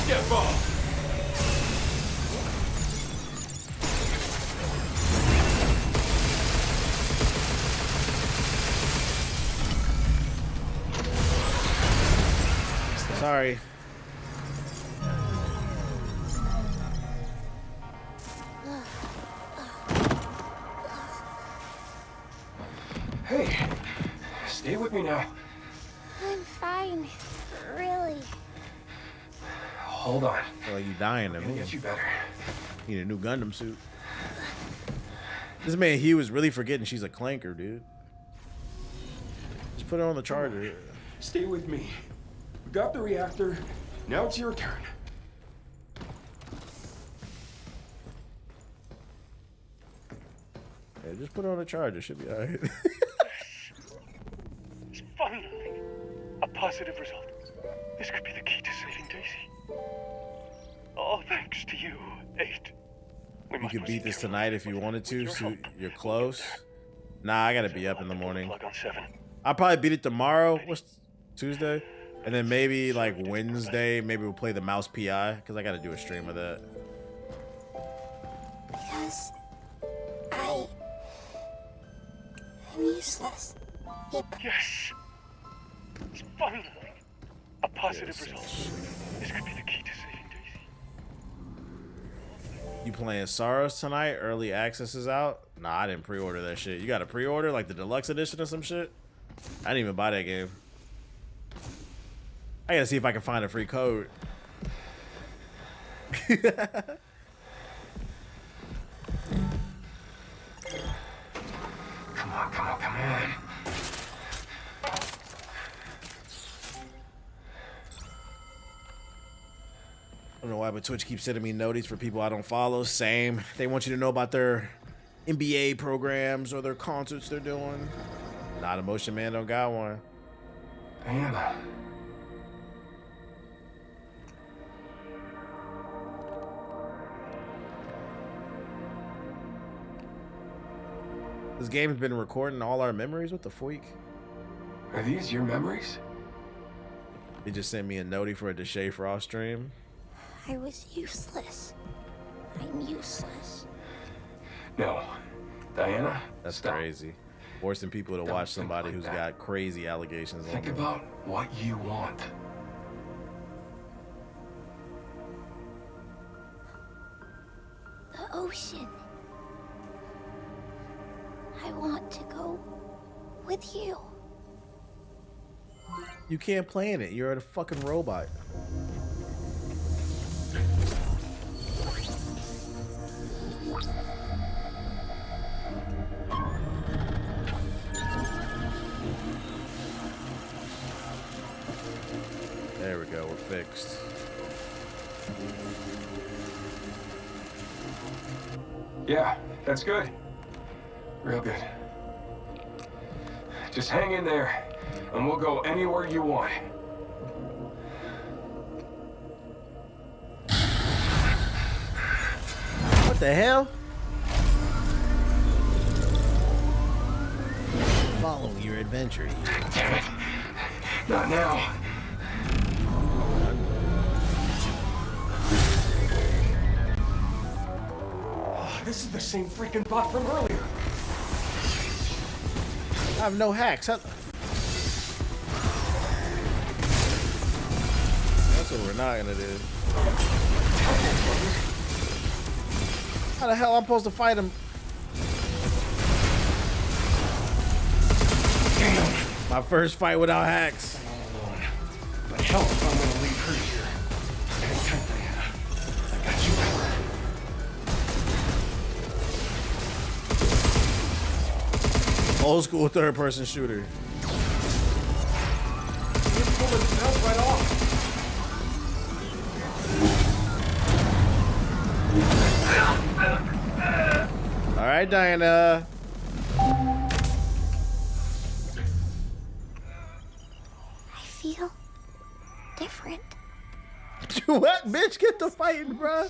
Get involved. Sorry. Hey, stay with me now. I'm fine. Really. Hold on. I feel like you dying to me. Get you better. Need a new Gundam suit. This man Hugh is really forgetting she's a clanker, dude. Just put her on the charger. Stay with me. We got the reactor. Now it's your turn. Yeah, just put her on the charger. Should be alright. It's finally a positive result. This could be the key to saving Daisy. All thanks to you, 8. You could beat this tonight if you wanted to, so you're close. Nah, I gotta be up in the morning. I'll probably beat it tomorrow. What's Tuesday? And then maybe like Wednesday, maybe we'll play the Mouse PI, because I gotta do a stream of that. Because I'm useless. Yes! It's finally a positive result. This could be the key to saving Daisy. You playing Sorrows tonight? Early access is out? Nah, I didn't pre-order that shit. You got to pre-order like the deluxe edition or some shit? I didn't even buy that game. I gotta see if I can find a free code. Come on, come on. man. I don't know why, but Twitch keeps sending me notices for people I don't follow. Same. They want you to know about their NBA programs or their concerts they're doing. Not Emotion Man don't got one. Diana. This game's been recording all our memories. What the freak? Are these your memories? They just sent me a notie for a Deshae Frost stream. I was useless. I'm useless. No. Diana, That's stop. crazy. Forcing people to watch somebody who's got crazy allegations on Think them. about what you want. The ocean. I want to go with you. You can't play in it. You're a fucking robot. There we go. We're fixed. Yeah, that's good. Real good. Just hang in there, and we'll go anywhere you want. What the hell? Following your adventure. Damn it. Not now. Oh, this is the same freaking bot from earlier. I have no hacks. That's what we're not gonna do. How the hell I'm supposed to fight him? Damn. My first fight without hacks. But hell if I'm gonna leave her here. Hang tight, Diana. I got you covered. Old school third person shooter. You're pulling stuff right off. All right, Diana. I feel different. What, bitch? Get the fighting, bro.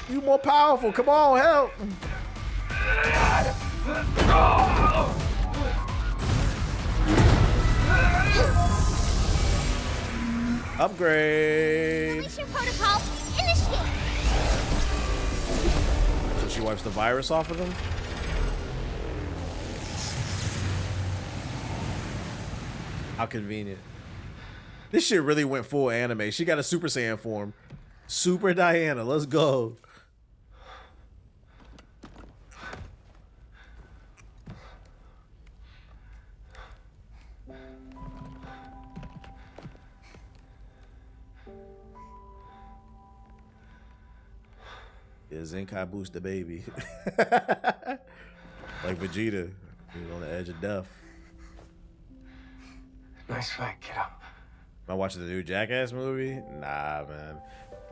You more powerful. Come on, help. Upgrade. Mission protocol initiate. So she wipes the virus off of them. How convenient. This shit really went full anime. She got a Super Saiyan form. Super Diana. Let's go. Yeah, Zenkai boost the baby. Like Vegeta. He's on the edge of death. Nice fight, kiddo. Am I watching the new Jackass movie? Nah, man.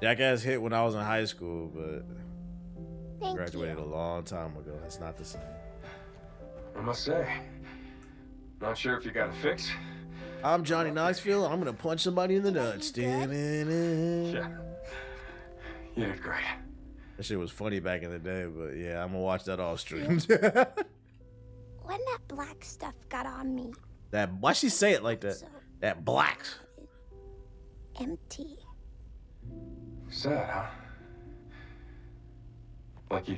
Jackass hit when I was in high school, but Thank graduated you. a long time ago. It's not the same. I must say, not sure if you got a fix. I'm Johnny Knoxville. I'm gonna punch somebody in the nuts. Yeah. You did great. That shit was funny back in the day, but yeah, I'm gonna watch that off stream. When that black stuff got on me, That why she say it like that? That black. empty. Sad, huh? Like you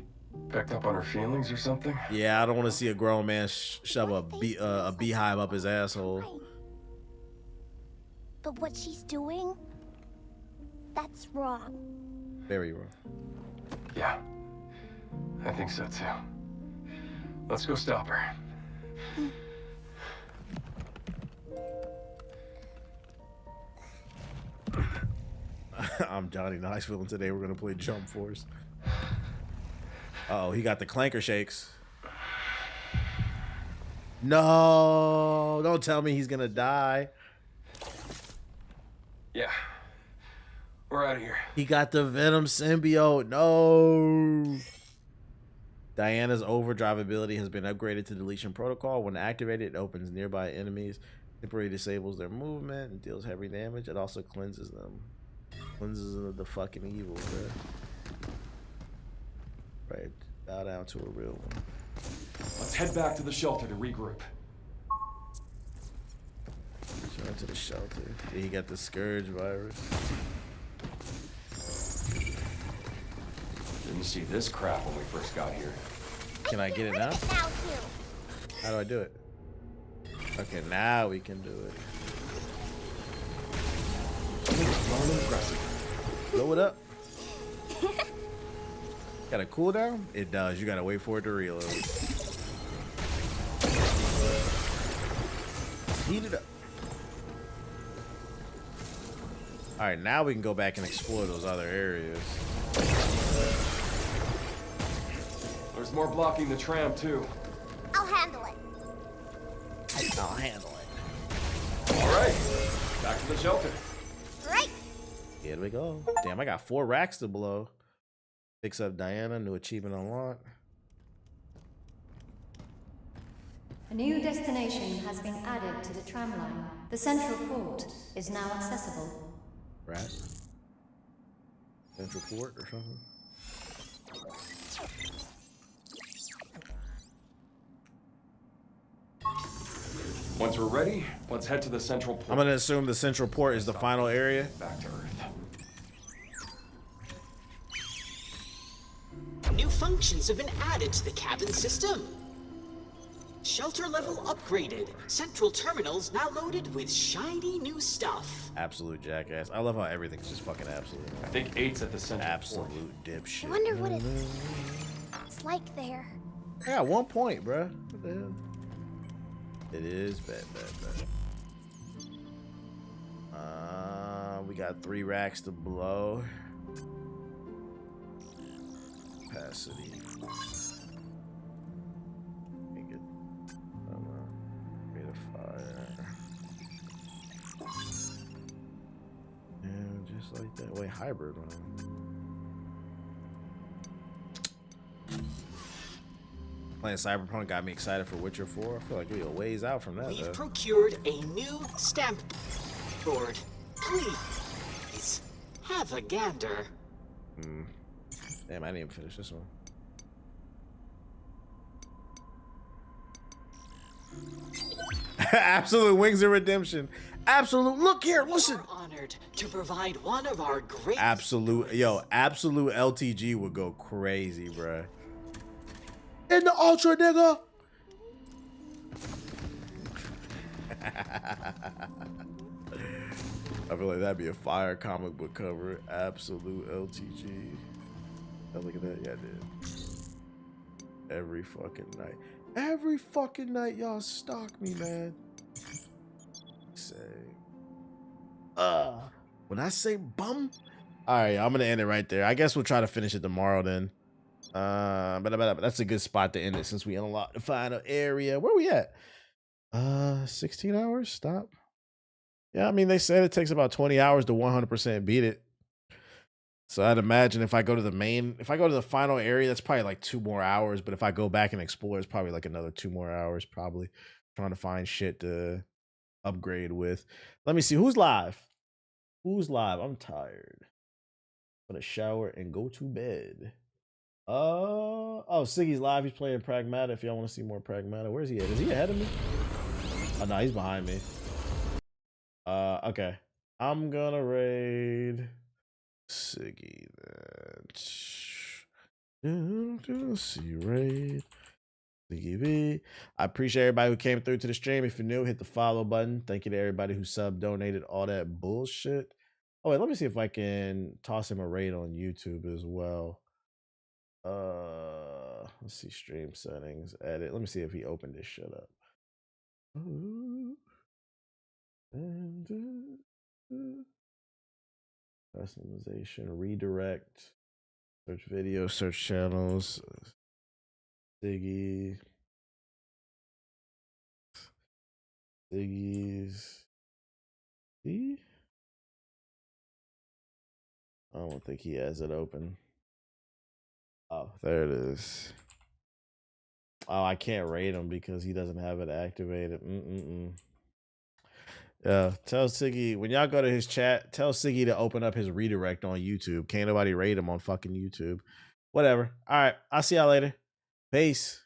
picked up on her feelings or something? Yeah, I don't want to see a grown man shove a beehive up his asshole. But what she's doing, that's wrong. Very wrong. Yeah, I think so too. Let's go stop her. I'm Johnny Knoxville, and today we're gonna play Jump Force. Oh, he got the clanker shakes. No, don't tell me he's gonna die. Yeah. We're out of here. He got the Venom symbiote. No. Diana's overdrive ability has been upgraded to deletion protocol. When activated, it opens nearby enemies, temporarily disables their movement, and deals heavy damage. It also cleanses them. Cleanses them of the fucking evil, bro. Right. Bow down to a real one. Let's head back to the shelter to regroup. Show to the shelter. Yeah, he got the Scourge virus. Didn't see this crap when we first got here. Can I get it now? How do I do it? Okay, now we can do it. Blow it up. Got a cooldown? It does. You gotta wait for it to reload. Heat it up. Alright, now we can go back and explore those other areas. There's more blocking the tram, too. I'll handle it. I'll handle it. All right, back to the shelter. Right. Here we go. Damn, I got 4 racks to blow. Picks up Diana, new achievement unlocked. A new destination has been added to the tram line. The central port is now accessible. Right? Central port or something? Once we're ready, let's head to the central port. I'm gonna assume the central port is the final area. Back to Earth. New functions have been added to the cabin system. Shelter level upgraded. Central terminals now loaded with shiny new stuff. Absolute jackass. I love how everything's just fucking absolute. I think 8's at the central absolute port. dipshit. I wonder what it's like there. I got 1 point, bruh. What the hell? It is bad. We got 3 racks to blow. Capacity. Make it. Rate of fire. And just like that. Wait, hybrid one. Playing Cyberpunk got me excited for Witcher 4. I feel like we're a ways out from that. We've procured a new stamp board. Please, have a gander. Damn, I didn't even finish this one. Absolute Wings of Redemption. Absolute. Look here, listen. We're honored to provide one of our great. Absolute. Yo, absolute LTG would go crazy, bruh. In the Ultra, nigga. I feel like that'd be a fire comic book cover. Absolute LTG. Oh, look at that. Yeah, I did. Every fucking night. Every fucking night, y'all stalk me, man. Say. When I say bum. All right, I'm gonna end it right there. I guess we'll try to finish it tomorrow then. But that's a good spot to end it since we unlocked the final area. Where we at? 16 hours. Stop. Yeah, I mean, they said it takes about 20 hours to 100% beat it. So I'd imagine if I go to the final area, that's probably like 2 more hours. But if I go back and explore, it's probably like another 2 more hours, probably trying to find shit to upgrade with. Let me see who's live. Who's live? I'm tired. I'm gonna shower and go to bed. Oh, Siggy's live. He's playing Pragmata. If y'all want to see more Pragmata, where's he at? Is he ahead of me? Oh no, he's behind me. Okay. I'm gonna raid Siggy then. See raid Siggy V. I appreciate everybody who came through to the stream. If you're new, hit the follow button. Thank you to everybody who sub, donated, all that bullshit. Oh wait, let me see if I can toss him a raid on YouTube as well. Let's see, stream settings, edit. Let me see if he opened this shit up. Customization, redirect, search video, search channels, Siggy. Siggy's. See? I don't think he has it open. Oh, there it is. Oh, I can't rate him because he doesn't have it activated. Yeah, tell Siggy, when y'all go to his chat, tell Siggy to open up his redirect on YouTube. Can't nobody rate him on fucking YouTube. Whatever. All right, I'll see y'all later. Peace.